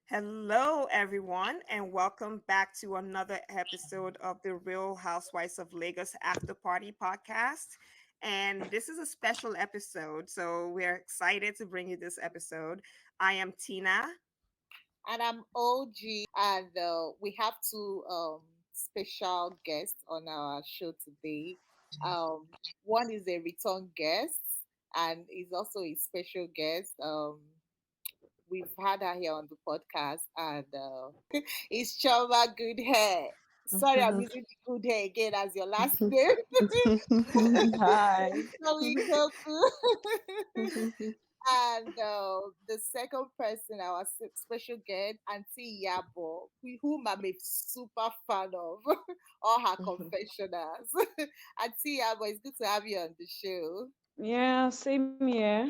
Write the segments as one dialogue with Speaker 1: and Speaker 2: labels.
Speaker 1: Hello, everyone, and welcome back to another episode of the Real Housewives of Lagos Afterparty podcast. And this is a special episode, so we're excited to bring you this episode. I am Tina.
Speaker 2: And I'm OG, and we have two special guests on our show today. Um, One is a return guest, and is also a special guest. We've had her here on the podcast, and it's Chama Good Hair. Sorry, I'm using the good hair again as your last name.
Speaker 3: Hi.
Speaker 2: So we go And the second person, our special guest, Auntie Yabo, whom I'm a super fan of, all her confessionals. Auntie Yabo, it's good to have you on the show.
Speaker 3: Yeah, same here.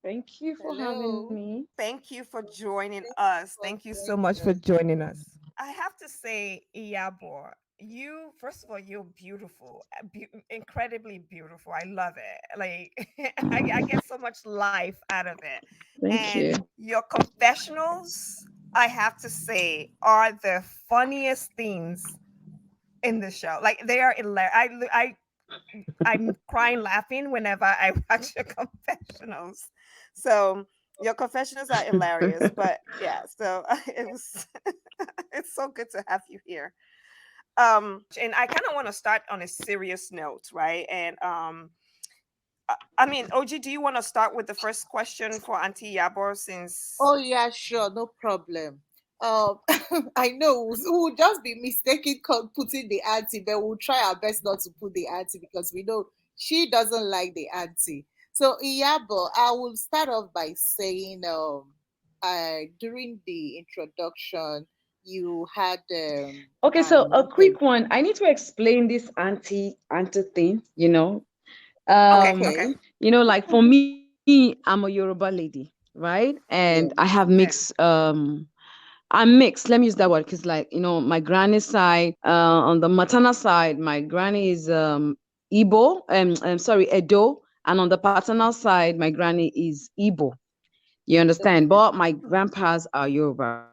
Speaker 3: Thank you for having
Speaker 2: Hello.
Speaker 3: me.
Speaker 1: Thank you for joining
Speaker 2: Thank you
Speaker 1: us.
Speaker 2: for
Speaker 1: Thank you so
Speaker 2: joining
Speaker 1: much for
Speaker 2: us.
Speaker 1: joining us. I have to say, Iyabo, you first of all, you're beautiful, incredibly beautiful. I love it. Like I get so much life out of it,
Speaker 3: Thank
Speaker 1: and
Speaker 3: you.
Speaker 1: your confessionals, I have to say, are the funniest things in the show. Like they are hilarious. I'm crying laughing whenever I watch your confessionals. So your confessionals are hilarious. But yeah, so it was it's so good to have you here. And I kind of want to start on a serious note, right? And I mean, OG, do you want to start with the first question for Auntie Yabor since
Speaker 2: Oh yeah, sure, no problem. Um, I know we'll just be mistaken putting the auntie, but we'll try our best not to put the auntie because we know she doesn't like the auntie. So Iyabo, I will start off by saying, during the introduction, you had
Speaker 3: Okay, so
Speaker 2: an
Speaker 3: a
Speaker 2: interview.
Speaker 3: quick one. I need to explain this anti thing,
Speaker 1: okay,
Speaker 3: Um,
Speaker 1: okay.
Speaker 2: Okay.
Speaker 3: like for me, I'm a Yoruba lady, right? And I
Speaker 2: Yeah.
Speaker 3: have mixed
Speaker 1: Okay.
Speaker 3: I'm mixed. Let me use that word because like, my granny's side, on the maternal side, my granny is Igbo, I'm sorry, Edo, and on the paternal side, my granny is Igbo. You understand?
Speaker 2: Okay.
Speaker 3: But my grandpas are Yoruba.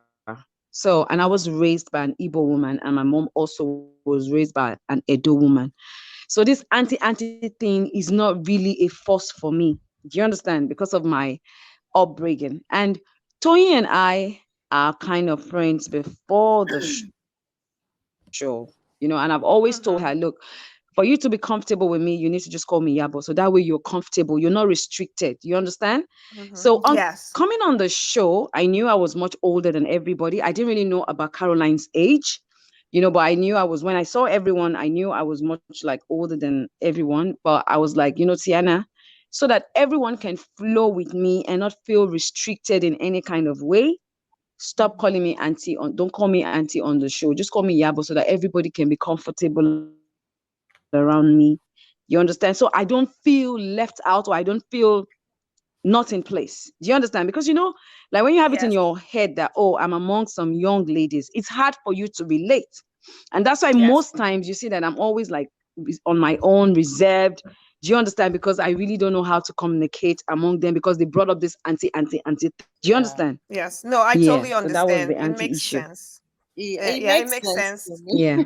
Speaker 3: So, and I was raised by an Igbo woman, and my mom also was raised by an Edo woman. So this anti thing is not really a force for me. Do you understand? Because of my upbringing. And Tony and I are kind of friends before the show, and I've always told her, look, for
Speaker 1: Mm-hmm.
Speaker 3: you to be comfortable with me, you need to just call me Yabo. So that way you're comfortable. You're not restricted. You understand? So on
Speaker 1: Mm-hmm.
Speaker 3: coming on
Speaker 1: Yes.
Speaker 3: the show, I knew I was much older than everybody. I didn't really know about Caroline's age, but I knew I was when I saw everyone, I knew I was much like older than everyone. But I was like, Tiana, so that everyone can flow with me and not feel restricted in any kind of way. Stop calling me auntie on don't call me auntie on the show. Just call me Yabo so that everybody can be comfortable around me. You understand? So I don't feel left out or I don't feel not in place. Do you understand? Because like when you have it in your
Speaker 1: Yes.
Speaker 3: head that, oh, I'm among some young ladies, it's hard for you to relate. And that's why most
Speaker 1: Yes.
Speaker 3: times you see that I'm always like on my own, reserved. Do you understand? Because I really don't know how to communicate among them because they brought up this anti thing. Do you
Speaker 2: Yeah.
Speaker 3: understand?
Speaker 1: Yes. No, I
Speaker 3: Yeah.
Speaker 1: totally
Speaker 3: So that was
Speaker 1: understand.
Speaker 3: the
Speaker 1: It
Speaker 3: anti
Speaker 1: makes
Speaker 3: issue.
Speaker 1: sense.
Speaker 2: It
Speaker 1: Yeah, it
Speaker 2: makes
Speaker 1: makes
Speaker 2: sense to
Speaker 1: sense.
Speaker 2: me.
Speaker 3: Yeah.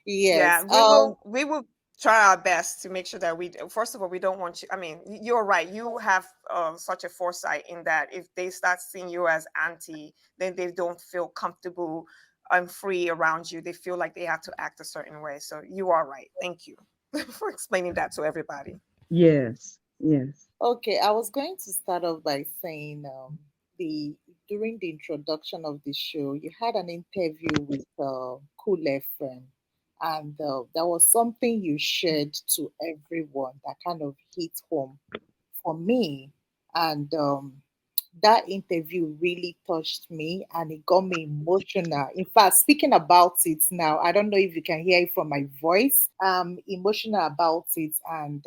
Speaker 2: Yes.
Speaker 1: Yeah, we will try our best to make sure that we first of all we don't want you. I mean, you're right. You have such a foresight in that if they start seeing you as anti, then they don't feel comfortable and free around you. They feel like they have to act a certain way. So you are right. Thank you for explaining that to everybody.
Speaker 3: Yes. Yes.
Speaker 2: Okay, I was going to start off by saying the during the introduction of the show, you had an interview with Cool FM, and there was something you shared to everyone that kind of hit home for me, and that interview really touched me and it got me emotional. In fact, speaking about it now, I don't know if you can hear it from my voice. I'm emotional about it, and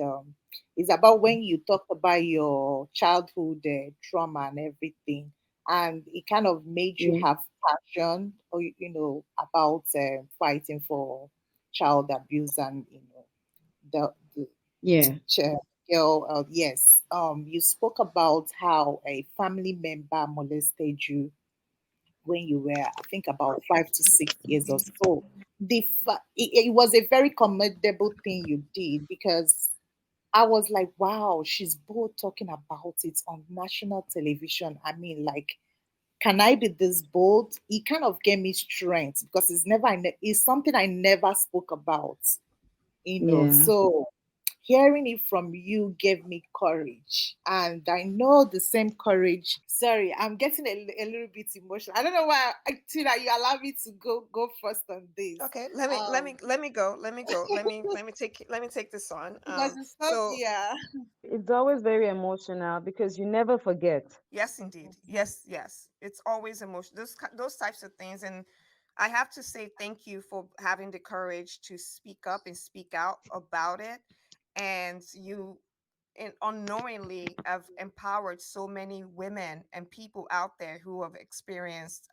Speaker 2: it's about when you talked about your childhood trauma and everything, and it kind of made you
Speaker 3: Yeah.
Speaker 2: have passion, or about fighting for child abuse and the
Speaker 3: Yeah.
Speaker 2: girl, yes. You spoke about how a family member molested you when you were, I think, about 5 to 6 years or so. It was a very commendable thing you did, because I was like, wow, she's both talking about it on national television. I mean, like, can I be this bold? It kind of gave me strength, because it's something I never spoke about,
Speaker 3: Yeah.
Speaker 2: So hearing it from you gave me courage. And I know the same courage. Sorry, I'm getting a little bit emotional. I don't know why, Tina, you allow me to go first on this.
Speaker 1: Okay, let me go. Let me take this on.
Speaker 2: Because it's not,
Speaker 1: So
Speaker 2: yeah.
Speaker 3: It's always very emotional because you never forget.
Speaker 1: yes, indeed. Yes, yes. It's always emotion. Those types of things, and I have to say thank you for having the courage to speak up and speak out about it. And you, unknowingly, have empowered so many women and people out there who have experienced,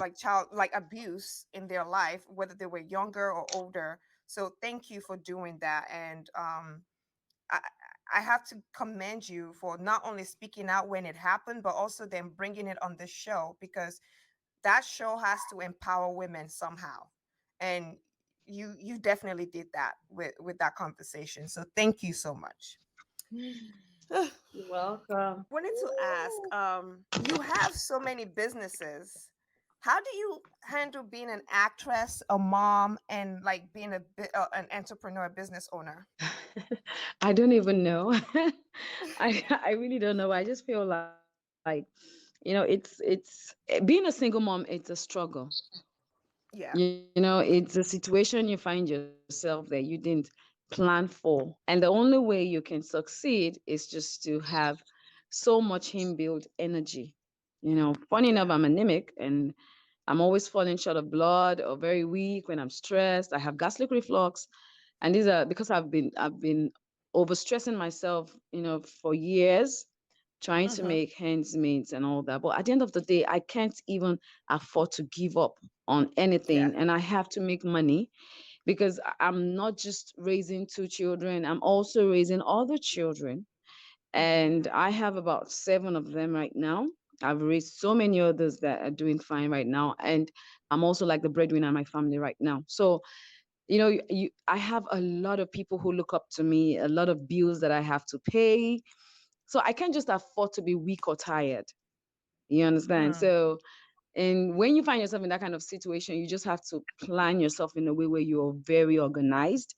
Speaker 1: like child, like abuse in their life, whether they were younger or older. So thank you for doing that, and I, I have to commend you for not only speaking out when it happened, but also then bringing it on the show, because that show has to empower women somehow, and you definitely did that with that conversation. So thank you so much.
Speaker 3: You're welcome.
Speaker 1: Wanted to ask, you have so many businesses. How do you handle being an actress, a mom, and like being an entrepreneur, business owner?
Speaker 3: I don't even know. I really don't know. I just feel like, it's being a single mom, it's a struggle.
Speaker 1: Yeah.
Speaker 3: It's a situation you find yourself that you didn't plan for. And the only way you can succeed is just to have so much inbuilt energy. Funny enough,
Speaker 1: Yeah.
Speaker 3: I'm anemic and I'm always falling short of blood or very weak when I'm stressed. I have gastric reflux. And these are because I've been overstressing myself, for years, trying to
Speaker 1: Mm-hmm.
Speaker 3: make ends meet and all that. But at the end of the day, I can't even afford to give up on
Speaker 1: Yeah.
Speaker 3: anything. And I have to make money because I'm not just raising two children, I'm also raising other children.
Speaker 1: Mm-hmm.
Speaker 3: And I have about seven of them right now. I've raised so many others that are doing fine right now. And I'm also like the breadwinner in my family right now. So, I have a lot of people who look up to me, a lot of bills that I have to pay. So I can't just afford to be weak or tired. You understand?
Speaker 1: Mm.
Speaker 3: So, and when you find yourself in that kind of situation, you just have to plan yourself in a way where you're very organized.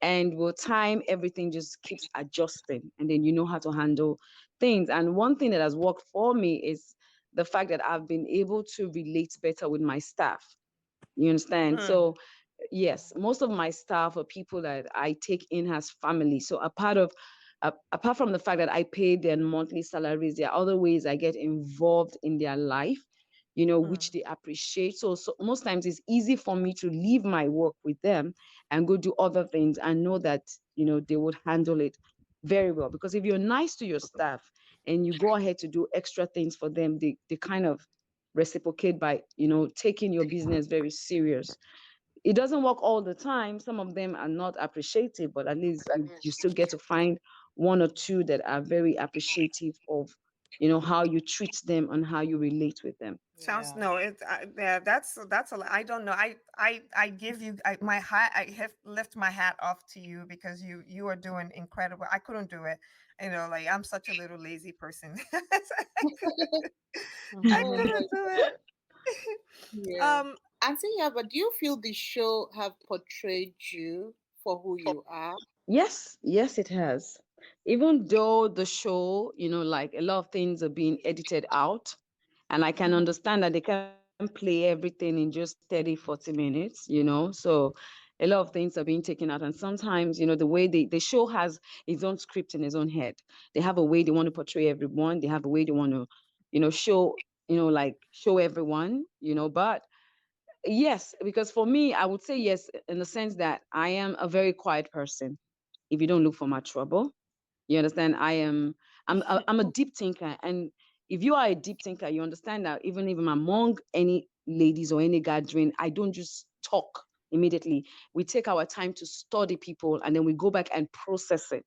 Speaker 3: And with time, everything just keeps adjusting. And then you know how to handle things. And one thing that has worked for me is the fact that I've been able to relate better with my staff. You understand?
Speaker 1: Mm.
Speaker 3: So, yes, most of my staff are people that I take in as family. So, apart from the fact that I pay their monthly salaries, there are other ways I get involved in their life, which
Speaker 1: Mm.
Speaker 3: they appreciate. So most times it's easy for me to leave my work with them and go do other things and know that, they would handle it very well. Because if you're nice to your staff and you go ahead to do extra things for them, they kind of reciprocate by, taking your business very serious. It doesn't work all the time. Some of them are not appreciative, but at least you still get to find one or two that are very appreciative of, how you treat them and how you relate with them.
Speaker 1: Sounds
Speaker 2: Yeah.
Speaker 1: no. Yeah. That's a. I don't know. I give you my hat. I have lift my hat off to you, because you are doing incredible. I couldn't do it. Like I'm such a little lazy person. I
Speaker 2: Oh my,
Speaker 1: couldn't do it.
Speaker 2: yeah.
Speaker 1: um.
Speaker 2: And so, yeah, but do you feel the show have portrayed you for who you are?
Speaker 3: Yes, yes, it has. Even though the show, like a lot of things are being edited out, and I can
Speaker 2: Mhm.
Speaker 3: understand that they can play everything in just 30, 40 minutes, So a lot of things are being taken out. And sometimes, the way the show has its own script in its own head. They have a way they want to portray everyone, they have a way they want to, show, show everyone, but yes, because for me, I would say yes in the sense that I am a very quiet person. If you don't look for my trouble, you understand. I'm a deep thinker, and if you are a deep thinker, you understand that even if I'm among any ladies or any gathering, I don't just talk immediately. We take our time to study people, and then we go back and process it.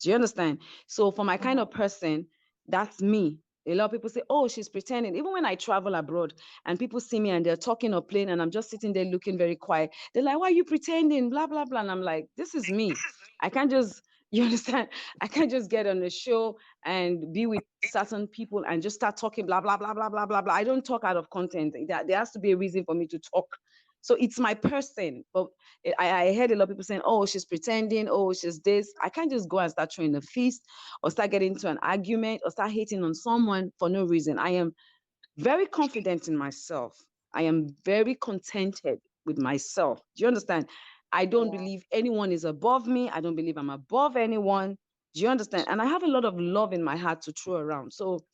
Speaker 3: Do you understand? So for my kind
Speaker 2: Mhm.
Speaker 3: of person, that's me. A lot of people say, oh, she's pretending. Even when I travel abroad and people see me and they're talking or playing and I'm just sitting there looking very quiet, they're like, why are you pretending? Blah, blah, blah. And I'm like, this is me. I can't just, you understand? I can't just get on the show and be with certain people and just start talking, blah, blah, blah, blah, blah, blah, blah. I don't talk out of content. There has to be a reason for me to talk. So it's my person. But I heard a lot of people saying, oh, she's pretending. Oh, she's this. I can't just go and start throwing a feast or start getting into an argument or start hating on someone for no reason. I am very confident in myself. I am very contented with myself. Do you understand? I don't
Speaker 2: Yeah.
Speaker 3: believe anyone is above me. I don't believe I'm above anyone. Do you understand? And I have a lot of love in my heart to throw around. So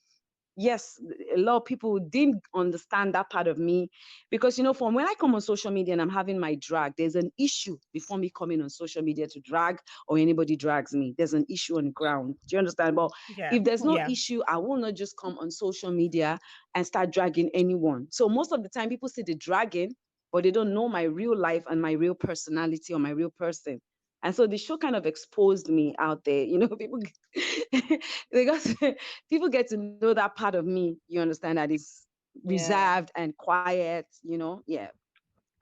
Speaker 3: yes, a lot of people didn't understand that part of me because, from when I come on social media and I'm having my drag, there's an issue before me coming on social media to drag or anybody drags me. There's an issue on the ground. Do you understand? But
Speaker 1: Yeah.
Speaker 3: if there's no
Speaker 1: Yeah.
Speaker 3: issue, I will not just come on social media and start dragging anyone. So most of the time, people see the dragging, but they don't know my real life and my real personality or my real person. And so the show kind of exposed me out there. People because people get to know that part of me, you understand, that is
Speaker 2: Yeah.
Speaker 3: reserved and quiet, yeah.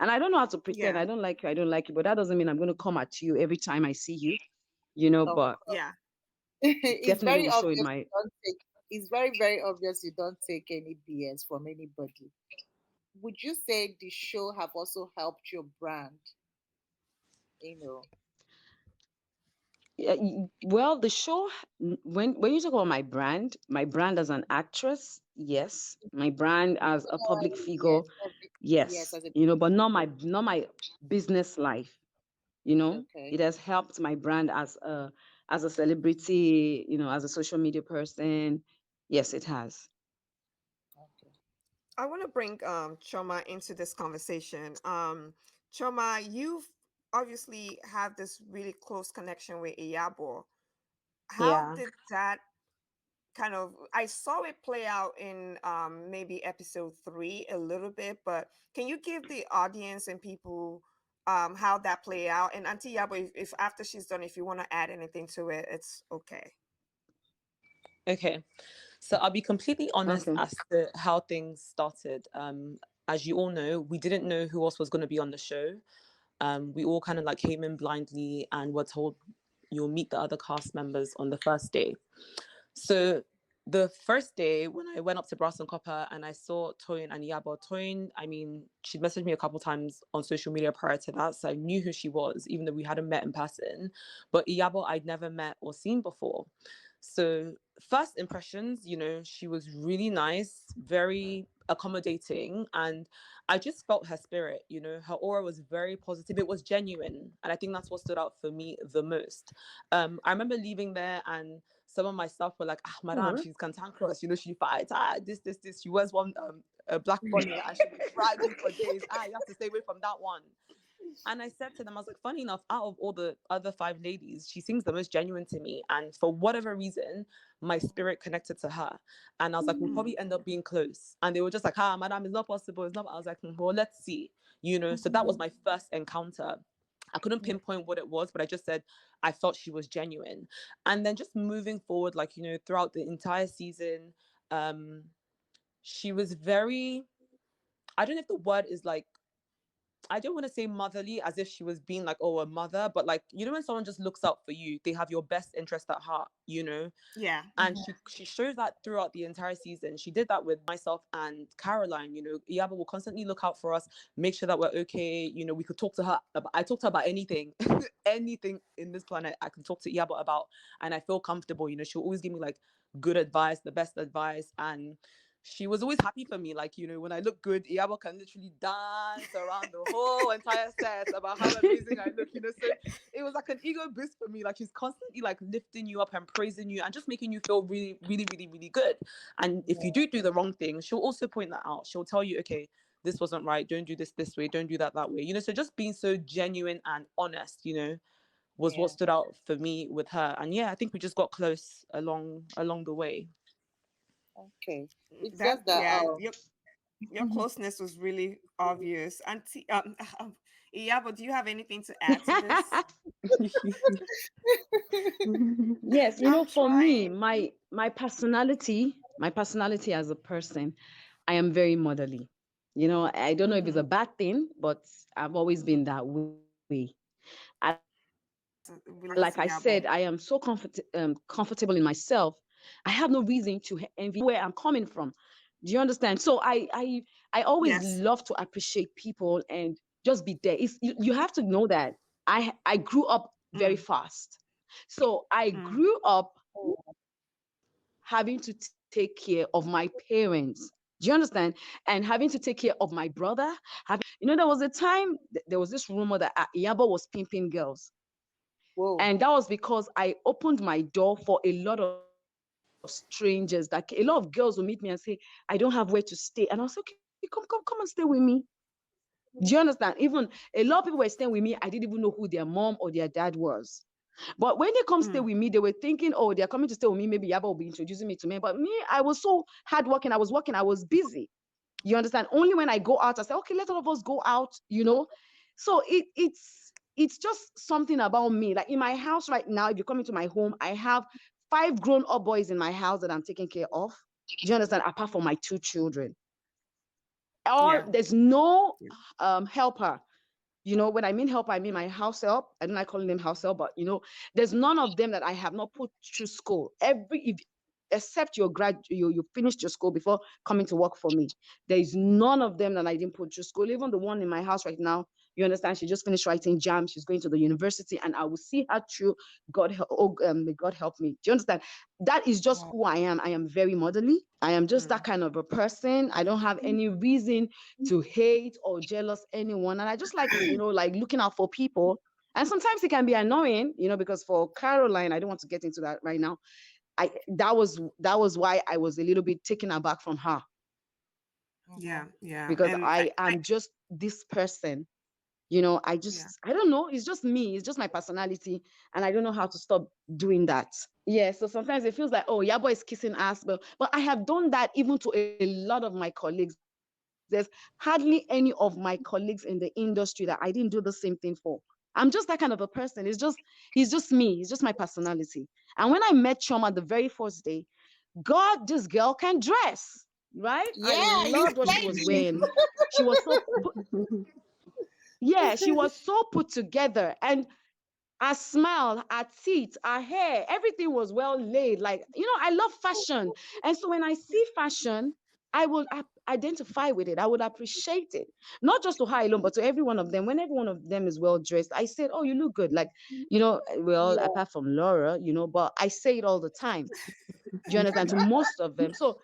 Speaker 3: And I don't know how to pretend.
Speaker 1: Yeah.
Speaker 3: I don't like you, I don't like you, but that doesn't mean I'm going to come at you every time I see you,
Speaker 2: Of
Speaker 3: but
Speaker 2: course.
Speaker 1: Yeah.
Speaker 2: It's
Speaker 3: definitely
Speaker 2: very
Speaker 3: will show in
Speaker 2: obvious
Speaker 3: my.
Speaker 2: you don't take it's very, very obvious you don't take any BS from anybody. Would you say the show have also helped your brand? You know.
Speaker 3: Yeah, well, the show, when you talk about my brand as an actress, yes, my brand as a public figure,
Speaker 2: Yes, publicly, yes,
Speaker 3: yes,
Speaker 2: as a
Speaker 3: but
Speaker 2: public
Speaker 3: not my business life.
Speaker 2: okay.
Speaker 3: It has helped my brand as a celebrity, as a social media person. Yes, it has.
Speaker 2: Okay.
Speaker 1: I want to bring Choma into this conversation. Choma, you've obviously have this really close connection with Iyabo. How
Speaker 4: Yeah.
Speaker 1: did that kind of I saw it play out in maybe episode 3 a little bit, but can you give the audience and people how that play out? And Auntie Yabo, if after she's done, if you want to add anything to it, it's okay.
Speaker 4: Okay. So I'll be completely honest
Speaker 3: Okay.
Speaker 4: as to how things started. As you all know, we didn't know who else was going to be on the show. We all kind of like came in blindly and were told you'll meet the other cast members on the first day. So the first day when I went up to Brass and Copper and I saw Toyin and Yabo, Toyin, I mean, she'd messaged me a couple times on social media prior to that, so I knew who she was, even though we hadn't met in person. But Yabo, I'd never met or seen before. So first impressions, she was really nice, very accommodating, and I just felt her spirit. Her aura was very positive. It was genuine, and I think that's what stood out for me the most. I remember leaving there and some of my staff were like, ah, madam,
Speaker 3: Oh,
Speaker 4: she's cantankerous, she fights, this. She wears one a black bonnet and she'll be bragging for days. You have to stay away from that one. And I said to them, I was like, funny enough, out of all the other 5 ladies, she seems the most genuine to me. And for whatever reason, my spirit connected to her. And I was like, we'll probably end up being close. And they were just like, madam, it's not possible. It's not. I was like, well, let's see. So that was my first encounter. I couldn't pinpoint what it was, but I just said I felt she was genuine. And then just moving forward, like, throughout the entire season, she was very, I don't know if the word is like, I don't want to say motherly as if she was being like, oh, a mother, but like, when someone just looks out for you, they have your best interest at heart.
Speaker 1: Yeah.
Speaker 4: And she shows that throughout the entire season. She did that with myself and Caroline. Iyabo will constantly look out for us, make sure that we're okay. We could talk to her I talk to her about anything, anything in this planet I can talk to Iyabo about, and I feel comfortable. She'll always give me like good advice, the best advice, and she was always happy for me. Like, when I look good, Iyabo can literally dance around the whole entire set about how amazing I look. So it was like an ego boost for me. Like, she's constantly like lifting you up and praising you and just making you feel really, really, really, really good. And if you do the wrong thing, she'll also point that out. She'll tell you, okay, this wasn't right. Don't do this way. Don't do that way. So just being so genuine and honest, was what
Speaker 2: Yeah.
Speaker 4: stood out for me with her. And yeah, I think we just got close along the way.
Speaker 2: Okay. It's
Speaker 1: That
Speaker 2: just that
Speaker 1: yeah, your closeness was really obvious. Auntie Iyabo, do you have anything to add to this?
Speaker 3: yes,
Speaker 1: I'm
Speaker 3: for me,
Speaker 1: trying.
Speaker 3: my personality my personality as a person, I am very motherly. You know, I don't know if it's a
Speaker 1: Mm-hmm.
Speaker 3: bad thing, but I've always been that way. And like I said, I am so
Speaker 1: Belongs to Yabo.
Speaker 3: comfortable in myself. I have no reason to envy where I'm coming from. Do you understand? So I always love to
Speaker 1: Yes.
Speaker 3: appreciate people and just be there. You have to know that I grew up very
Speaker 1: Mm,
Speaker 3: fast. So I
Speaker 1: mm,
Speaker 3: grew up
Speaker 2: Oh,
Speaker 3: having to take care of my parents. Do you understand? And having to take care of my brother. There was a time, there was this rumor that Yabo was pimping girls.
Speaker 2: whoa.
Speaker 3: And that was because I opened my door for a lot of strangers. That a lot of girls will meet me and say, I don't have where to stay. And I was like, okay, come and stay with me. Do you understand? Even a lot of people were staying with me. I didn't even know who their mom or their dad was. But when they come stay with me,
Speaker 1: mm.
Speaker 3: they were thinking, oh, they're coming to stay with me. Maybe Yaba will be introducing me to men. But me, I was so hardworking. I was working. I was busy. You understand? Only when I go out, I say, okay, let all of us go out. So it's just something about me. Like in my house right now, if you come into my home, I have 5 grown-up boys in my house that I'm taking care of. Do you understand? Apart from my 2 children.
Speaker 1: Yeah.
Speaker 3: There's no
Speaker 1: Yeah.
Speaker 3: helper. When I mean help, I mean my house help. I don't like calling them house help, but there's none of them that I have not put through school. Except you finished your school before coming to work for me. There is none of them that I didn't put through school. Even the one in my house right now, you understand, she just finished writing jam. She's going to the university, and I will see her through. May God help me. Do you understand? That is just
Speaker 2: Oh,
Speaker 3: who I am. I am very motherly. I am just that
Speaker 1: Mm,
Speaker 3: kind of a person. I don't have any reason to hate or jealous anyone. And I just like looking out for people. And sometimes it can be annoying, because for Caroline, I don't want to get into that right now. That was why I was a little bit taken aback from her,
Speaker 2: mhm.
Speaker 1: yeah. Yeah.
Speaker 3: because
Speaker 1: And
Speaker 3: I am just this person.
Speaker 1: yeah.
Speaker 3: I don't know. It's just me. It's just my personality. And I don't know how to stop doing that. Yeah. So sometimes it feels like, oh, Yabo is kissing ass. But I have done that even to a lot of my colleagues. There's hardly any of my colleagues in the industry that I didn't do the same thing for. I'm just that kind of a person. It's just me. It's just my personality. And when I met Choma the very first day, God, this girl can dress, right? I
Speaker 2: Yeah, you
Speaker 3: loved what she
Speaker 2: said
Speaker 3: was
Speaker 2: it.
Speaker 3: wearing. She was yeah, she was so put together. And her smile, her teeth, her hair, everything was well laid. Like, I love fashion. And so when I see fashion, I will identify with it. I would appreciate it. Not just to her alone, but to every one of them. When every one of them is well dressed, I said, oh, you look good. Like, well,
Speaker 2: Yeah,
Speaker 3: apart from Laura, but I say it all the time. Do you understand? To most of them. So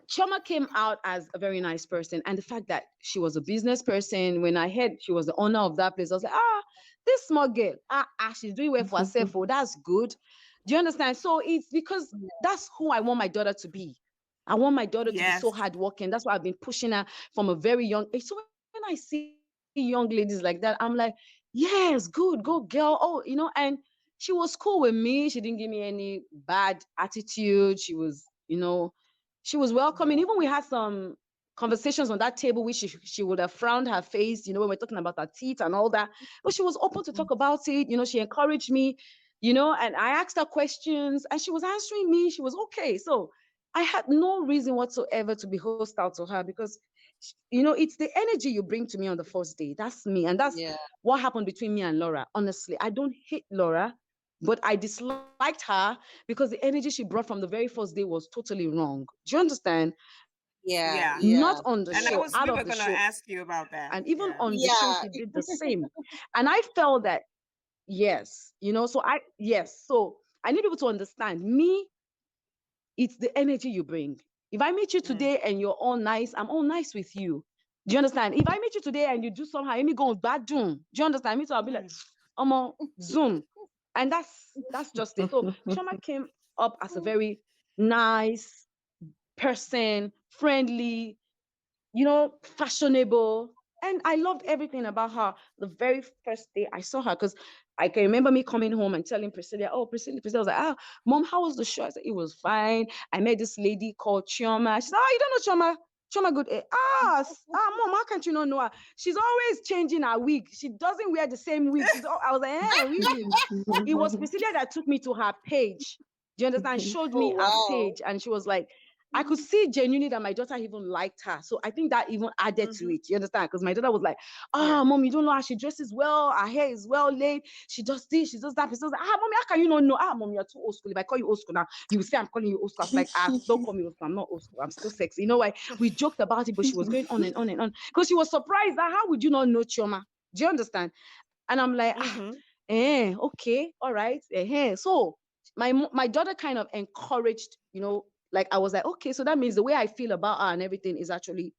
Speaker 3: Chama came out as a very nice person, and the fact that she was a business person. When I heard she was the owner of that place, I was like, this small girl, she's doing well for herself. Oh, that's good. Do you understand? So it's because that's who I want my daughter to be. I want my daughter to be so
Speaker 1: Yes.
Speaker 3: hardworking. That's why I've been pushing her from a very young age. So when I see young ladies like that, I'm like, yes, good, go girl. And she was cool with me. She didn't give me any bad attitude. She was welcoming. Even we
Speaker 2: yeah,
Speaker 3: had some conversations on that table, which she would have frowned her face, when we're talking about her teeth and all that. But she was open to
Speaker 2: mm,
Speaker 3: talk about it. She encouraged me, and I asked her questions and she was answering me. She was okay. So I had no reason whatsoever to be hostile to her because, it's the energy you bring to me on the first day. That's me. And that's
Speaker 2: yeah,
Speaker 3: what happened between me and Laura. Honestly, I don't hate Laura, but I disliked her because the energy she brought from the very first day was totally wrong. Do you understand?
Speaker 2: yeah,
Speaker 1: Yeah.
Speaker 3: Not
Speaker 2: yeah,
Speaker 3: on the show,
Speaker 1: And
Speaker 3: out of
Speaker 1: we
Speaker 3: the
Speaker 1: were
Speaker 3: show.
Speaker 1: gonna ask you about
Speaker 3: And
Speaker 1: that.
Speaker 3: even
Speaker 1: Yeah.
Speaker 3: on the show, she
Speaker 2: yeah,
Speaker 3: did the same. And I felt that, yes, yes. So I need people to understand me, it's the energy you bring. If I meet you
Speaker 1: Mm,
Speaker 3: today and you're all nice, I'm all nice with you. Do you understand? If I meet you today and you do somehow, let me go bad doom. Do you understand? Me too, I'll be like,
Speaker 1: mm,
Speaker 3: I'm on Zoom. And that's just it. So Shoma came up as a very nice person, friendly, fashionable. And I loved everything about her the very first day I saw her. Because I can remember me coming home and telling Priscilla, oh, Priscilla was like, mom, how was the show? I said, it was fine. I met this lady called Chioma. She said, oh, you don't know Chioma? Chioma good. Mom, how can't you not know her? She's always changing her wig. She doesn't wear the same wig. I was like, really? It was Priscilla that took me to her page. Do you understand? Showed
Speaker 2: oh
Speaker 3: me her
Speaker 2: wow,
Speaker 3: page. And she was like, I could see genuinely that my daughter even liked her. So I think that even added to
Speaker 1: Mm-hmm.
Speaker 3: it. You understand? Because my daughter was like,
Speaker 1: Yeah.
Speaker 3: Mom, you don't know how she dresses well. Her hair is well laid. She does this, she does that. She does that. Mommy, how can you not know? Mom, you're too old school. If I call you old school now, you will say I'm calling you old school. I was like, don't call me old school. I'm not old school. I'm still sexy. You know why? We joked about it, but she was going on and on and on. Because she was surprised that how would you not know Chioma? Do you understand? And I'm like,
Speaker 1: Mm-hmm.
Speaker 3: okay, all right. So my daughter kind of encouraged, like I was like, okay, so that means the way I feel about her and everything is actually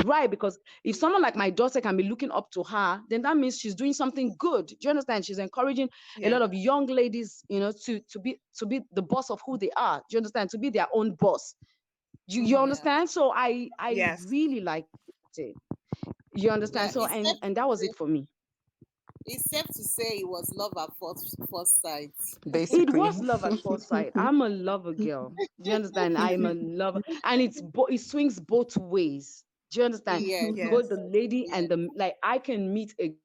Speaker 3: right. Because if someone like my daughter can be looking up to her, then that means she's doing something good. Do you understand? She's encouraging a
Speaker 1: Yeah.
Speaker 3: lot of young ladies, to be the boss of who they are. Do you understand? To be their own boss. You
Speaker 2: Yeah.
Speaker 3: understand? So I
Speaker 1: Yes.
Speaker 3: really liked it. You understand?
Speaker 2: Yeah.
Speaker 3: So and that was it for me.
Speaker 2: It's safe to say it was love at first sight.
Speaker 3: It
Speaker 4: Basically.
Speaker 3: was love at first sight. I'm a lover girl. Do you understand? I'm a lover, and it swings both ways. Do you understand?
Speaker 2: Yes.
Speaker 3: Both the
Speaker 1: Yes.
Speaker 3: lady and
Speaker 2: Yes.
Speaker 3: the like. I can meet a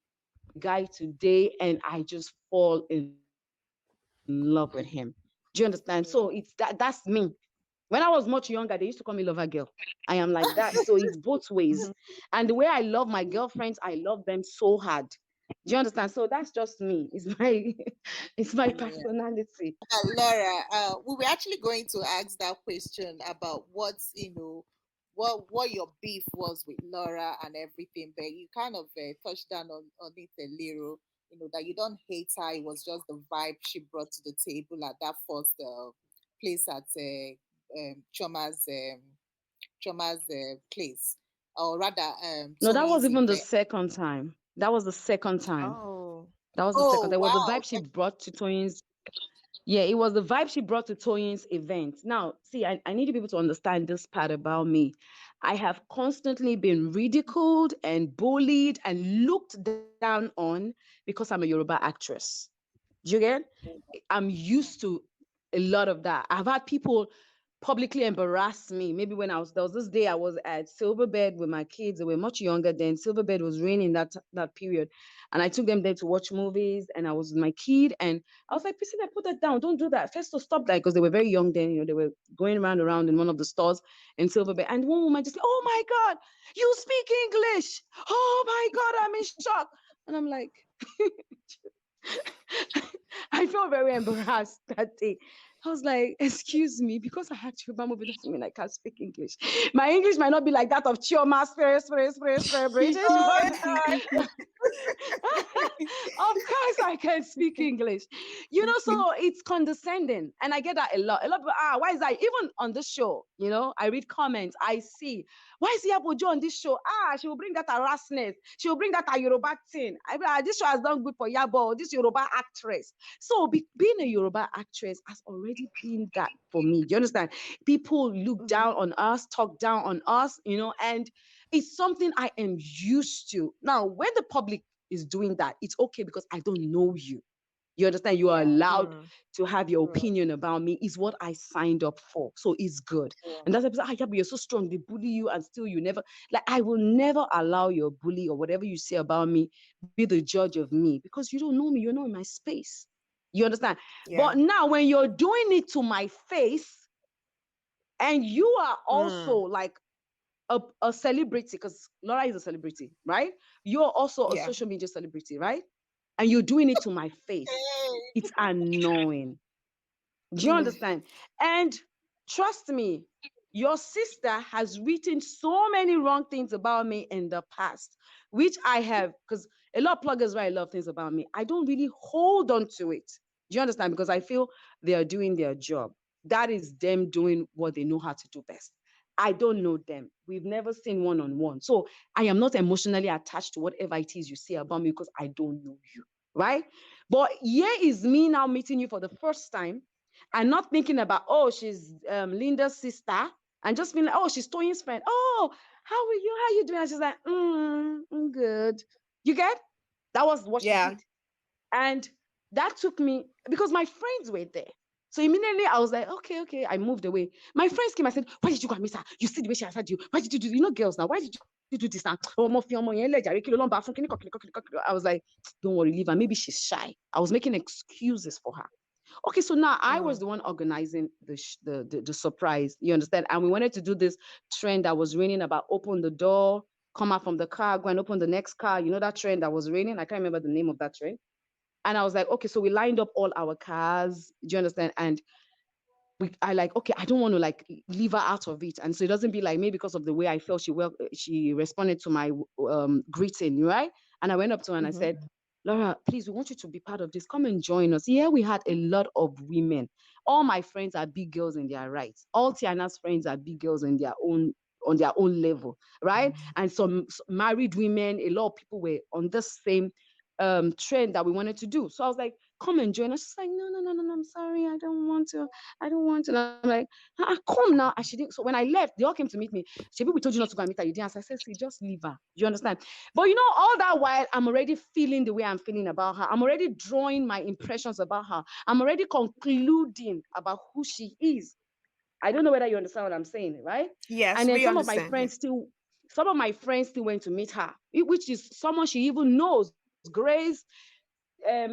Speaker 3: guy today and I just fall in love with him. Do you understand? So it's that's me. When I was much younger, they used to call me lover girl. I am like that. So it's both ways. And the way I love my girlfriends, I love them so hard. Do you understand? So that's just me. It's my it's my
Speaker 2: Yeah.
Speaker 3: personality.
Speaker 2: Laura, we were actually going to ask that question about what your beef was with Laura and everything, but you kind of touched down on it a little. That you don't hate her. It was just the vibe she brought to the table at that first place at Choma's place, or rather
Speaker 3: No, that was
Speaker 2: Tony's
Speaker 3: even the
Speaker 2: event.
Speaker 3: second time. That was the second time.
Speaker 1: Oh.
Speaker 3: That was the second.
Speaker 2: Oh
Speaker 3: There was the
Speaker 2: wow!
Speaker 3: vibe she brought to Toyin's. Yeah, it was the vibe she brought to Toyin's event. Now, see, I need people to understand this part about me. I have constantly been ridiculed and bullied and looked down on because I'm a Yoruba actress. Do you get? I'm used to a lot of that. I've had people publicly embarrass me. Maybe there was this day I was at Silverbed with my kids. They were much younger then. Silverbed was raining that period, and I took them there to watch movies. And I was with my kid, and I was like, "Priscilla, put that down. Don't do that. First to stop that," because they were very young then. They were going around in one of the stores in Silverbed, and one woman just, "Oh my God, you speak English! Oh my God, I'm in shock." And I'm like, I felt very embarrassed that day. I was like, excuse me, because I had Yoruba movie doesn't mean I can't speak English. My English might not be like that of Chioma, British, but of course I can speak English. So it's condescending. And I get that a lot. A lot of people, why is that? Even on this show, I read comments, I see, why is Yabo on this show? She will bring that harassment. She will bring that Yoruba thing. This show has done good for Yabo, this Yoruba actress. So being a Yoruba actress has already been that for me. Do you understand? People look
Speaker 1: Mm-hmm.
Speaker 3: down on us, talk down on us, and it's something I am used to. Now, when the public is doing that, it's okay because I don't know you. You understand? You are
Speaker 2: Yeah.
Speaker 3: allowed
Speaker 1: Mm.
Speaker 3: to have your
Speaker 2: True.
Speaker 3: opinion about me. Is what I signed up for. So it's good.
Speaker 2: True.
Speaker 3: And that's why people say, yeah, but you're so strong. They bully you and still you never, like, I will never allow your bully or whatever you say about me be the judge of me because you don't know me. You're not in my space. You understand?
Speaker 1: Yeah.
Speaker 3: But now when you're doing it to my face and you are also
Speaker 1: Mm.
Speaker 3: like a celebrity, because Laura is a celebrity, right? You're also a
Speaker 1: Yeah.
Speaker 3: social media celebrity, right? And you're doing it to my face.
Speaker 2: Hey.
Speaker 3: It's annoying. Do you
Speaker 1: Mm.
Speaker 3: understand? And trust me, your sister has written so many wrong things about me in the past, which I have, because a lot of pluggers write a lot of things about me. I don't really hold on to it. Do you understand? Because I feel they are doing their job. That is them doing what they know how to do best. I don't know them. We've never seen one on one. So I am not emotionally attached to whatever it is you say about me because I don't know you. Right? But here is me now meeting you for the first time and not thinking about, oh, she's Linda's sister, and just being like, oh, she's Toyin's friend. Oh, how are you? How are you doing? And she's like, I'm good. You get? That was what she
Speaker 1: Yeah.
Speaker 3: did. And that took me, because my friends were there. So immediately I was like, okay, I moved away. My friends came and said, why did you go and miss her? You see the way she answered you. Why did you do, girls now? Why did you do this now? Oh, I was like, don't worry, leave her. Maybe she's shy. I was making excuses for her. Okay, so now I was
Speaker 1: Mm.
Speaker 3: the one organizing the surprise. You understand? And we wanted to do this trend that was raining about open the door, come out from the car, go and open the next car. You know that trend that was raining? I can't remember the name of that trend. And I was like, okay, so we lined up all our cars. Do you understand? And I like, okay, I don't want to like leave her out of it. And so it doesn't be like maybe because of the way I felt she responded to my greeting, right? And I went up to her and I
Speaker 1: Mhm.
Speaker 3: said, Laura, please, we want you to be part of this. Come and join us. Yeah, we had a lot of women. All my friends are big girls in their rights. All Tiana's friends are big girls in their own on their own level, right? And some married women, a lot of people were on the same trend that we wanted to do. So I was like, come and join us. She's like, no, no, no, no, no, I'm sorry, I don't want to. I don't want to. And I'm like, come now. And she didn't. So when I left, they all came to meet me. Shebi, we told you not to go and meet her. You didn't answer. I said, see, just leave her. You understand? But you know, all that while, I'm already feeling the way I'm feeling about her. I'm already drawing my impressions about her. I'm already concluding about who she is. I don't know whether you understand what I'm saying, right?
Speaker 1: Yes,
Speaker 3: And then
Speaker 1: we understand. Yeah.
Speaker 3: some of my friends still went to meet her, which is someone she even knows, Grace,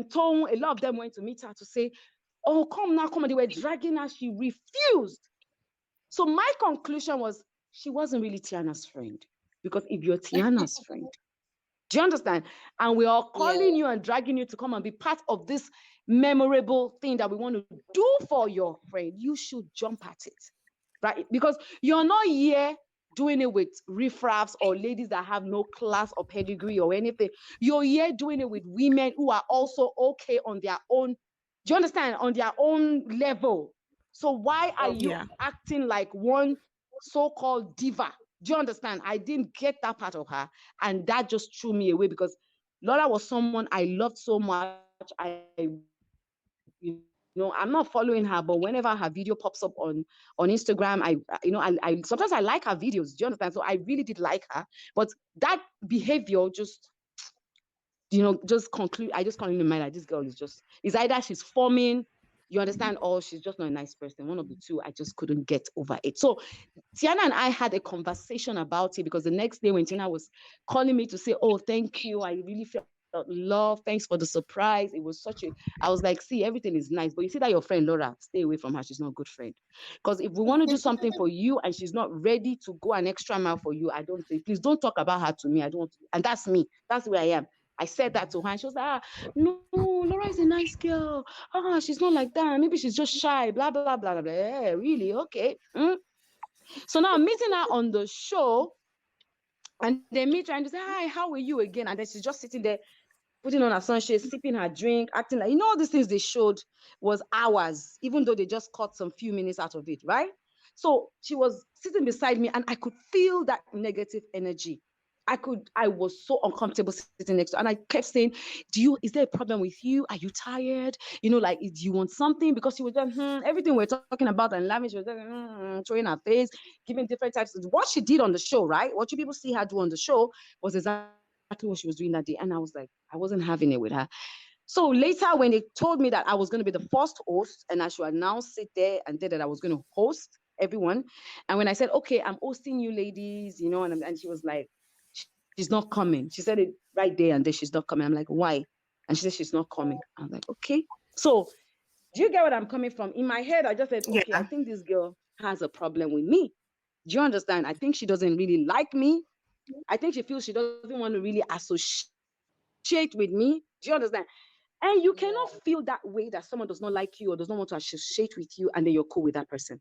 Speaker 3: Tone, a lot of them went to meet her to say, oh, come now, come on. They were dragging her. She refused. So my conclusion was she wasn't really Tiana's friend. Because if you're Tiana's friend, do you understand? And we are
Speaker 2: Yeah.
Speaker 3: calling you and dragging you to come and be part of this memorable thing that we want to do for your friend. You should jump at it, right? Because you're not here doing it with riffraffs or ladies that have no class or pedigree or anything. You're here doing it with women who are also okay on their own. Do you understand? On their own level. So why are
Speaker 2: Okay.
Speaker 3: you
Speaker 1: Yeah.
Speaker 3: acting like one so-called diva? Do you understand? I didn't get that part of her. And that just threw me away because Laura was someone I loved so much. I'm not following her, but whenever her video pops up on Instagram, I sometimes I like her videos. Do you understand? So I really did like her. But that behavior just conclude. I just conclude in mind that this girl is either she's forming, you understand, or she's just not a nice person. One of the two. I just couldn't get over it. So Tiana and I had a conversation about it because the next day when Tiana was calling me to say, oh, thank you, I really felt love. Thanks for the surprise. It was such a, I was like, see, everything is nice. But you see that your friend Laura, stay away from her. She's not a good friend. Because if we want to do something for you and she's not ready to go an extra mile for you, I don't think, please don't talk about her to me. I don't want to. And that's me. That's where I am. I said that to her and she was like, no, Laura is a nice girl. She's not like that. Maybe she's just shy, blah, blah, blah, blah, blah. Yeah, really? Okay. So now I'm meeting her on the show and they meet her and they say, hi, how are you again? And then she's just sitting there putting on her sunshade, sipping her drink, acting like, all these things they showed was hours, even though they just cut some few minutes out of it, right? So she was sitting beside me and I could feel that negative energy. I was so uncomfortable sitting next to her. And I kept saying, is there a problem with you? Are you tired? Like, do you want something? Because she was just, everything we're talking about and laughing, she was just throwing her face, giving different types of what she did on the show, right? What you people see her do on the show was exactly what she was doing that day. And I was like, I wasn't having it with her. So later, when they told me that I was going to be the first host and I should now sit there and that I was going to host everyone. And when I said, okay, I'm hosting you ladies, and she was like, she's not coming. She said it right there and there, she's not coming. I'm like, why? And she said, she's not coming. I'm like, okay. So do you get what I'm coming from? In my head, I just said, okay, I
Speaker 1: Yeah.
Speaker 3: think this girl has a problem with me. Do you understand? I think she doesn't really like me. I think she feels she doesn't want to really associate with me. Do you understand? And you cannot feel that way that someone does not like you or does not want to associate with you and then you're cool with that person.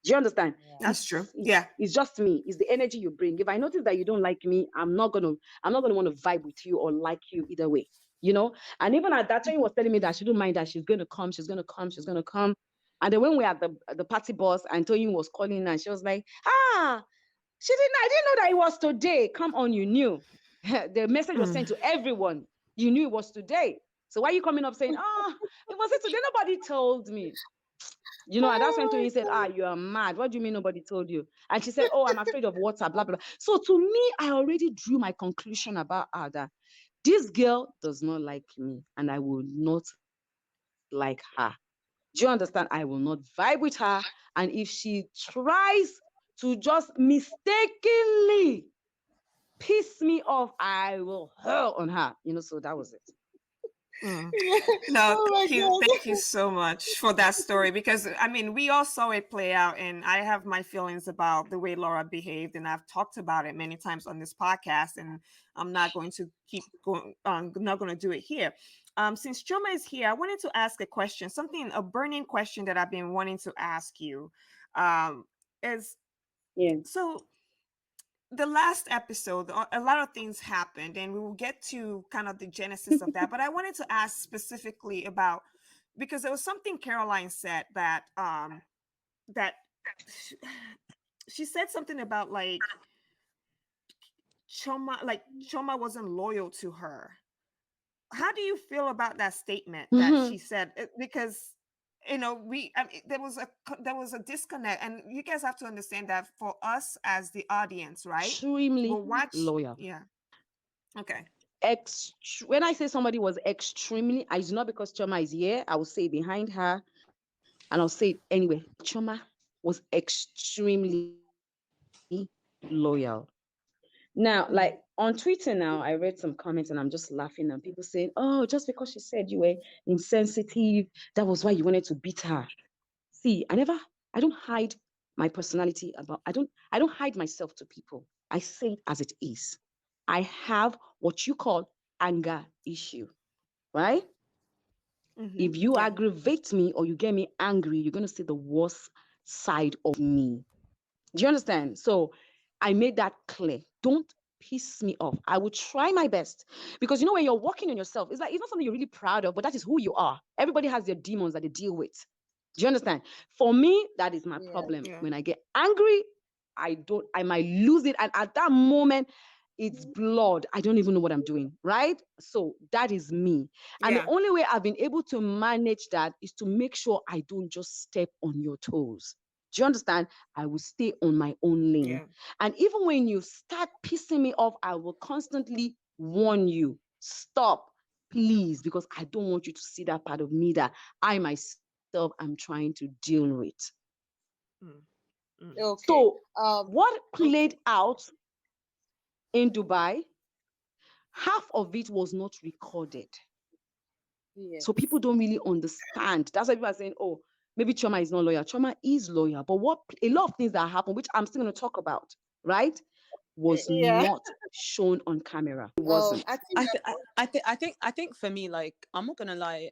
Speaker 3: Do you understand?
Speaker 2: Yeah.
Speaker 1: That's
Speaker 3: It's
Speaker 1: true.
Speaker 3: it's
Speaker 1: Yeah.
Speaker 3: it's just me. It's the energy you bring. If I notice that you don't like me, I'm not gonna want to vibe with you or like you either way. And even at that time, he was telling me that she don't mind that she's gonna come, she's gonna come, she's gonna come. And then when we had the party bus, Antonio was calling her, and she was like, she didn't. I didn't know that it was today. Come on, you knew. The message was sent
Speaker 1: Mm.
Speaker 3: to everyone. You knew it was today. So why are you coming up saying, it wasn't today? Nobody told me. And that's when
Speaker 2: Oh
Speaker 3: Tony said, you are mad. What do you mean nobody told you? And she said, oh, I'm afraid of water, blah, blah, blah. So to me, I already drew my conclusion about her that this girl does not like me and I will not like her. Do you understand? I will not vibe with her. And if she tries to just mistakenly piss me off, I will hurl on her. So that was it.
Speaker 1: Mm.
Speaker 2: You know?
Speaker 1: No,
Speaker 2: Oh my
Speaker 1: thank you
Speaker 2: God.
Speaker 1: so much for that story because I mean we all saw it play out, and I have my feelings about the way Laura behaved, and I've talked about it many times on this podcast, and I'm not going to keep going. Not going to do it here. Since Choma is here, I wanted to ask a question, something a burning question that I've been wanting to ask you. Um, is
Speaker 3: Yeah.
Speaker 1: so the last episode, a lot of things happened, and we will get to kind of the genesis of that. But I wanted to ask specifically about because there was something Caroline said that sh- she said something about Choma wasn't loyal to her. How do you feel about that statement that she said? Because I mean, there was a disconnect, and you guys have to understand that for us as the audience, right?
Speaker 3: Extremely
Speaker 1: We'll watch,
Speaker 3: loyal.
Speaker 1: yeah. Okay.
Speaker 3: When I say somebody was extremely, it's not because Choma is here. I will say it behind her, and I'll say it anyway. Choma was extremely loyal. Now, like on
Speaker 1: Mm-hmm.
Speaker 3: Twitter now, I read some comments and I'm just laughing and people saying, "Oh, just because she said you were insensitive, that was why you wanted to beat her." See, I don't hide my personality about, I don't hide myself to people. I say it as it is. I have what you call anger issue, right?
Speaker 1: Mm-hmm.
Speaker 3: If you
Speaker 1: Yeah.
Speaker 3: aggravate me or you get me angry, you're going to see the worst side of me. Do you understand? So I made that clear. Don't piss me off. I will try my best. Because you know, when you're working on yourself, it's like it's not something you're really proud of, but that is who you are. Everybody has their demons that they deal with. Do you understand? For me, that is my
Speaker 2: Yeah.
Speaker 3: problem.
Speaker 1: Yeah.
Speaker 3: When I get angry, I might lose it. And at that moment, it's blood. I don't even know what I'm doing, right? So that is me. And the
Speaker 1: Yeah.
Speaker 3: only way I've been able to manage that is to make sure I don't just step on your toes. Do you understand? I will stay on my own lane.
Speaker 1: Yeah.
Speaker 3: And even when you start pissing me off, I will constantly warn you, stop, please, because I don't want you to see that part of me that I myself am trying to deal with.
Speaker 1: Mm. Mm.
Speaker 3: So,
Speaker 2: Okay.
Speaker 3: what played
Speaker 2: Okay.
Speaker 3: out in Dubai, half of it was not recorded. So
Speaker 2: Yes.
Speaker 3: people don't really understand. That's why people are saying, oh, maybe Choma is not loyal. Choma is loyal. But what a lot of things that happen, which I'm still going to talk about, right, was
Speaker 2: Yeah.
Speaker 3: not shown on camera. It wasn't.
Speaker 2: I think.
Speaker 4: I think for me, like, I'm not gonna lie,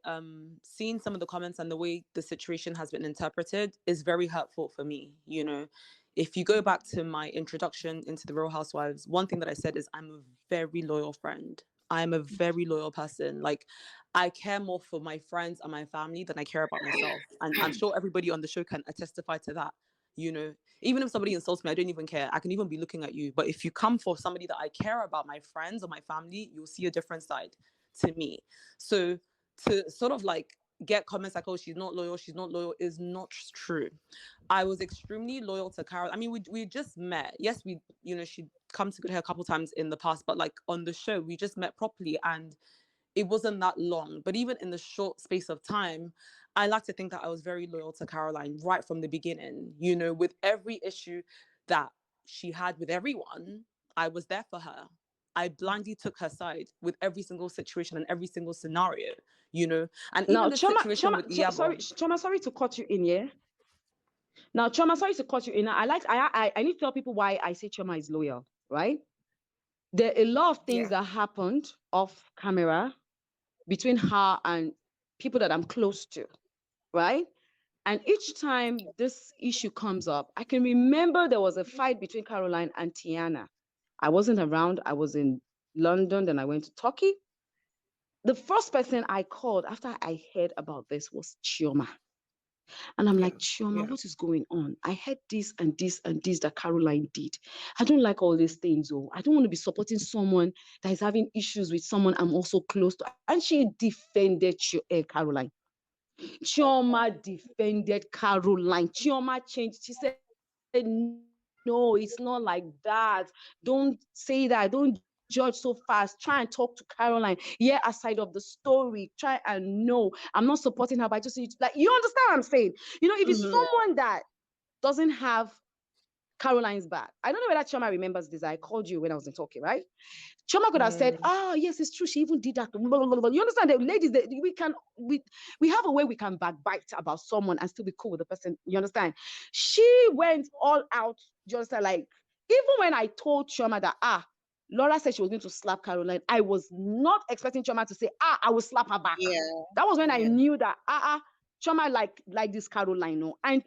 Speaker 4: seeing some of the comments and the way the situation has been interpreted is very hurtful for me. You know, if you go back to my introduction into the Real Housewives, one thing that I said is I'm a very loyal friend. I'm a very loyal person. Like, I care more for my friends and my family than I care about myself. And I'm sure everybody on the show can testify to that. You know, even if somebody insults me, I don't even care. I can even be looking at you. But if you come for somebody that I care about, my friends or my family, you'll see a different side to me. So to sort of like get comments like, oh, she's not loyal is not true. I was extremely loyal to Carol. I mean, we just met. Yes, she'd come to her a couple times in the past, but like on the show, we just met properly and it wasn't that long. But even in the short space of time, I like to think that I was very loyal to Caroline right from the beginning. You know, with every issue that she had with everyone, I was there for her. I blindly took her side with every single situation and every single scenario, you know. And even
Speaker 3: Now,
Speaker 4: the situation with
Speaker 3: Sorry,
Speaker 4: Iyabo.
Speaker 3: Choma, sorry to cut you in, yeah? Now, Choma, sorry to cut you in. I need to tell people why I say Choma is loyal, right? There are a lot of things
Speaker 1: Yeah.
Speaker 3: that happened off camera between her and people that I'm close to, right? And each time this issue comes up, I can remember there was a fight between Caroline and Tiana. I wasn't around, I was in London, then I went to Turkey. The first person I called after I heard about this was Chioma. And I'm
Speaker 1: Yeah.
Speaker 3: like, Chioma,
Speaker 1: Yeah.
Speaker 3: what is going on? I heard this and this and this that Caroline did. I don't like all these things. Oh, I don't want to be supporting someone that is having issues with someone I'm also close to. And she defended Caroline.
Speaker 2: Okay.
Speaker 3: Chioma defended Caroline. Chioma changed. She said, no, it's not like that. Don't say that. Don't judge so fast. Try and talk to Caroline. Yeah, aside of the story. Try and know. I'm not supporting her, but I just need like, you understand what I'm saying? You know, if it's
Speaker 1: Mm-hmm.
Speaker 2: Yeah.
Speaker 3: someone that doesn't have Caroline's back. I don't know whether Chama remembers this. I called you when I was in Turkey, right? Chama could have said,
Speaker 1: Mm.
Speaker 3: "Oh, yes, it's true. She even did that." Blah, blah, blah, blah. You understand? The ladies, we have a way we can backbite about someone and still be cool with the person. You understand? She went all out. You understand? Like, even when I told Chama that Laura said she was going to slap Caroline, I was not expecting Chama to say, I will slap her back.
Speaker 2: Yeah,
Speaker 3: That was when I
Speaker 2: yeah,
Speaker 3: knew that Chama like this Caroline, no. And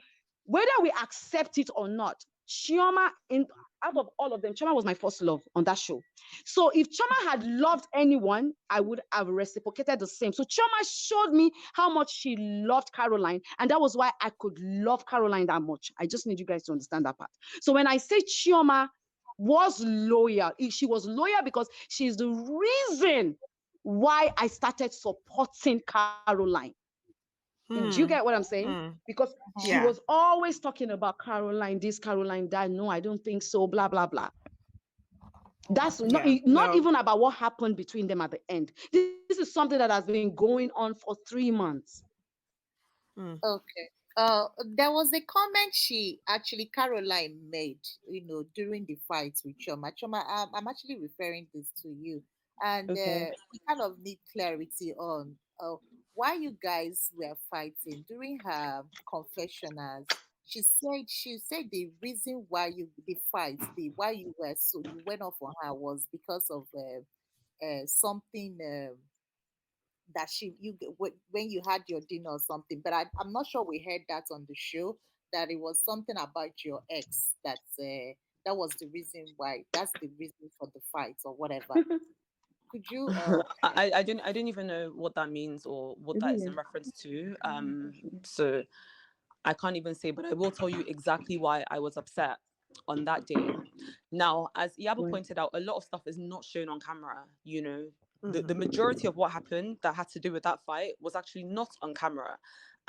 Speaker 3: whether we accept it or not, Chioma, in out of all of them, Chama was my first love on that show. So if Chama had loved anyone, I would have reciprocated the same. So Chama showed me how much she loved Caroline, and that was why I could love Caroline that much. I just need you guys to understand that part. So when I say Chioma was loyal, she was loyal because she's the reason why I started supporting Caroline. Do you get
Speaker 1: Hmm.
Speaker 3: what I'm saying?
Speaker 1: Hmm.
Speaker 3: Because she
Speaker 2: mhm,
Speaker 3: was
Speaker 1: Yeah.
Speaker 3: always talking about Caroline, this, Caroline, that. No, I don't think so, blah, blah, blah. That's not,
Speaker 1: Yeah.
Speaker 3: not
Speaker 1: No.
Speaker 3: even about what happened between them at the end. This is something that has been going on for 3 months.
Speaker 1: Hmm.
Speaker 2: okay. There was a comment she actually Caroline made, during the fight with Choma. Choma, I'm actually referring this to you, and
Speaker 3: Okay.
Speaker 2: we kind of need clarity on why you guys were fighting during her confessionals. She said the reason why the fight, the why you went off on her was because of something. That when you had your dinner or something, but I'm not sure we heard that on the show, that it was something about your ex, that was the reason why, that's the reason for the fight or whatever. Could you
Speaker 4: I didn't even know what that means or what that is in
Speaker 3: Really?
Speaker 4: reference to. So I can't even say, but I will tell you exactly why I was upset on that day. Now, as Yabo
Speaker 3: Right.
Speaker 4: pointed out, a lot of stuff is not shown on camera. The
Speaker 1: Hmm.
Speaker 4: majority of what happened that had to do with that fight was actually not on camera.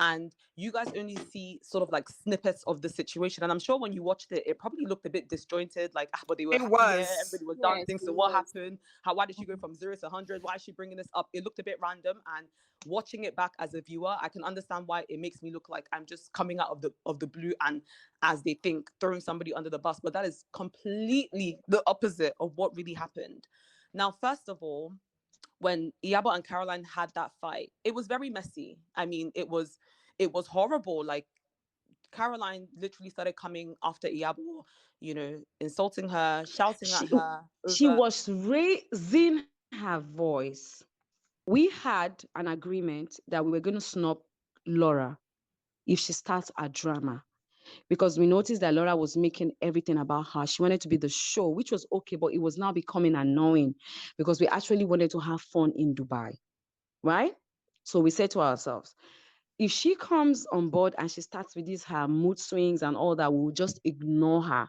Speaker 4: And you guys only see sort of like snippets of the situation. And I'm sure when you watched it, it probably looked a bit disjointed, like, but they were
Speaker 1: It
Speaker 4: happy there,
Speaker 1: was.
Speaker 4: everybody was
Speaker 2: yes,
Speaker 4: dancing.
Speaker 2: it
Speaker 4: So what
Speaker 2: was.
Speaker 4: happened? Why did she go from 0 to 100? Why is she bringing this up? It looked a bit random. And watching it back as a viewer, I can understand why it makes me look like I'm just coming out of the blue and, as they think, throwing somebody under the bus. But that is completely the opposite of what really happened. Now, first of all, when Iyabo and Caroline had that fight, it was very messy. I mean, it was horrible. Like, Caroline literally started coming after Iyabo, insulting her, shouting at
Speaker 3: She
Speaker 4: her
Speaker 3: she
Speaker 4: over.
Speaker 3: was raising her voice. We had an agreement that we were going to snub Laura if she starts a drama, because we noticed that Laura was making everything about her. She wanted to be the show, which was okay, but it was now becoming annoying because we actually wanted to have fun in Dubai, right? So we said to ourselves, if she comes on board and she starts with these her mood swings and all that, we'll just ignore her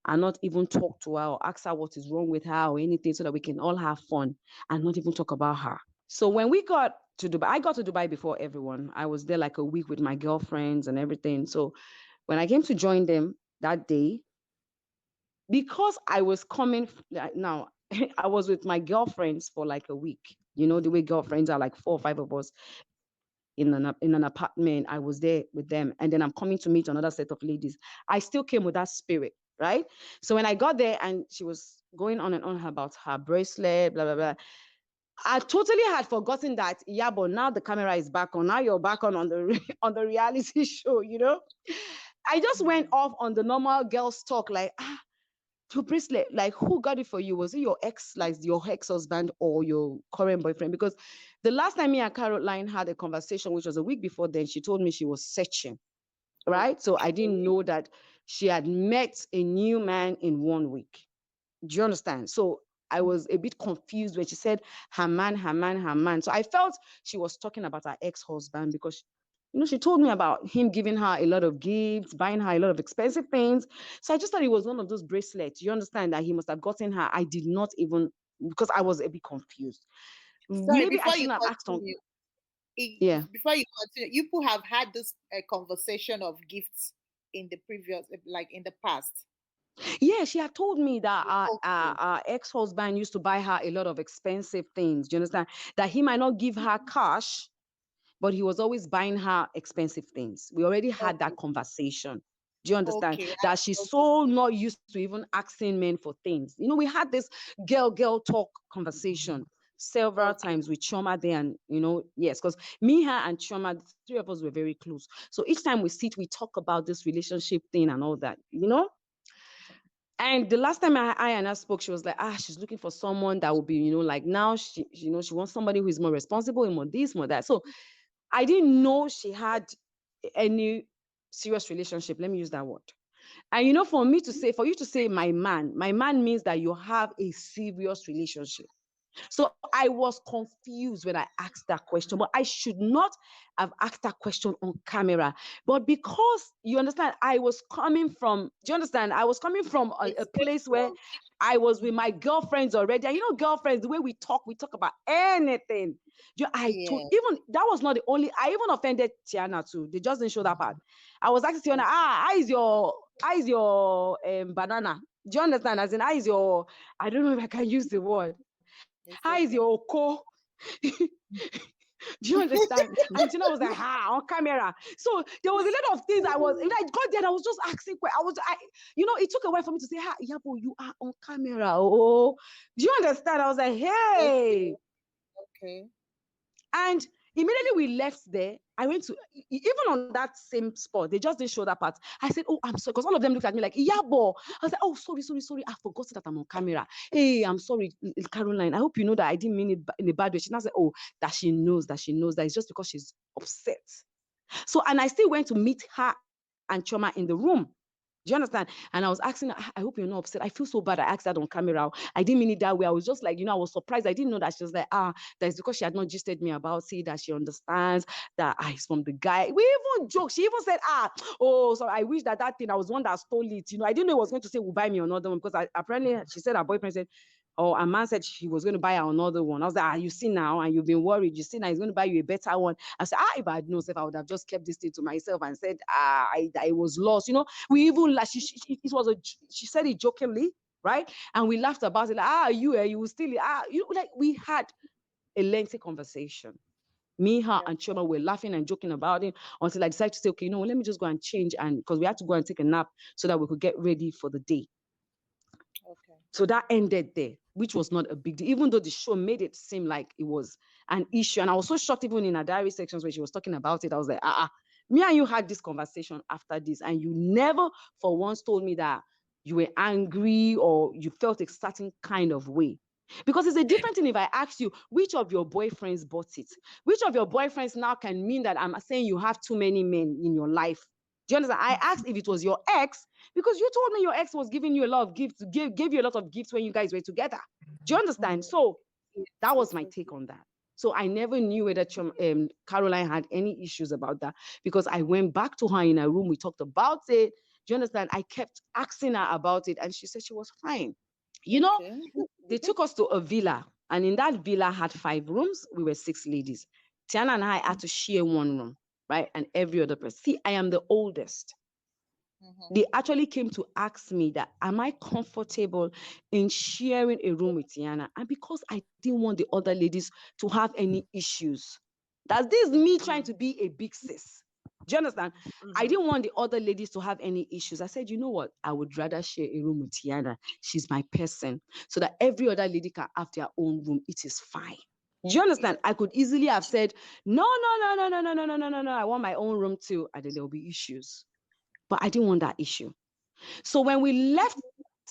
Speaker 3: and not even talk to her or ask her what is wrong with her or anything, so that we can all have fun and not even talk about her. So when we got to Dubai, I got to Dubai before everyone. I was there like a week with my girlfriends and everything. So when I came to join them that day, because I was coming now, I was with my girlfriends for like a week. You know, the way girlfriends are, like 4 or 5 of us in an apartment. I was there with them, and then I'm coming to meet another set of ladies. I still came with that spirit, right? So when I got there and she was going on and on about her bracelet, blah blah blah, I totally had forgotten that, yeah, but now the camera is back on. Now you're back on the on the reality show, you know. I just went off on the normal girls talk, like, your bracelet, like, who got it for you? Was it your ex, like your ex-husband or your current boyfriend? Because the last time me and Caroline had a conversation, which was a week before then, she told me she was searching, right? So I didn't
Speaker 2: Okay.
Speaker 3: know that she had met a new man in 1 week. Do you understand? So I was a bit confused when she said her man, her man, her man. So I felt she was talking about her ex-husband, because she told me about him giving her a lot of gifts, buying her a lot of expensive things. So I just thought it was one of those bracelets. You understand, that he must have gotten her. I did not even, because I was a bit confused.
Speaker 2: Sorry,
Speaker 3: Maybe I
Speaker 2: before you
Speaker 3: shouldn't have asked on.
Speaker 2: continue,
Speaker 3: Yeah.
Speaker 2: you could have had this conversation of gifts in the previous, like in the past.
Speaker 3: Yeah, she had told me that
Speaker 2: Okay.
Speaker 3: our ex-husband used to buy her a lot of expensive things. Do you understand? That he might not give her cash, but he was always buying her expensive things. We already had that
Speaker 2: Okay.
Speaker 3: conversation. Do you understand?
Speaker 2: Okay.
Speaker 3: That she's so not used to even asking men for things. We had this girl talk conversation several
Speaker 2: Okay.
Speaker 3: times with Choma there, and yes, because me, her, and Choma, the three of us were very close. So each time we sit, we talk about this relationship thing and all that. And the last time I and her spoke, she was like, she's looking for someone that will be, like now she wants somebody who is more responsible and more this, more that. So I didn't know she had any serious relationship. Let me use that word. And for you to say my man means that you have a serious relationship. So I was confused when I asked that question, but I should not have asked that question on camera. But because you understand, do you understand? I was coming from a
Speaker 2: It's
Speaker 3: place where I was with my girlfriends already. And girlfriends, the way we talk about anything. I told,
Speaker 2: yeah.
Speaker 3: even that was not the only, I even offended Tiana too. They just didn't show that part. I was asking Tiana, how is your banana? Do you understand? As in, how is your, I don't know if I can use the word. How is
Speaker 2: It's
Speaker 3: your
Speaker 2: okay.
Speaker 3: oko? Do you understand? And Tina was like, on camera. So there was a lot of things and I got there and I was just asking, it took a while for me to say, Yabo, you are on camera. Oh, do you understand? I was like,
Speaker 2: Okay.
Speaker 3: hey.
Speaker 2: Okay.
Speaker 3: And immediately we left there. I went to, even on that same spot, they just didn't show that part. I said, oh, I'm sorry, because all of them looked at me like, Yabo. I was like, oh, sorry. I forgot that I'm on camera. Hey, I'm sorry, Caroline. I hope you know that I didn't mean it in a bad way. She now said, oh, that she knows that it's just because she's upset. So, and I still went to meet her and Choma in the room. Do you understand? And I was asking her, I hope you're not upset. I feel so bad. I asked that on camera. I didn't mean it that way. I was just like, I was surprised. I didn't know that she was like, that's because she had not gisted me about it, that she understands that it's from the guy. We even joked. She even said, oh, so I wish that thing, I was the one that stole it. I didn't know it was going to say, will buy me another one, because apparently she said her boyfriend said, oh, a man said she was going to buy her another one. I was like, you see now, and you've been worried. You see now, he's going to buy you a better one. I said, if I had known, if I would have just kept this thing to myself and said, I was lost. We even like she said it jokingly, right? And we laughed about it. Like, you will steal it. Like we had a lengthy conversation. Me, her,
Speaker 2: Yeah.
Speaker 3: and Choma were laughing and joking about it until I decided to say, okay, let me just go and change, and because we had to go and take a nap so that we could get ready for the day.
Speaker 2: Okay.
Speaker 3: So that ended there, which was not a big deal, even though the show made it seem like it was an issue. And I was so shocked, even in her diary sections where she was talking about it. I was like, me and you had this conversation after this, and you never for once told me that you were angry or you felt a certain kind of way. Because it's a different thing if I ask you, which of your boyfriends bought it? Which of your boyfriends now can mean that I'm saying you have too many men in your life? Do you understand? I asked if it was your ex, because you told me your ex was giving you a lot of gifts, gave you a lot of gifts when you guys were together. Do you understand? So
Speaker 2: Yes,
Speaker 3: that was
Speaker 2: it
Speaker 3: my
Speaker 2: was.
Speaker 3: take on that. So I never knew whether Caroline had any issues about that, because I went back to her in her room. We talked about it. Do you understand? I kept asking her about it, and she said she was fine. You know,
Speaker 2: Okay.
Speaker 3: they took us to a villa, and in that villa had 5 rooms. We were 6 ladies. Tiana and I had to share one room, right? And every other person. See, I am the oldest.
Speaker 2: Mm-hmm.
Speaker 3: They actually came to ask me that, am I comfortable in sharing a room with Tiana? And because I didn't want the other ladies to have any issues. That's this me trying to be a big sis. Do you understand? I
Speaker 4: Mm-hmm.
Speaker 3: didn't want the other ladies to have any issues. I said, you know what? I would rather share a room with Tiana. She's my person. So that every other lady can have their own room. It is fine. Do you
Speaker 2: Yeah.
Speaker 3: understand? I could easily have said, no. I want my own room too. And then there will be issues. But I didn't want that issue. So when we left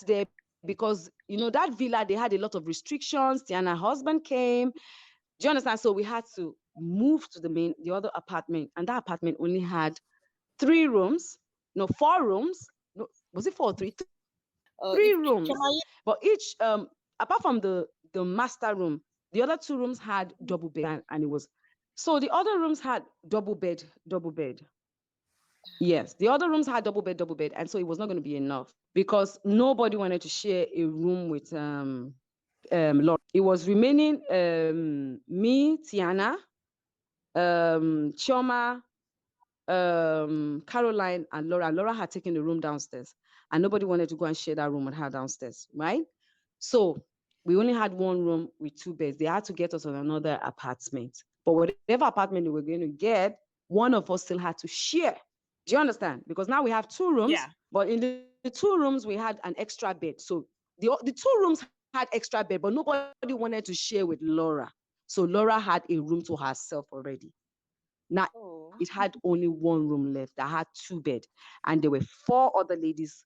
Speaker 3: there, because that villa, they had a lot of restrictions. Tiana's husband came. Do you understand? So we had to move to the other apartment, and that apartment only had 3 rooms, no, 4 rooms. No, was it 4 or 3? 3 rooms.
Speaker 2: Chama,
Speaker 3: But each apart from the master room, the other 2 rooms had double bed, and it was, so the other rooms had double bed. Yes, the other rooms had double bed, and so it was not going to be enough because nobody wanted to share a room with Laura. It was remaining me, Tiana, Choma, Caroline, and Laura. Laura had taken the room downstairs, and nobody wanted to go and share that room with her downstairs, right? So we only had one room with 2 beds. They had to get us on another apartment, but whatever apartment they were going to get, one of us still had to share. Do you understand? Because now we have two rooms,
Speaker 1: Yeah.
Speaker 3: but in the two rooms we had an extra bed. So the two rooms had extra bed, but nobody wanted to share with Laura. So Laura had a room to herself already. Now it
Speaker 2: Oh.
Speaker 3: had only one room left that had two bed, and there were four other ladies.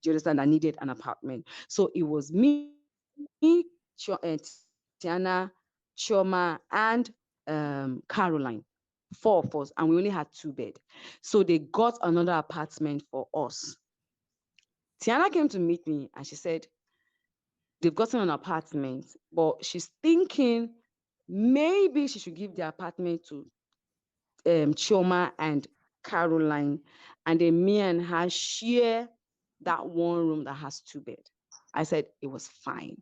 Speaker 3: Do you understand? That needed an apartment. So it was me, Tiana, Choma, and Caroline. Four of us, and we only had two bed. So they got another apartment for us. Tiana came to meet me and she said they've gotten an apartment, but she's thinking maybe she should give the apartment to Choma and Caroline, and then me and her share that one room that has two bed. I said it was fine.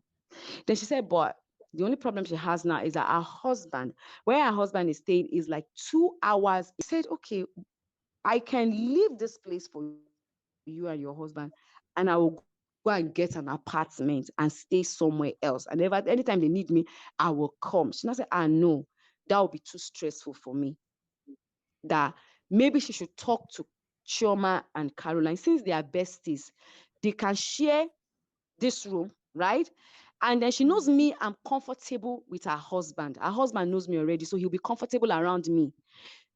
Speaker 3: Then she said, but the only problem she has now is that her husband, where her husband is staying, is like 2 hours. I said, okay, I can leave this place for you and your husband, and I will go and get an apartment and stay somewhere else. And if at any time they need me, I will come. She now said, I know that will be too stressful for me. That maybe she should talk to Chioma and Caroline. Since they are besties, they can share this room, right? And then she knows
Speaker 2: Mm.
Speaker 3: me, I'm comfortable with her husband. Her husband knows me already, so he'll be comfortable around me.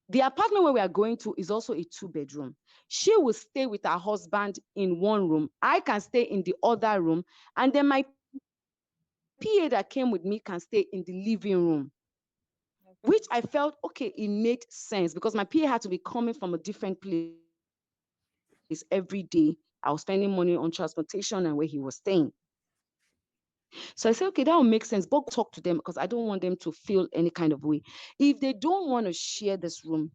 Speaker 3: The apartment where we are going to is also a two-bedroom. She will stay with her husband in one room. I can stay in the other room. And then my PA that came with me can stay in the living room, which I felt, okay, it made sense because my PA had to be coming from a different place every day. I was spending money on transportation and where he was staying. So I said, okay, that will make sense. But go talk to them because I don't want them to feel any kind of way. If they don't want to share this room,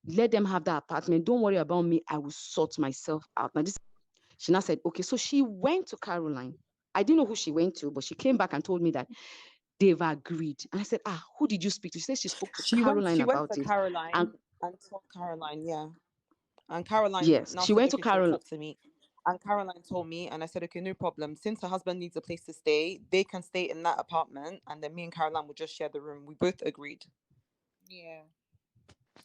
Speaker 3: let them have that apartment. Don't worry about me. I will sort myself out. Now, this is how she said it. She now said, okay, so she went to Caroline. I didn't know who she went to, but she came back and told me that they've agreed. And I said, who did you speak to? She said she spoke to Caroline
Speaker 4: She went
Speaker 3: about
Speaker 4: to
Speaker 3: it. And
Speaker 4: Caroline and told Caroline, yeah. And Caroline
Speaker 3: yes,
Speaker 4: now
Speaker 3: she
Speaker 4: said,
Speaker 3: went to
Speaker 4: okay, she'll
Speaker 3: Caroline.
Speaker 4: talk to me. And Caroline told me, and I said, okay, no problem. Since her husband needs a place to stay, they can stay in that apartment, and then me and Caroline will just share the room. We both agreed.
Speaker 2: Yeah.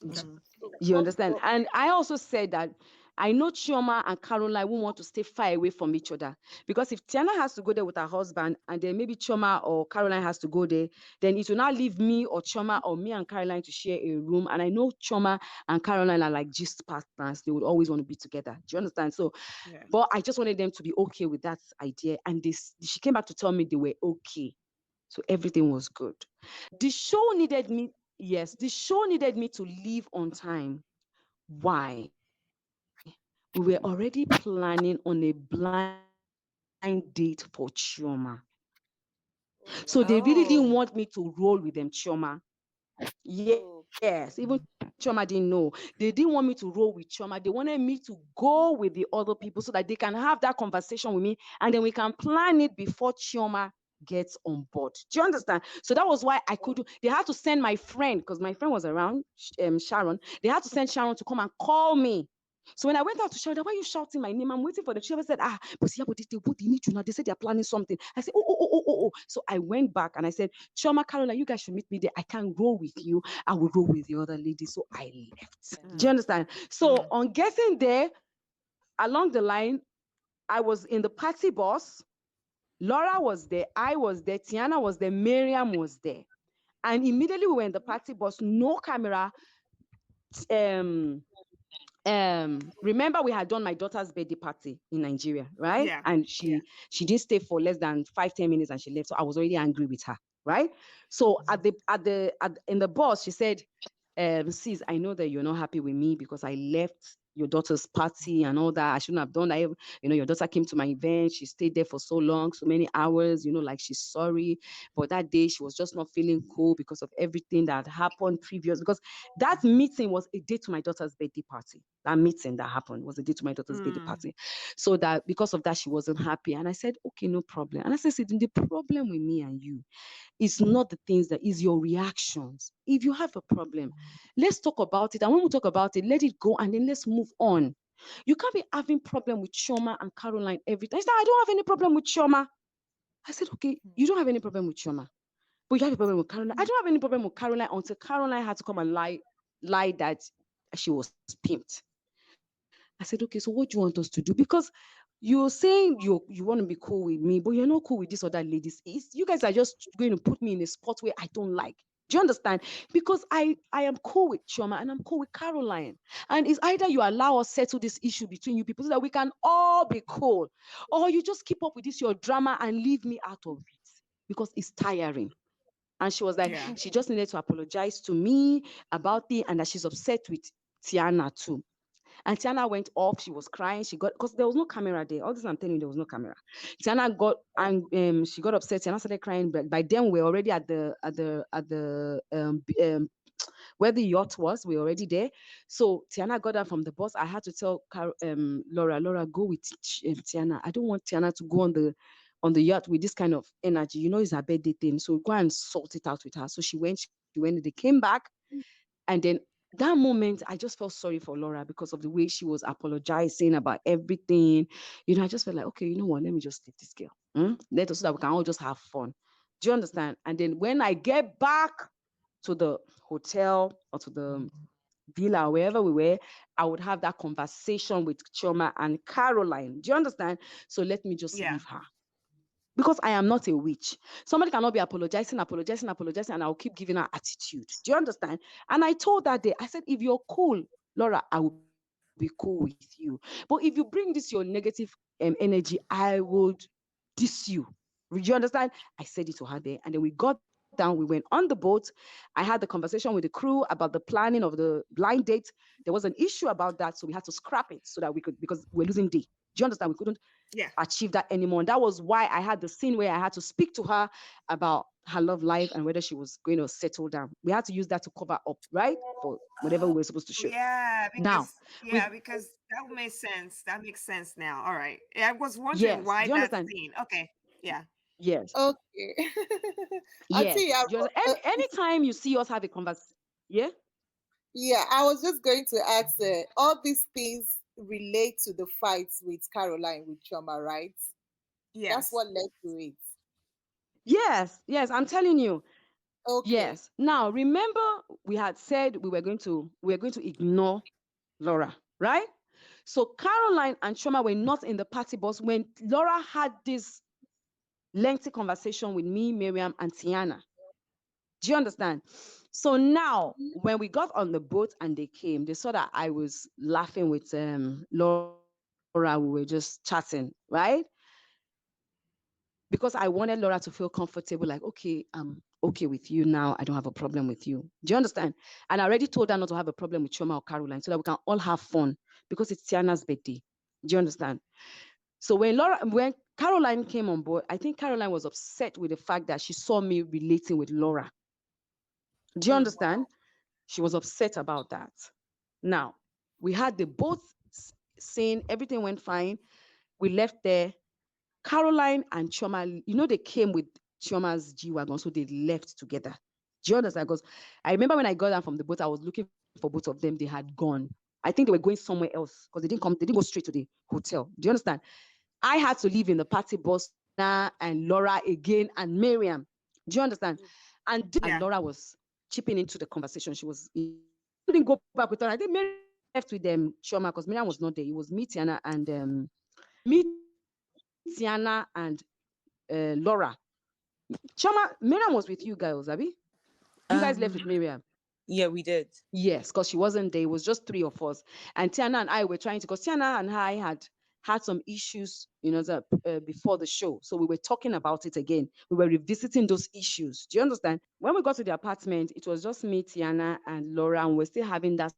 Speaker 4: Mhm.
Speaker 2: So,
Speaker 3: You understand? And I also said that I know Chioma and Caroline will want to stay far away from each other because if Tiana has to go there with her husband and then maybe Chioma or Caroline has to go there, then it will not leave me or Chioma or me and Caroline to share a room. And I know Chioma and Caroline are like gist partners; they would always want to be together. Do you understand? So,
Speaker 1: Yeah.
Speaker 3: but I just wanted them to be okay with that idea, and she came back to tell me they were okay. So everything was good. The show needed me. Yes, the show needed me to leave on time. Why? We were already planning on a blind date for Chioma. So they really didn't want me
Speaker 2: wow.
Speaker 1: Oh.
Speaker 3: to roll with them, Chioma. Yes, even
Speaker 2: Okay.
Speaker 3: Choma didn't know. They didn't want me to roll with Choma. They wanted me to go with the other people so that they can have that conversation with me and then we can plan it before Chioma gets on board. Do you understand? So that was why I could. They had to send my friend because my friend was around, Sharon. They had to send Sharon to come and call me. So when I went out to Sharon, why are you shouting my name? I'm waiting for the She said, but see, what they need you now. They said they're planning something. I said, oh. So I went back and I said, Choma, Caroline, you guys should meet me there. I can't roll with you. I will roll with the other lady. So I left.
Speaker 2: Yeah.
Speaker 3: Do you
Speaker 4: Mm.
Speaker 3: understand? So on getting there, along the line, I was in the party bus. Laura was there. I was there. Tiana was there. Miriam was there. And immediately we were in the party bus, no camera. Um, remember we had done my daughter's birthday party in Nigeria, right?
Speaker 1: Yeah.
Speaker 3: And
Speaker 1: Yeah.
Speaker 3: she didn't stay for less than 5-10 minutes and she left. So I was already angry with her, right? So in the bus, she said, sis, I know that you're not happy with me because I left your daughter's party and all that. I shouldn't have done that. Your daughter came to my event. She stayed there for so long, so many hours, like she's sorry. But that day she was just not feeling cool because of everything that had happened previous. Because that meeting was a day to my daughter's birthday party. That meeting that happened was a day to my daughter's birthday
Speaker 1: Mm.
Speaker 3: party. So that because of that, she wasn't happy. And I said, okay, no problem. And I said, the problem with me and you it's not the things that is your reactions. If you have a problem, let's talk about it. And when we talk about it, let it go and then let's move on. You can't be having problem with Choma and Caroline every time. She said, I don't have any problem with Choma. I said, okay, you don't have any problem with Choma, but you have a problem with Caroline. I don't have any problem with Caroline until Caroline had to come and lie that she was pimped. I said, okay, so what do you want us to do? Because you're saying you want to be cool with me, but you're not cool with these other ladies. You guys are just going to put me in a spot where I don't like. Do you understand? Because I am cool with Choma and I'm cool with Caroline. And it's either you allow us settle this issue between you people so that we can all be cool, or you just keep up with this your drama and leave me out of it because it's tiring. And she was like,
Speaker 1: Yeah.
Speaker 3: she just needed to apologize to me about it and that she's upset with Tiana too. And Tiana went off. She was crying. She got because there was no camera there. All this I'm telling you, there was no camera. Tiana got and she got upset. Tiana started crying. But by then we're already at the where the yacht was. We're already there. So Tiana got out from the bus. I had to tell Laura, go with Tiana. I don't want Tiana to go on the yacht with this kind of energy. You know, it's her birthday thing. So go and sort it out with her. So she went. They came back, and then that moment, I just felt sorry for Laura because of the way she was apologizing about everything. I just felt like, okay, you know what? Let me just leave this girl. Let us so that we can all just have fun. Do you understand? And then when I get back to the hotel or to the villa, wherever we were, I would have that conversation with Choma and Caroline. Do you understand? So let me just
Speaker 1: Yeah.
Speaker 3: leave her because I am not a witch. Somebody cannot be apologizing, and I'll keep giving her attitude. Do you understand? And I told that day, I said, if you're cool, Laura, I will be cool with you. But if you bring this your negative energy, I would diss you. Do you understand? I said it to her there. And then we got down, we went on the boat. I had the conversation with the crew about the planning of the blind date. There was an issue about that, so we had to scrap it so that we could, because we're losing day. Do you understand? We couldn't
Speaker 1: Yeah.
Speaker 3: achieve that anymore. And that was why I had the scene where I had to speak to her about her love life and whether she was going to settle down. We had to use that to cover up, right? For whatever we were supposed to show.
Speaker 1: Yeah,
Speaker 3: Now, we
Speaker 1: because that makes sense. That makes sense now. All right. I was wondering
Speaker 3: yes,
Speaker 1: why
Speaker 3: do you
Speaker 1: that
Speaker 3: understand?
Speaker 1: scene. Okay. Yeah.
Speaker 3: Yes,
Speaker 2: Okay. I
Speaker 3: yes.
Speaker 2: think I,
Speaker 3: Do you understand? Anytime you see us have a conversation, yeah,
Speaker 2: yeah, I was just going to ask all these things relate to the fights with Caroline with Choma, right? That's
Speaker 1: Yes.
Speaker 2: what led to it.
Speaker 3: yes, I'm telling you.
Speaker 2: Okay.
Speaker 3: Yes. Now, remember we had said we were going to ignore Laura, right? So Caroline and Choma were not in the party bus when Laura had this lengthy conversation with me, Miriam, and Tiana. Do you understand? So now, when we got on the boat and they came, they saw that I was laughing with Laura. We were just chatting, right? Because I wanted Laura to feel comfortable, like, okay, I'm okay with you now. I don't have a problem with you. Do you understand? And I already told her not to have a problem with Choma or Caroline so that we can all have fun because it's Tiana's birthday. Do you understand? So when Caroline came on board, I think Caroline was upset with the fact that she saw me relating with Laura. Do you
Speaker 1: Mm.
Speaker 3: understand? She was upset about that. Now, we had the both saying everything went fine. We left there. Caroline and Choma, they came with Choma's G Wagon, so they left together. Do you understand? Because I remember when I got down from the boat, I was looking for both of them. They had gone. I think they were going somewhere else because they didn't go straight to the hotel. Do you understand? I had to leave in the party bus, and Laura again and Miriam. Do you understand? And
Speaker 1: Yeah.
Speaker 3: Laura was chipping into the conversation. She was, couldn't go back with her. I think Miriam left with them, Choma, because Miriam was not there. It was me, Tiana, and Laura. Choma, Miriam was with you guys, Abby. You guys left with
Speaker 4: Um,
Speaker 3: Miriam.
Speaker 4: yeah, we did.
Speaker 3: Yes, because she wasn't there. It was just three of us. And Tiana and I were trying to, because Tiana and I had some issues, before the show. So we were talking about it again. We were revisiting those issues. Do you understand? When we got to the apartment, it was just me, Tiana, and Laura, and we're still having that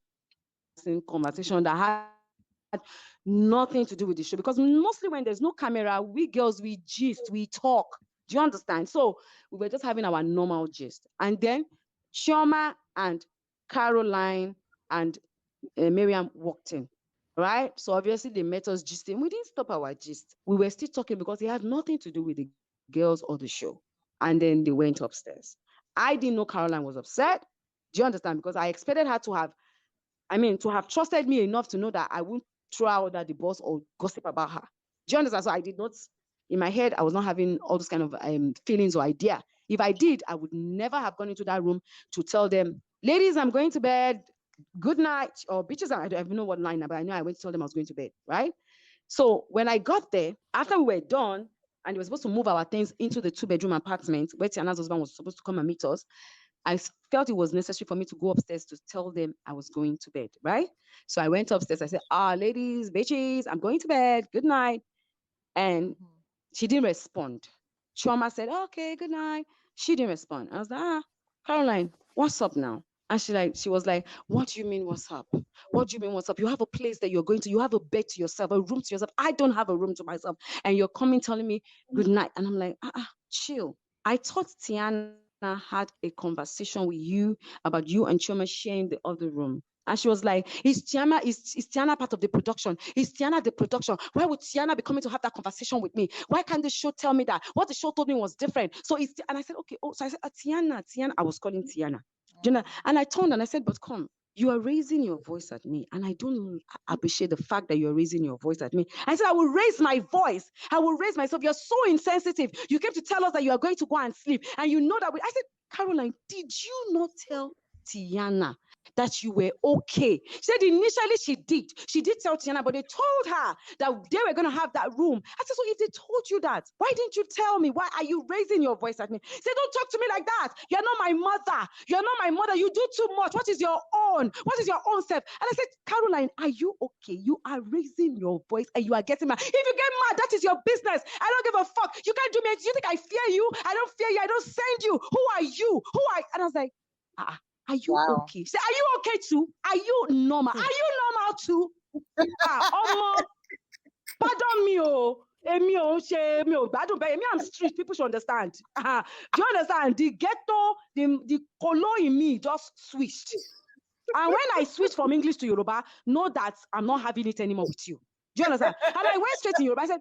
Speaker 3: same conversation that had nothing to do with the show. Because mostly when there's no camera, we girls, we gist, we talk. Do you understand? So we were just having our normal gist. And then Chioma and Caroline and Miriam walked in. Right? So obviously they met us gisting. We didn't stop our gist. We were still talking because it had nothing to do with the girls or the show. And then they went upstairs. I didn't know Caroline was upset. Do you understand? Because I expected her to have trusted me enough to know that I wouldn't throw her under the bus or gossip about her. Do you understand? So I did not, in my head, I was not having all those kind of feelings or idea. If I did, I would never have gone into that room to tell them, ladies, I'm going to bed. good night, or bitches. I don't even know what line, but I know I went to tell them I was going to bed, right? So when I got there, after we were done, and they were supposed to move our things into the 2-bedroom apartment where Tiana's husband was supposed to come and meet us, felt it was necessary for me to go upstairs to tell them I was going to bed, right? So I went upstairs. I said, ladies, bitches, I'm going to bed. Good night. And she didn't respond. Chama said, okay, good night. She didn't respond. I was like, Caroline, what's up now? And she was like, what do you mean what's up? What do you mean what's up? You have a place that you're going to, you have a bed to yourself, a room to yourself. I don't have a room to myself. And you're coming telling me good night. And I'm like, chill. I thought Tiana had a conversation with you about you and Chioma sharing the other room. And she was like, is Tiana part of the production? Is Tiana the production? Why would Tiana be coming to have that conversation with me? Why can't the show tell me that? What the show told me was different. And I said, okay. So I said, Tiana. I was calling Tiana. You know, and I turned and I said, but come, you are raising your voice at me. And I don't appreciate the fact that you're raising your voice at me. I said, I will raise my voice. I will raise myself. You're so insensitive. You came to tell us that you are going to go and sleep. And you know that I said, Caroline, did you not tell Tiana that you were okay? She said initially she did. She did tell Tiana, but they told her that they were going to have that room. I said, so if they told you that, why didn't you tell me? Why are you raising your voice at me? She said, don't talk to me like that. You're not my mother. You're not my mother. You do too much. What is your own? What is your own self? And I said, Caroline, are you okay? You are raising your voice and you are getting mad. If you get mad, that is your business. I don't give a fuck. You can't do me. Do you think I fear you? I don't fear you. I don't send you. Who are you? And I was like, are you okay? She said, are you okay too? Are you normal? Are you normal too? Pardon me, I'm street. People should understand. Do you understand? The ghetto, the colo in me just switched. And when I switched from English to Yoruba, know that I'm not having it anymore with you. Do you understand? And I went straight to Yoruba. I said,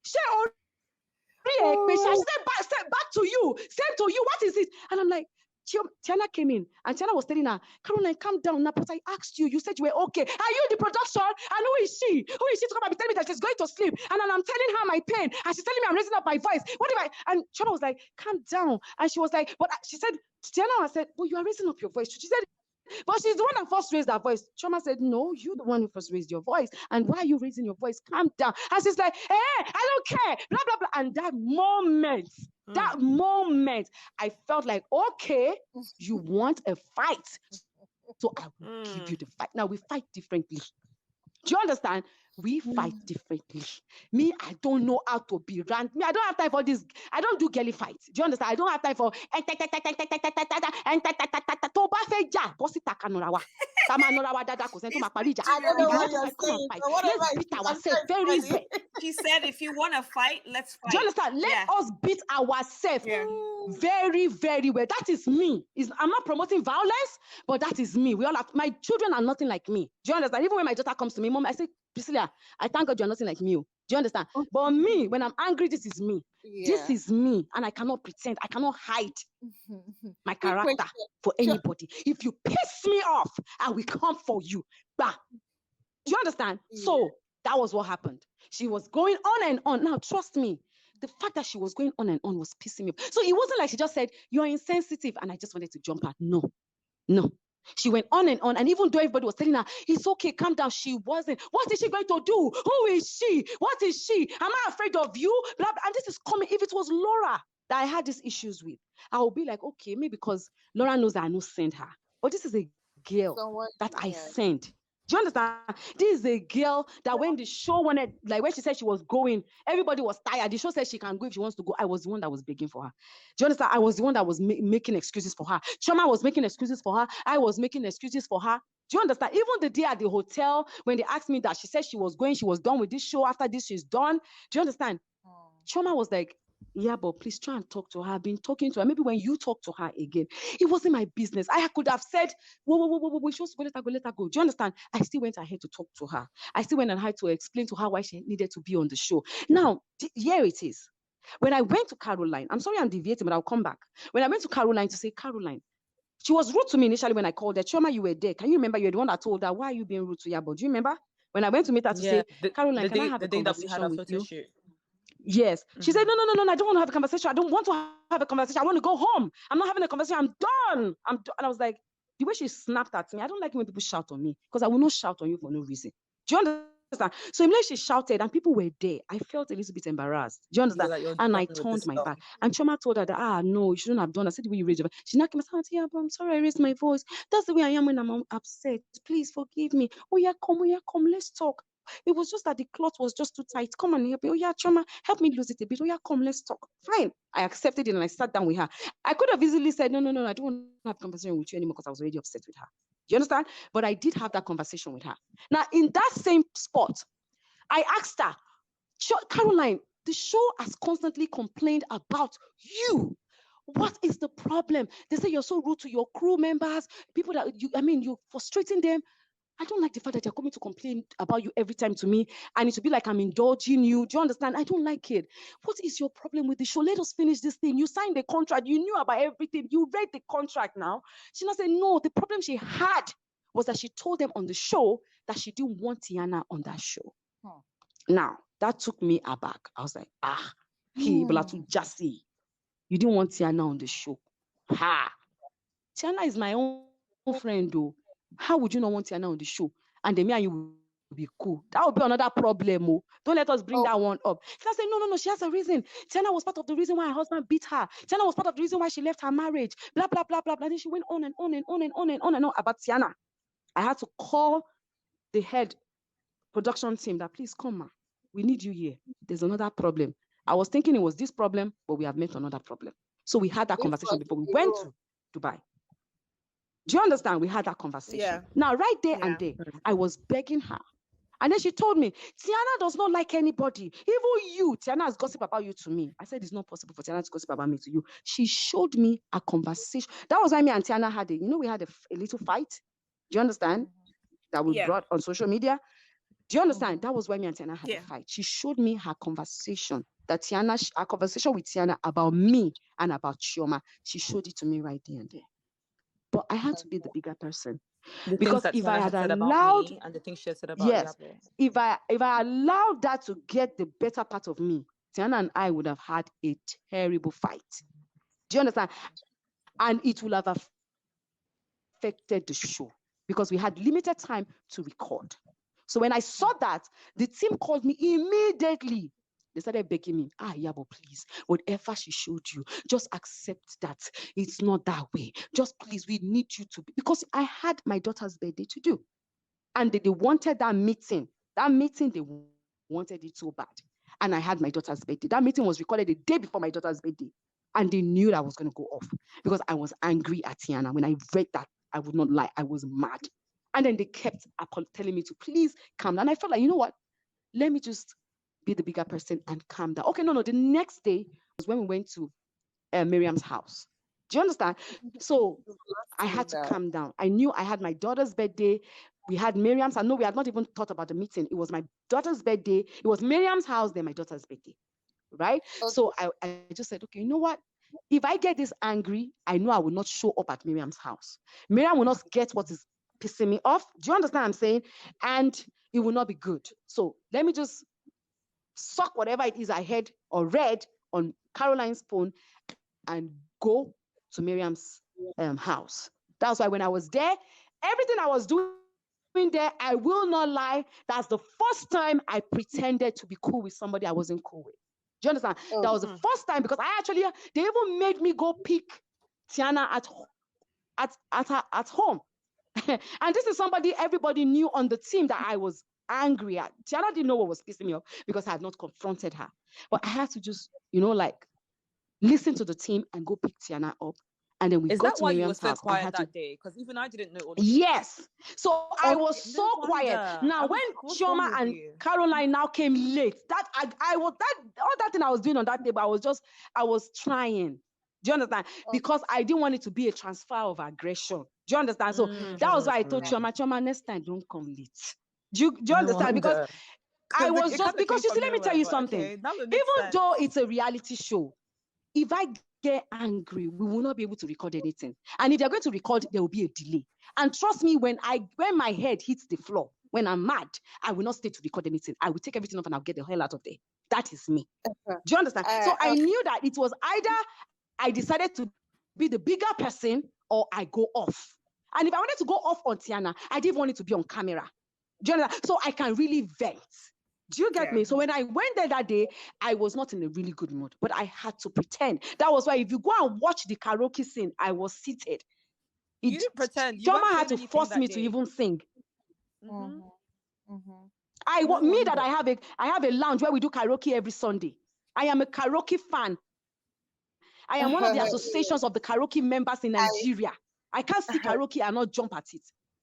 Speaker 3: I said back to you. Same to you. What is it? And I'm like, Tiana came in and Tiana was telling her, Caroline, calm down now. But I asked you, you said you were okay. Are you in the production? And who is she? Who is she to come and be telling me that she's going to sleep? And then I'm telling her my pain. And she's telling me I'm raising up my voice. What if I? And Chama was like, calm down. And she was like, but she said, Tiana said, well, you are raising up your voice. She said, but she's the one that first raised her voice. Chama said, no, you're the one who first raised your voice. And why are you raising your voice? Calm down. And she's like, hey, I don't care. Blah, blah, blah. And that moment, I felt like, okay, you want a fight. So I will give you the fight. Now we fight differently. Do you understand? We fight differently. Me, I don't know how to be rant. Me, I don't have time for this. I don't do girly fights. Do you understand? I don't have time for let's beat ourselves very well.
Speaker 1: She said, if you want to fight, let's fight.
Speaker 3: Do you understand? Let us beat ourselves very, very well. That is me. I'm not promoting violence, but that is me. We all have, my children are nothing like me. Do you understand? Even when my daughter comes to me, Mom, I say, Priscilla, I thank God you're nothing like me. Do you understand? But me, when I'm angry, this is me. Yeah. This is me. And I cannot pretend. I cannot hide my character for anybody. If you piss me off, I will come for you. Bah. Do you understand? Yeah. So that was what happened. She was going on and on. Now, trust me, the fact that she was going on and on was pissing me off. So it wasn't like she just said, you're insensitive. And I just wanted to jump her. No. She went on and on. And even though everybody was telling her, it's okay, calm down, she wasn't. What is she going to do? Who is she? What is she? Am I afraid of you? Blah, blah. And this is coming. If it was Laura that I had these issues with, I would be like, okay, maybe because Laura knows that I don't send her. But this is a girl that I sent. Do you understand? This is a girl that when the show wanted, like when she said she was going, everybody was tired. The show said she can go if she wants to go. I was the one that was begging for her. Do you understand? I was the one that was making excuses for her. Chama was making excuses for her. I was making excuses for her. Do you understand? Even the day at the hotel, when they asked me that she said she was going, she was done with this show. After this, she's done. Do you understand? Chama was like, Yabo, please try and talk to her. I've been talking to her. Maybe when you talk to her again, it wasn't my business. I could have said, whoa, she was to let her go. Do you understand? I still went ahead to talk to her. I still went ahead to explain to her why she needed to be on the show. Now, here it is. When I went to Caroline, I'm sorry I'm deviating, but I'll come back. When I went to Caroline to say, Caroline, she was rude to me initially when I called her. Choma, you were there. Can you remember? You're the one that told her, why are you being rude to Yabo? Do you remember? When I went to meet her to say, Caroline, can I have a conversation with you? Shoot. Yes. She said, no, I don't want to have a conversation. I don't want to have a conversation. I want to go home. I'm not having a conversation. I'm done. And I was like, the way she snapped at me, I don't like when people shout on me because I will not shout on you for no reason. Do you understand? So immediately she shouted and people were there. I felt a little bit embarrassed. Do you understand?
Speaker 4: You're like, you're
Speaker 3: And I
Speaker 4: done with
Speaker 3: turned
Speaker 4: this
Speaker 3: my
Speaker 4: stuff.
Speaker 3: back. And Choma told her that, no, you shouldn't have done. I said the way you raised your voice. She knocked me. I said, yeah, but I'm sorry I raised my voice. That's the way I am when I'm upset. Please forgive me. Oh yeah, come, let's talk. It was just that the cloth was just too tight. Come and help me. Oh yeah, Choma, help me lose it a bit. Oh yeah, come, let's talk. Fine. I accepted it and I sat down with her. I could have easily said, no, I don't want to have a conversation with you anymore because I was already upset with her. You understand? But I did have that conversation with her. Now, in that same spot, I asked her, Caroline, the show has constantly complained about you. What is the problem? They say you're so rude to your crew members, people that you're frustrating them. I don't like the fact that you're coming to complain about you every time to me, and it will be like I'm indulging you. Do you understand? I don't like it. What is your problem with the show? Let us finish this thing. You signed the contract. You knew about everything. You read the contract now. She now said, no, the problem she had was that she told them on the show that she didn't want Tiana on that show. Now, that took me aback. I was like, Blatu Jassy, you didn't want Tiana on the show. Tiana is my own friend, though. How would you not want Tiana on the show? And then me and you will be cool. That would be another problem. Don't let us bring that one up. She said, no, she has a reason. Tiana was part of the reason why her husband beat her. Tiana was part of the reason why she left her marriage. Blah, blah, blah, blah, blah. And then she went on and on and on and on and on and on about Tiana. I had to call the head production team that, please come, ma. We need you here. There's another problem. I was thinking it was this problem, but we have met another problem. So we had that conversation before we went to Dubai. Do you understand? We had that conversation.
Speaker 1: Yeah.
Speaker 3: Now, right there
Speaker 1: Yeah.
Speaker 3: and there, I was begging her. And then she told me, Tiana does not like anybody. Even you, Tiana has gossip about you to me. I said, it's not possible for Tiana to gossip about me to you. She showed me a conversation. That was why me and Tiana had we had a little fight. Do you understand? That we brought on social media. Do you understand? That was why me and Tiana had a fight. She showed me her conversation, our conversation with Tiana about me and about Chioma. She showed it to me right there and there. But I had to be the bigger person. Because if I had allowed,
Speaker 4: me and the things she said about Yabo.
Speaker 3: if I allowed that to get the better part of me, Tiana and I would have had a terrible fight. Do you understand? And it will have affected the show because we had limited time to record. So when I saw that, the team called me immediately. They started begging me, Yabo, please, whatever she showed you, just accept that it's not that way. Just please, we need you to be, because I had my daughter's birthday to do. And they wanted that meeting. That meeting, they wanted it so bad. And I had my daughter's birthday. That meeting was recorded the day before my daughter's birthday. And they knew that I was going to go off because I was angry at Tiana. When I read that, I would not lie, I was mad. And then they kept telling me to please calm down. And I felt like, you know what? Let me just be the bigger person and calm down. Okay, no. The next day was when we went to Miriam's house. Do you understand? So I had to calm down. I knew I had my daughter's birthday. We had Miriam's. I know we had not even thought about the meeting. It was my daughter's birthday. It was Miriam's house, then my daughter's birthday. Right? Okay. So I just said, okay, you know what? If I get this angry, I know I will not show up at Miriam's house. Miriam will not get what is pissing me off. Do you understand what I'm saying? And it will not be good. So let me just suck whatever it is I heard or read on Caroline's phone and go to Miriam's house. That's why when I was there, everything I was doing there, I will not lie, that's the first time I pretended to be cool with somebody I wasn't cool with. Do you understand? That was the first time because they even made me go pick Tiana at home. And this is somebody everybody knew on the team that I was angry at. Tiana didn't know what was pissing me off because I had not confronted her. But I had to just, listen to the team and go pick Tiana up. And then we got to Miriam's house.
Speaker 4: Is that why you were so quiet that day? Because even I didn't know all
Speaker 3: Yes. So I was so quiet. Now, when Choma and Caroline now came late, all that thing I was doing on that table, I was trying. Do you understand? Because I didn't want it to be a transfer of aggression. Do you understand? So that was why I told Choma, next time don't come late. Do you understand? Because I was just, because you see, let me tell you something. Even though it's a reality show, if I get angry, we will not be able to record anything. And if they're going to record, there will be a delay. And trust me, when my head hits the floor, when I'm mad, I will not stay to record anything. I will take everything off and I'll get the hell out of there. That is me. Do you understand? So I knew that it was either I decided to be the bigger person or I go off. And if I wanted to go off on Tiana, I didn't want it to be on camera. Do you understand? So I can really vent. Do you get
Speaker 1: Yeah.
Speaker 3: me? So when I went there that day, I was not in a really good mood, but I had to pretend. That was why if you go and watch the karaoke scene, I was seated.
Speaker 4: You didn't pretend. You
Speaker 3: Chama
Speaker 4: weren't
Speaker 3: had
Speaker 4: saying
Speaker 3: to
Speaker 4: anything
Speaker 3: force
Speaker 4: that
Speaker 3: me to
Speaker 4: day.
Speaker 3: even sing.
Speaker 4: Mm-hmm.
Speaker 3: I
Speaker 4: No
Speaker 3: want me that
Speaker 4: wonder.
Speaker 3: I have a lounge where we do karaoke every Sunday. I am a karaoke fan. I am one of the associations of the karaoke members in Nigeria. I can't see karaoke and not jump at it.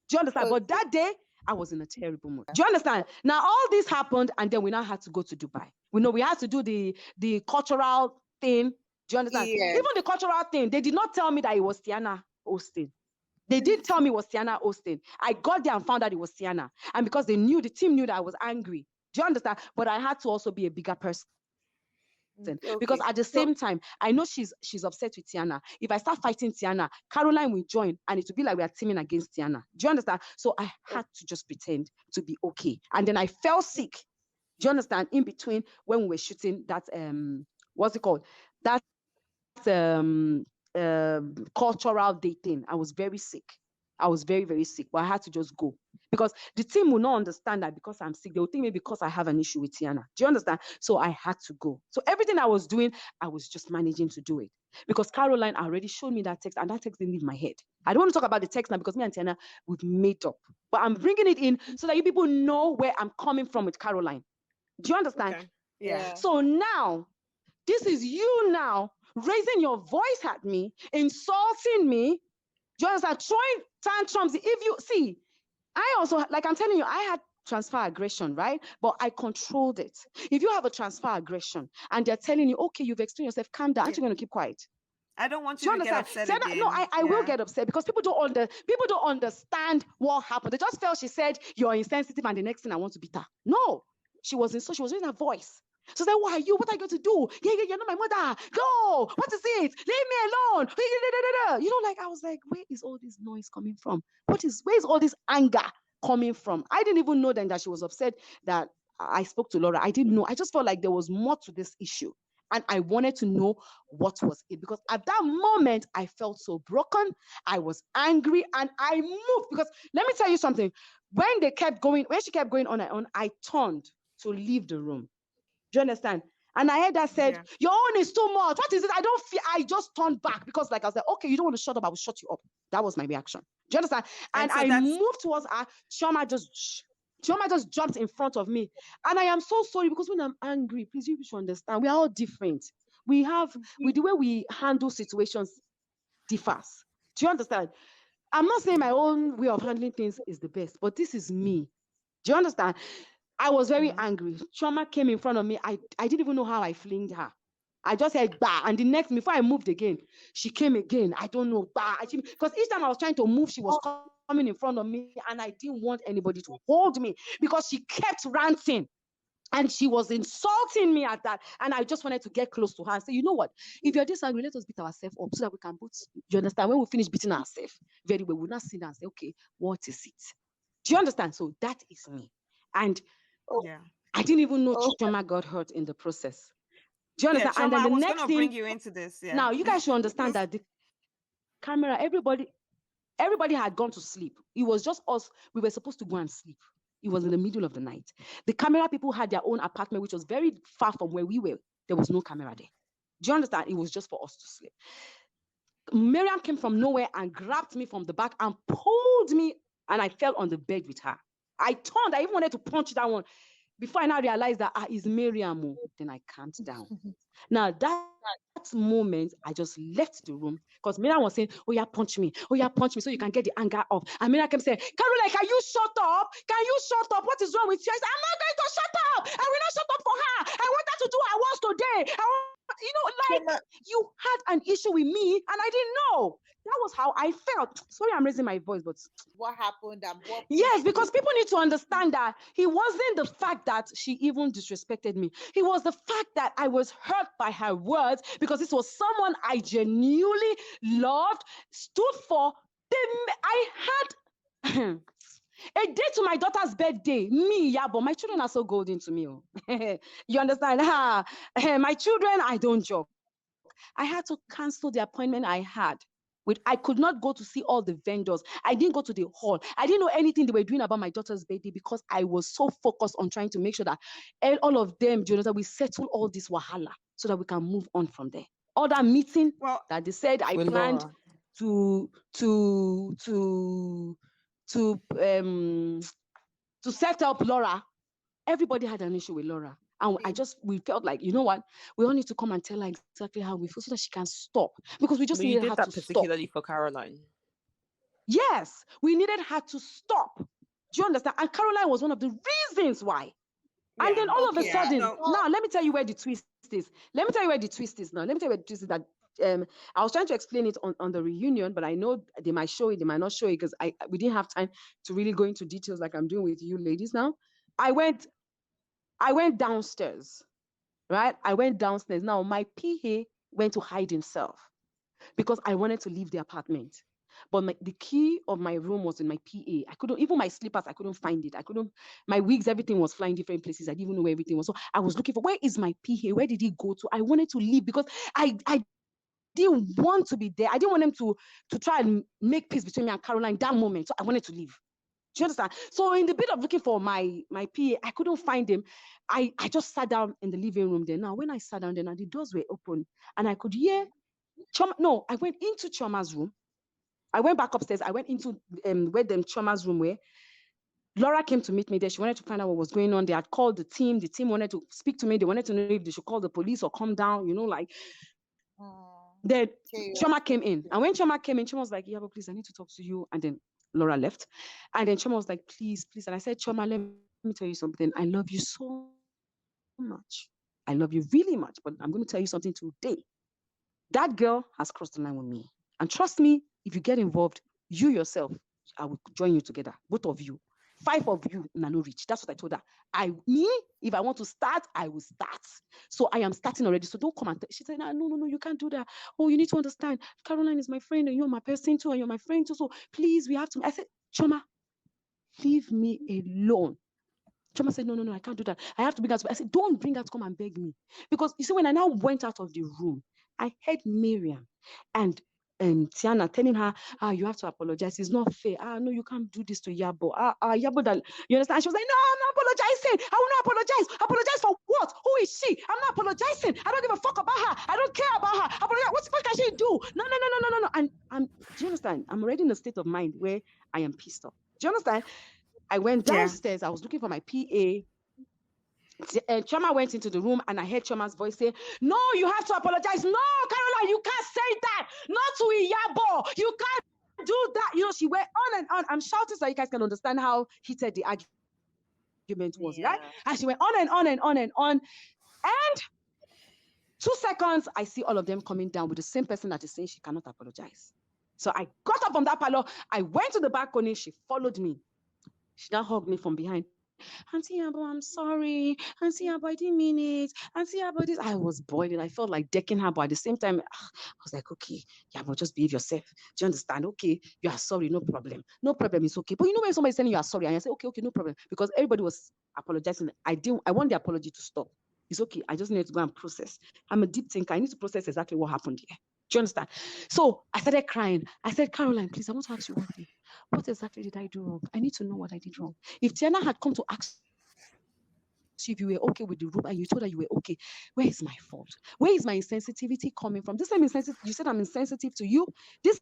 Speaker 3: Do you understand? But
Speaker 2: Okay.
Speaker 3: that day, I was in a terrible mood. Do you understand? Now all this happened, and then we now had to go to Dubai. We know we had to do the cultural thing. Do you understand?
Speaker 2: Yes.
Speaker 3: Even the cultural thing, they did not tell me that it was Tiana hosting. They didn't tell me it was Tiana hosting. I got there and found out it was Tiana. And because the team knew that I was angry. Do you understand? But I had to also be a bigger person. Because at the
Speaker 2: Okay.
Speaker 3: same time,
Speaker 2: So
Speaker 3: I know she's upset with Tiana. If I start fighting Tiana, Caroline will join and it will be like we are teaming against Tiana. Do you understand? So I had to just pretend to be okay. And then I fell sick. Do you understand? In between when we were shooting that what's it called? That cultural dating. I was very sick. I was very, very sick, but I had to just go because the team will not understand that because I'm sick. They will think maybe because I have an issue with Tiana. Do you understand? So I had to go. So everything I was doing, I was just managing to do it because Caroline already showed me that text and that text didn't leave my head. I don't want to talk about the text now because me and Tiana, we've made up. But I'm bringing it in so that you people know where I'm coming from with Caroline. Do you understand?
Speaker 1: Okay. Yeah.
Speaker 3: So now, this is you now raising your voice at me, insulting me. Do you understand? Throwing tantrums. If you see, I also, like I'm telling you, I had transfer aggression, right? But I controlled it. If you have a transfer aggression and they're telling you, okay, you've experienced yourself, calm down, aren't
Speaker 1: Yeah.
Speaker 3: you going to keep quiet?
Speaker 1: I don't want
Speaker 3: Do you
Speaker 1: you to get
Speaker 3: understand?
Speaker 1: upset
Speaker 3: Say that, no,
Speaker 1: again.
Speaker 3: I will
Speaker 1: Yeah.
Speaker 3: get upset because people don't understand what happened. They just felt she said you're insensitive, and the next thing I want to beat her. No, she was using her voice. So say, why are you? What are you going to do? Yeah, you're not my mother. Go. What is it? Leave me alone. You know, like I was like, where is all this noise coming from? Where is all this anger coming from? I didn't even know then that she was upset that I spoke to Laura. I didn't know. I just felt like there was more to this issue. And I wanted to know what was it because at that moment I felt so broken. I was angry and I moved because let me tell you something. When she kept going on and on, I turned to leave the room. Do you understand? And I heard that said,
Speaker 1: Yeah.
Speaker 3: your own is too much. What is it? I don't feel. I just turned back because, like I was like, okay, you don't want to shut up. I will shut you up. That was my reaction. Do you understand?
Speaker 1: And
Speaker 3: And
Speaker 1: so
Speaker 3: I
Speaker 1: that's
Speaker 3: moved towards her. Choma just jumped in front of me. And I am so sorry because when I'm angry, please, you should understand. We are all different. The way we handle situations differs. Do you understand? I'm not saying my own way of handling things is the best, but this is me. Do you understand? I was very angry. Choma came in front of me. I didn't even know how I flinged her. I just said bah, and the next before I moved again, she came again. I don't know bah, because each time I was trying to move, she was coming in front of me, and I didn't want anybody to hold me because she kept ranting. And she was insulting me at that. And I just wanted to get close to her and say, you know what? If you're this angry, let us beat ourselves up so that we can both, you understand? When we finish beating ourselves, very well, we'll not sit down and say, okay, what is it? Do you understand? So that is me. And
Speaker 1: yeah.
Speaker 3: I didn't even know
Speaker 2: oh,
Speaker 3: Choma got hurt in the process. Do you
Speaker 1: Yeah,
Speaker 3: understand? And
Speaker 1: Choma,
Speaker 3: then
Speaker 1: I
Speaker 3: the
Speaker 1: was
Speaker 3: next
Speaker 1: gonna
Speaker 3: thing,
Speaker 1: bring you into this. Yeah.
Speaker 3: now you guys should understand
Speaker 1: Just
Speaker 3: that the camera, everybody had gone to sleep. It was just us. We were supposed to go and sleep. It was in the middle of the night. The camera people had their own apartment, which was very far from where we were. There was no camera there. Do you understand? It was just for us to sleep. Miriam came from nowhere and grabbed me from the back and pulled me, and I fell on the bed with her. I turned. I even wanted to punch that one. Before I now realized that it's Miriam, then I calmed down. Now that moment, I just left the room because Miriam was saying, "Oh yeah, punch me! Oh yeah, punch me!" So you can get the anger off. And Miriam kept saying, "Caroline, can you shut up? Can you shut up? What is wrong with you?" I said, "I'm not going to shut up. I will not shut up for her. I want her to do what I want today. Like
Speaker 2: Choma,
Speaker 3: you had an issue with me, and I didn't know." That was how I felt. Sorry, I'm raising my voice, but
Speaker 2: what happened and what
Speaker 3: yes,
Speaker 2: pushed
Speaker 3: because
Speaker 2: you?
Speaker 3: people need to understand that it wasn't the fact that she even disrespected me. It was the fact that I was hurt by her words because this was someone I genuinely loved, stood for. I had a day to my daughter's birthday. Me, Yabo, my children are so golden to me. You understand? My children, I don't joke. I had to cancel the appointment I had I could not go to see all the vendors. I didn't go to the hall. I didn't know anything they were doing about my daughter's birthday because I was so focused on trying to make sure that all of them, Jonathan, we settle all this wahala so that we can move on from there. All that meeting that they said I
Speaker 4: With
Speaker 3: planned
Speaker 4: Laura.
Speaker 3: to set up Laura. Everybody had an issue with Laura. And we felt like, you know what? We all need to come and tell her exactly how we feel so that she can stop. Because we just
Speaker 4: But you
Speaker 3: needed
Speaker 4: did
Speaker 3: her
Speaker 4: that
Speaker 3: to stop.
Speaker 4: particularly for Caroline.
Speaker 3: Yes, we needed her to stop. Do you understand? And Caroline was one of the reasons why. And then all of a sudden, now let me tell you where the twist is. Let me tell you where the twist is now. Let me tell you where the twist is that I was trying to explain it on the reunion, but I know they might show it, they might not show it because we didn't have time to really go into details like I'm doing with you ladies now. I went downstairs, right? I went downstairs. Now my PA went to hide himself because I wanted to leave the apartment. But the key of my room was in my PA. I couldn't, even my slippers, I couldn't find it. My wigs, everything was flying different places. I didn't even know where everything was. So I was looking for, where is my PA? Where did he go to? I wanted to leave because I didn't want to be there. I didn't want him to try and make peace between me and Caroline that moment. So I wanted to leave. Do you understand? So in the bit of looking for my PA, I couldn't find him. I just sat down in the living room there. Now, when I sat down there, now the doors were open and I could hear Choma. No, I went into Choma's room. I went back upstairs. I went into where them Choma's room were. Laura came to meet me there. She wanted to find out what was going on. They had called the team. The team wanted to speak to me. They wanted to know if they should call the police or come down, like. Then Chama came in. And when Chama came in, Chama was like, Yabo, please, I need to talk to you. And then Laura left. And then Chama was like, please. And I said, Chama, let me tell you something. I love you so much. I love you really much. But I'm going to tell you something today. That girl has crossed the line with me. And trust me, if you get involved, you yourself, I will join you together. Both of you. 5 of you, no reach. That's what I told her. If I want to start, I will start. So I am starting already. So don't come and she said, no, you can't do that. Oh, you need to understand. Caroline is my friend and you're my person too, and you're my friend too. So please, we have to. I said, Choma, leave me alone. Choma said, no, I can't do that. I have to bring her to. I said, don't bring her to come and beg me. Because you see, when I now went out of the room, I heard Miriam and Tiana telling her, you have to apologize. It's not fair. No, you can't do this to Yabo. Yabo, that you understand? She was like, no, I'm not apologizing. I will not apologize. Apologize for what? Who is she? I'm not apologizing. I don't give a fuck about her. I don't care about her. Apologize. What the fuck can she do? No. And do you understand? I'm already in a state of mind where I am pissed off. Do you understand? I went downstairs. I was looking for my PA. Chama went into the room and I heard Chama's voice say, no, you have to apologize. No, Caroline, you can't say that. Not to Iyabo. You can't do that. She went on and on. I'm shouting so you guys can understand how heated the argument was, right? And she went on and on and on and on. And 2 seconds, I see all of them coming down with the same person that is saying she cannot apologize. So I got up from that parlor. I went to the balcony. She followed me. She now hugged me from behind. Auntie Yabo, I'm sorry. Auntie Yabo, I didn't mean it. Auntie Yabo, this. I was boiling. I felt like decking her, but at the same time, I was like, okay, Yabo, just behave yourself. Do you understand? Okay, you are sorry, no problem. No problem, it's okay. But when somebody's telling you are sorry, and you say, okay, no problem, because everybody was apologizing. I want the apology to stop. It's okay. I just need to go and process. I'm a deep thinker. I need to process exactly what happened here. Do you understand? So I started crying. I said, Caroline, please, I want to ask you one thing. What exactly did I do wrong? I need to know what I did wrong. If Tiana had come to ask you if you were okay with the room and you told her you were okay, where is my fault? Where is my insensitivity coming from? This same insensitive. You said I'm insensitive to you. This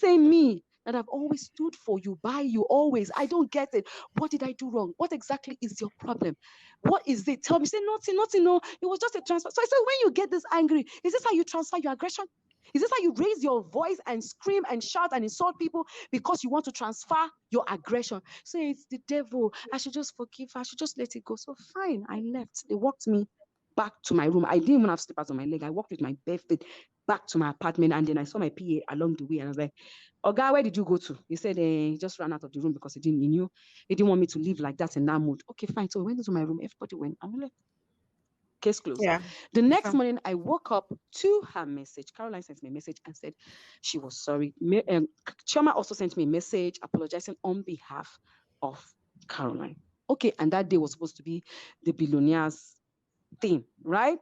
Speaker 3: ain't me that I've always stood for you, by you, always. I don't get it. What did I do wrong? What exactly is your problem? What is it? Tell me. Say nothing. No, it was just a transfer. So I said, when you get this angry, is this how you transfer your aggression? Is this how you raise your voice and scream and shout and insult people because you want to transfer your aggression? So it's the devil. I should just forgive her. I should just let it go. So fine, I left. They walked me back to my room. I didn't even have slippers on my leg. I walked with my bare feet back to my apartment. And then I saw my PA along the way. And I was like, oh, God, where did you go to? He said, he just ran out of the room because he knew he didn't want me to leave like that in that mood. Okay, fine. So we went into my room. Everybody went. And we left. Case closed. The next morning, I woke up to her message. Caroline sent me a message and said she was sorry. Chama also sent me a message apologizing on behalf of Caroline. Okay, and that day was supposed to be the billionaires thing, right?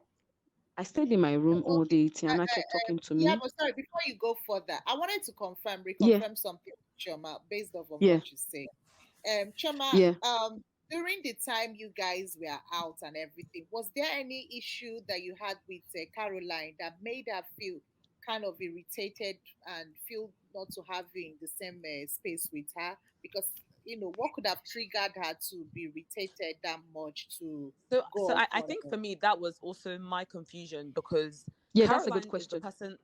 Speaker 3: I stayed in my room all
Speaker 2: Okay.
Speaker 3: day. Tiana kept talking to
Speaker 2: Yeah,
Speaker 3: me.
Speaker 2: but sorry, before you go further, I wanted to
Speaker 3: Yeah,
Speaker 2: reconfirm something, Choma, based off of
Speaker 3: yeah,
Speaker 2: what you say. Choma,
Speaker 3: yeah.
Speaker 2: during the time you guys were out and everything, was there any issue that you had with Caroline that made her feel kind of irritated and feel not to have you in the same space with her? Because, what could have triggered her to be irritated that much to
Speaker 4: So
Speaker 2: go off
Speaker 4: I
Speaker 2: on
Speaker 4: think
Speaker 2: her?
Speaker 4: for me that was also my confusion because
Speaker 3: Yeah, that's a good
Speaker 4: Caroline is the
Speaker 3: question.
Speaker 4: person.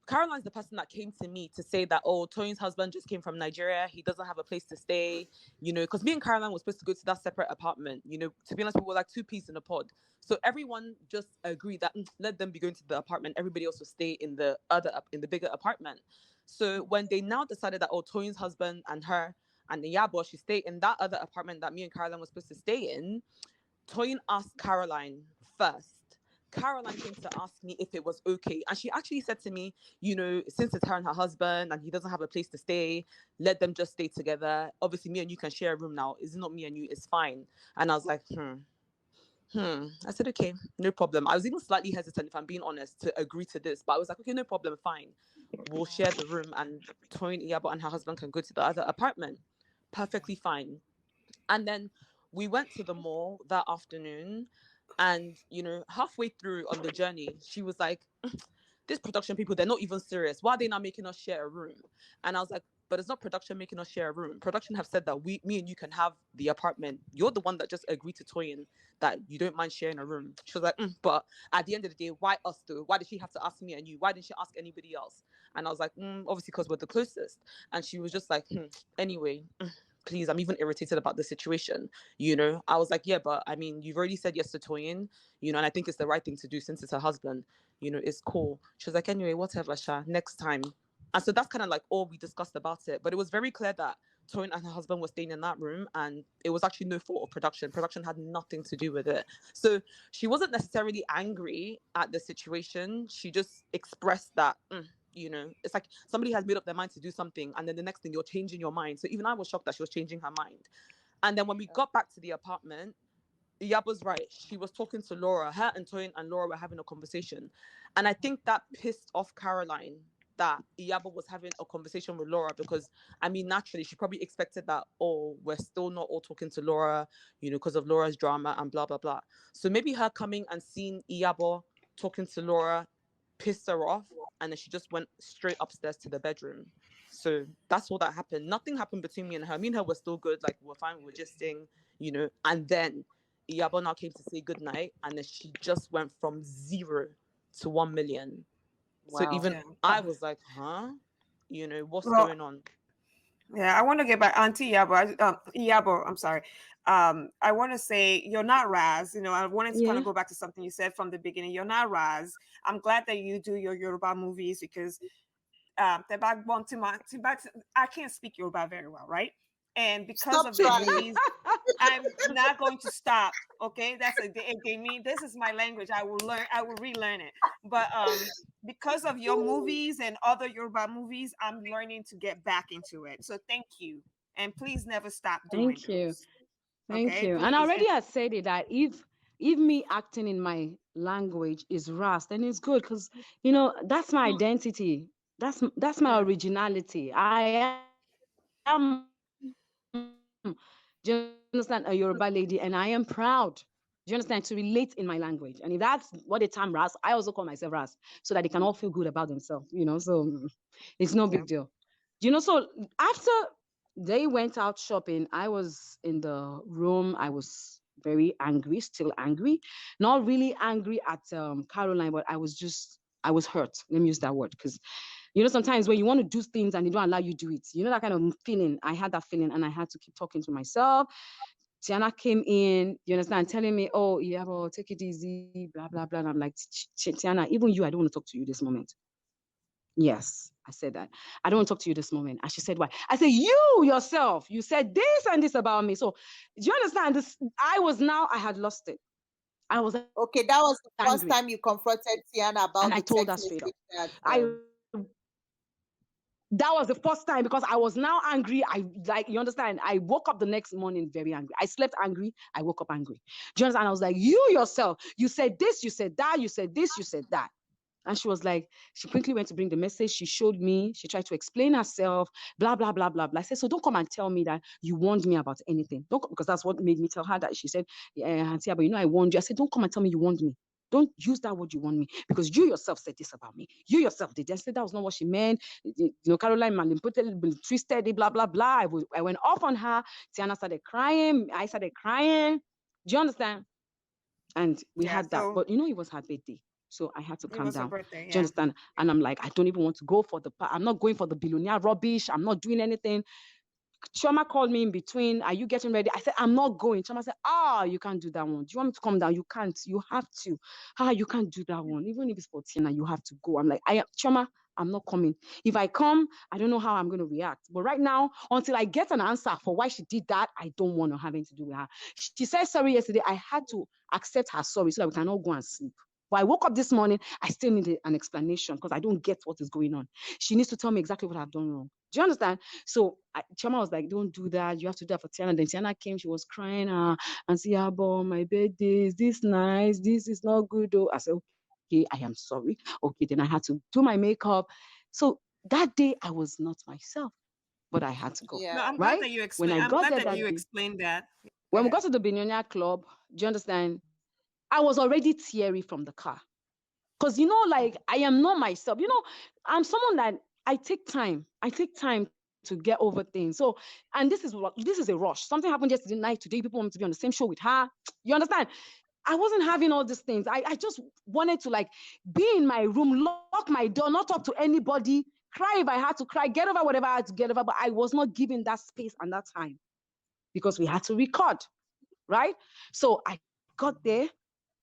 Speaker 4: Caroline's the person that came to me to say that, oh, Tony's husband just came from Nigeria. He doesn't have a place to stay, because me and Caroline were supposed to go to that separate apartment. To be honest, we were like two peas in a pod. So everyone just agreed that let them be going to the apartment. Everybody else will stay in the in the bigger apartment. So when they now decided that, oh, Tony's husband and her and the Yabo should stay in that other apartment that me and Caroline were supposed to stay in, Toyin asked Caroline first. Caroline came to ask me if it was okay. And she actually said to me, since it's her and her husband and he doesn't have a place to stay, let them just stay together. Obviously, me and you can share a room now. It's not me and you, it's fine. And I was like, I said, okay, no problem. I was even slightly hesitant, if I'm being honest, to agree to this. But I was like, okay, no problem, fine. We'll share the room and Toyin, Iyabo, and her husband can go to the other apartment. Perfectly fine. And then we went to the mall that afternoon. And, halfway through on the journey, she was like, this production people, they're not even serious. Why are they not making us share a room? And I was like, but it's not production making us share a room. Production have said that me and you can have the apartment. You're the one that just agreed to Toyin that you don't mind sharing a room. She was like, but at the end of the day, why us though? Why did she have to ask me and you? Why didn't she ask anybody else? And I was like, obviously because we're the closest. And she was just like, anyway, please, I'm even irritated about the situation. I was like, yeah, but I mean, you've already said yes to Toyin, and I think it's the right thing to do since it's her husband. It's cool. She was like, anyway, whatever, Sha, next time. And so that's kind of like all we discussed about it. But it was very clear that Toyin and her husband were staying in that room, and it was actually no fault of production. Production had nothing to do with it. So she wasn't necessarily angry at the situation. She just expressed that, it's like somebody has made up their mind to do something, and then the next thing you're changing your mind. So even I was shocked that she was changing her mind. And then when we got back to the apartment, Yabo's right. She was talking to Laura. Her and Toyin and Laura were having a conversation. And I think that pissed off Caroline that Yabo was having a conversation with Laura because, I mean, naturally, she probably expected that, oh, we're still not all talking to Laura, because of Laura's drama and blah, blah, blah. So maybe her coming and seeing Yabo talking to Laura pissed her off. And then she just went straight upstairs to the bedroom. So that's all that happened. Nothing happened between me and her. Me and her were still good. Like, we were fine. We were just saying, and then Iyabo now came to say goodnight, and then she just went from 0 to 1 million. So
Speaker 2: Wow.
Speaker 4: even
Speaker 1: Yeah.
Speaker 4: I was like, huh? What's
Speaker 1: Well,
Speaker 4: going on?
Speaker 1: yeah, I want to get back Auntie Yabo. Yabo, I'm sorry. I want to say you're not Raz. I wanted to kind of
Speaker 3: Yeah.
Speaker 1: go back to something you said from the beginning. You're not Raz. I'm glad that you do your Yoruba movies because I can't speak Yoruba very well, right? And because
Speaker 2: Stop
Speaker 1: of the
Speaker 2: trying.
Speaker 1: movies, I'm not going to stop. Okay, they mean this is my language. I will learn. I will relearn it. But because of your movies and other Yoruba movies, I'm learning to get back into it. So thank you, and please never stop doing
Speaker 3: Thank you.
Speaker 1: those.
Speaker 3: Thank
Speaker 1: Okay,
Speaker 3: you. And
Speaker 1: please.
Speaker 3: already I said it that if me acting in my language is Ras, then it's good because that's my identity. That's my
Speaker 1: Yeah,
Speaker 3: originality. I am, do you understand, a Yoruba lady, and I am proud. Do you understand, to relate in my language? And if that's what they term Ras, I also call myself Ras, so that they can all feel good about themselves. So it's no big deal.
Speaker 1: yeah.
Speaker 3: So after they went out shopping, I was in the room. I was very angry, still angry. Not really angry at Caroline, but I was hurt. Let me use that word because sometimes when you want to do things and they don't allow you do it, that kind of feeling. I had that feeling, and I had to keep talking to myself. Tiana came in, you understand, telling me, "Oh, yeah, well, take it easy, blah blah blah." And I'm like, Tiana, even you, I don't want to talk to you this moment. Yes, I said that. I don't want to talk to you this moment. And she said, why? I said, you yourself, you said this and this about me. So do you understand this? I had lost it. I was
Speaker 2: Okay,
Speaker 3: angry.
Speaker 2: that was the first
Speaker 3: And
Speaker 2: time
Speaker 3: I
Speaker 2: you
Speaker 3: told her
Speaker 2: confronted
Speaker 3: straight up.
Speaker 2: Tiana about the
Speaker 3: I
Speaker 2: text message that
Speaker 3: yes. That was the first time because I was now angry. I like you understand. I woke up the next morning very angry. I slept angry. I woke up angry. Do you understand? I was like, you yourself, you said this, you said that, you said this, you said that. And she was like, she quickly went to bring the message. She showed me. She tried to explain herself. Blah blah blah blah blah. I said, so don't come and tell me that you warned me about anything. Don't because that's what made me tell her that. She said, yeah, Auntie, but I warned you. I said, don't come and tell me you warned me. Don't use that word you want me because you yourself said this about me. You yourself did. I said that was not what she meant. Caroline manipulated, twisted, blah, blah, blah. I went off on her. Tiana started crying. I started crying. Do you understand? And we
Speaker 1: Yeah.
Speaker 3: had that.
Speaker 1: So
Speaker 3: But it was her birthday. So I had to
Speaker 1: it
Speaker 3: calm
Speaker 1: was her
Speaker 3: down.
Speaker 1: birthday.
Speaker 3: Do you
Speaker 1: Yeah.
Speaker 3: understand? And I'm like, I don't even want to go for I'm not going for the billionaire rubbish. I'm not doing anything. Chama called me in between. Are you getting ready? I said, I'm not going. Chama said, you can't do that one. Do you want me to come down? You can't. You have to. You can't do that one. Even if it's for Tiana, you have to go. I'm like, Chama, I'm not coming. If I come, I don't know how I'm going to react. But right now, until I get an answer for why she did that, I don't want to have anything to do with her. She said sorry yesterday. I had to accept her sorry so that we can all go and sleep. But I woke up this morning, I still need an explanation because I don't get what is going on. She needs to tell me exactly what I've done wrong. Do you understand? So Chama was like, don't do that. You have to do that for Tiana. Then Tiana came, she was crying, and said, Yabo, my birthday, is this nice? This is not good. Though. I said, okay, I am sorry. Okay, then I had to do my makeup. So that day I was not myself, but I had to go.
Speaker 1: No,
Speaker 2: Yeah.
Speaker 1: I'm
Speaker 3: Right?
Speaker 1: glad that you
Speaker 3: When I
Speaker 1: explain. I'm
Speaker 3: got
Speaker 1: glad
Speaker 3: there
Speaker 1: that
Speaker 3: that
Speaker 1: you
Speaker 3: day,
Speaker 1: explained that. Go
Speaker 3: when we
Speaker 1: ahead.
Speaker 3: got to the Billionaire Club, do you understand? I was already teary from the car. Because like I am not myself. I'm someone that I take time. I take time to get over things. So, and this is a rush. Something happened yesterday night. Today, people want me to be on the same show with her. You understand? I wasn't having all these things. I just wanted to like be in my room, lock my door, not talk to anybody, cry if I had to cry, get over whatever I had to get over. But I was not given that space and that time because we had to record, right? So I got there.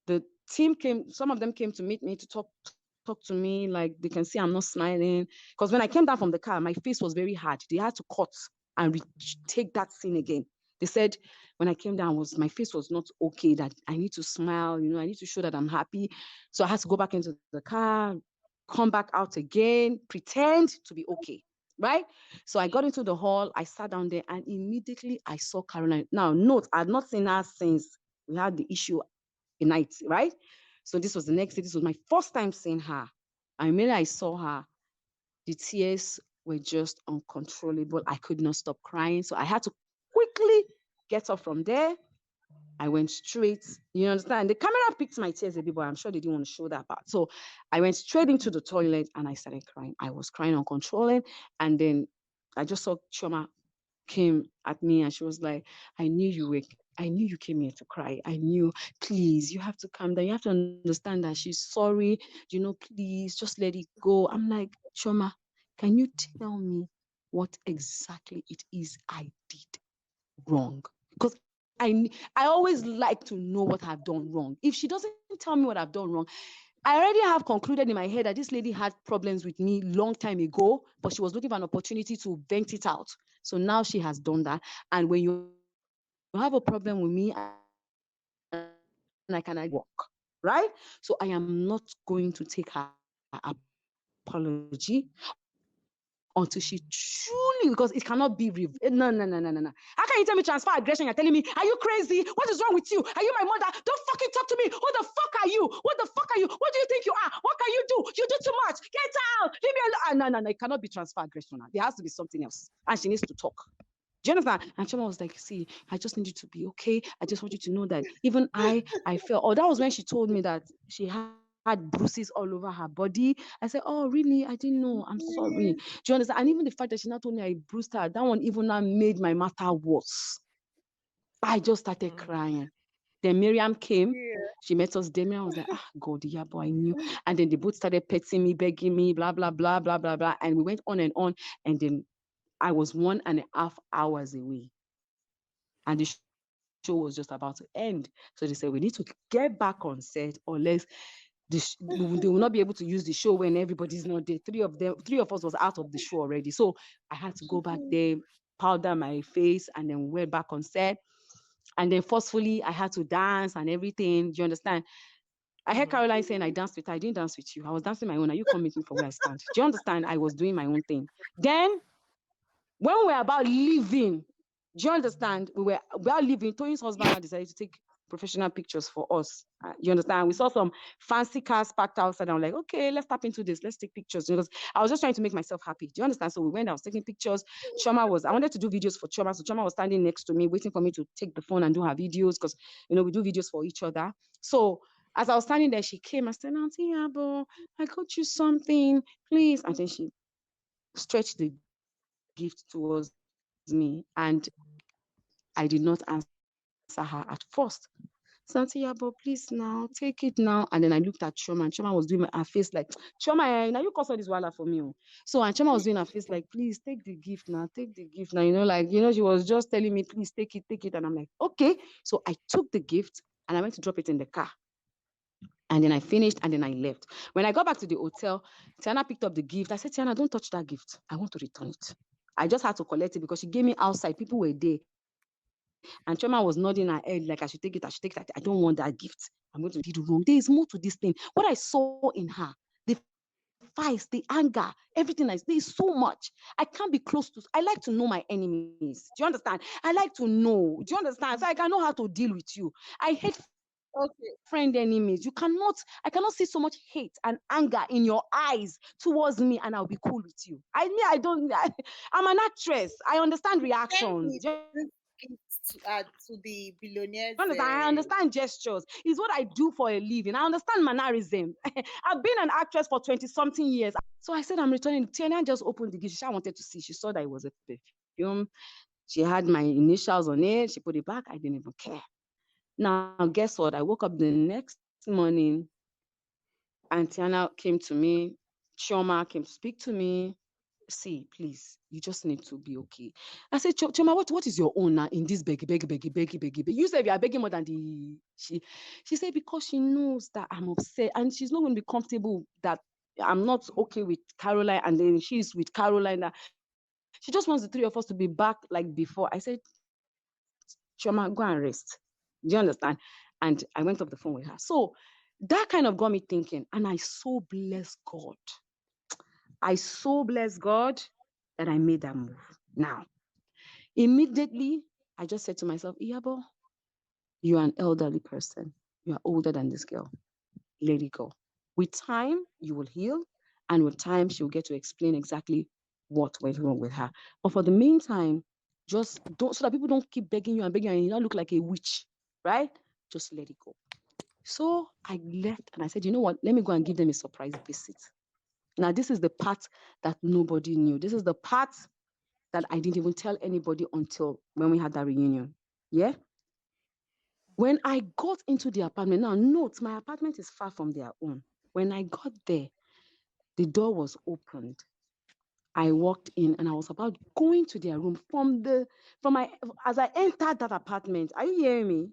Speaker 3: The team came, some of them came to meet me to talk to me, like they can see I'm not smiling. Because when I came down from the car, my face was very hard. They had to cut and take that scene again. They said when I came down, was my face was not okay, that I need to smile, I need to show that I'm happy. So I had to go back into the car, come back out again, pretend to be okay. Right? So I got into the hall, I sat down there, and immediately I saw Caroline. Now, note, I had not seen her since we had the issue a night, right? So this was the next day. This was my first time seeing her. And immediately I saw her, the tears were just uncontrollable. I could not stop crying. So I had to quickly get up from there. I went straight, you understand? The camera picked my tears a bit, but I'm sure they didn't want to show that part. So I went straight into the toilet and I started crying. I was crying uncontrollably. And then I just saw Choma came at me and she was like, I knew you came here to cry. I knew, please, you have to calm down. You have to understand that she's sorry. Please just let it go. I'm like, Choma, can you tell me what exactly it is I did wrong? Because I always like to know what I've done wrong. If she doesn't tell me what I've done wrong, I already have concluded in my head that this lady had problems with me long time ago, but she was looking for an opportunity to vent it out. So now she has done that. And when you have a problem with me and I can adjust it, you have to understand that I can work. Right? So I am not going to take her apology until she truly, because it cannot be no. How can you tell me transfer aggression? You're telling me, are you crazy? What is wrong with you? Are you my mother? Don't fucking talk to me. Who the fuck are you? Who the fuck are you? What do you think you are? What can you do? You do too much. Get out. Leave me alone. No. It cannot be transfer aggression. There has to be something else. And she needs to talk. Do you understand? And Chama was like, see, I just need you to be okay. I just want you to know that even I felt. Oh, that was when she told me that she had bruises all over her body. I said, oh, really? I didn't know. I'm sorry. Do you understand? And even the fact that she now told me I bruised her, that one even now made my matter worse. I just started crying. Then Miriam came. She met us there. Miriam was like, God, yeah, boy, I knew. And then they both started petting me, begging me, blah, blah, blah, blah, blah, blah. And we went on and on. And then I was 1.5 hours away. And the show was just about to end. So they said, we need to get back on set, or less they will not be able to use the show when everybody's not there. Three of us was out of the show already. So I had to go back there, powder my face, and then went back on set. And then forcefully, I had to dance and everything. Do you understand? I heard
Speaker 1: Mm-hmm.
Speaker 3: Caroline saying I danced with her. I didn't dance with you. I was dancing my own. Are you coming for where I stand? Do you understand? I was doing my own thing. Then when we were about leaving, do you understand? We were about leaving. Toyin's husband now decided to take professional pictures for us. You understand? We saw some fancy cars parked outside. I'm like, okay, let's tap into this. Let's take pictures. Because I was just trying to make myself happy. Do you understand? So we went, I was taking pictures. I wanted to do videos for Chama. So Chama was standing next to me, waiting for me to take the phone and do her videos because, we do videos for each other. So as I was standing there, she came and said, Auntie Yabo, I got you something, please. And then she stretched the gift towards me. And I did not answer her at first. Santi Yabo, please now, take it now. And then I looked at Choma, and Choma was doing her face like, Choma, now you cause all this wahala for me. Oh. So, and Choma was doing her face like, please take the gift now, take the gift now. She was just telling me, please take it. And I'm like, okay. So I took the gift and I went to drop it in the car. And then I finished and then I left. When I got back to the hotel, Tiana picked up the gift. I said, Tiana, don't touch that gift. I want to return it. I just had to collect it because she gave me outside. People were there. And Choma was nodding her head like I should take it, I should take it. I don't want that gift. I'm going to do it wrong. There is more to this thing. What I saw in her, the fights, the anger, everything there is so much. I can't be close to. I like to know my enemies. Do you understand? I like to know. Do you understand? So I can know how to deal with you. I hate friend enemies.
Speaker 2: Okay.
Speaker 3: I cannot see so much hate and anger in your eyes towards me, and I'll be cool with you. I'm an actress. I understand reactions. Do you understand?
Speaker 2: You sent this gift to the
Speaker 3: I understand
Speaker 2: billionaires.
Speaker 3: gestures. It's what I do for a living. I understand mannerism. I've been an actress for 20 something years. So I said, I'm returning. Tiana just opened the gift. She wanted to see. She saw that it was a perfume. She had my initials on it. She put it back. I didn't even care. Now, guess what? I woke up the next morning and Tiana came to me. Chioma came to speak to me. See, please, you just need to be okay. I said, Chioma, what is your own now in this beggy? You said you are begging more than the she said because she knows that I'm upset and she's not going to be comfortable that I'm not okay with Caroline and then she's with Caroline. That she just wants the three of us to be back like before. I said, Chioma, go and rest. Do you understand? And I went off the phone with her. So that kind of got me thinking, and I so bless God that I made that move. Now, immediately, I just said to myself, Iyabo, you're an elderly person. You are older than this girl. Let it go. With time, you will heal. And with time, she'll get to explain exactly what went wrong with her. But for the meantime, just don't, so that people don't keep begging you and you don't look like a witch, right? Just let it go. So I left and I said, you know what? Let me go and give them a surprise visit. Now, this is the part that nobody knew. This is the part that I didn't even tell anybody until when we had that reunion. Yeah. When I got into the apartment, now note my apartment is far from their own. When I got there, the door was opened. I walked in and I was about going to their room from my as I entered that apartment. Are you hearing me?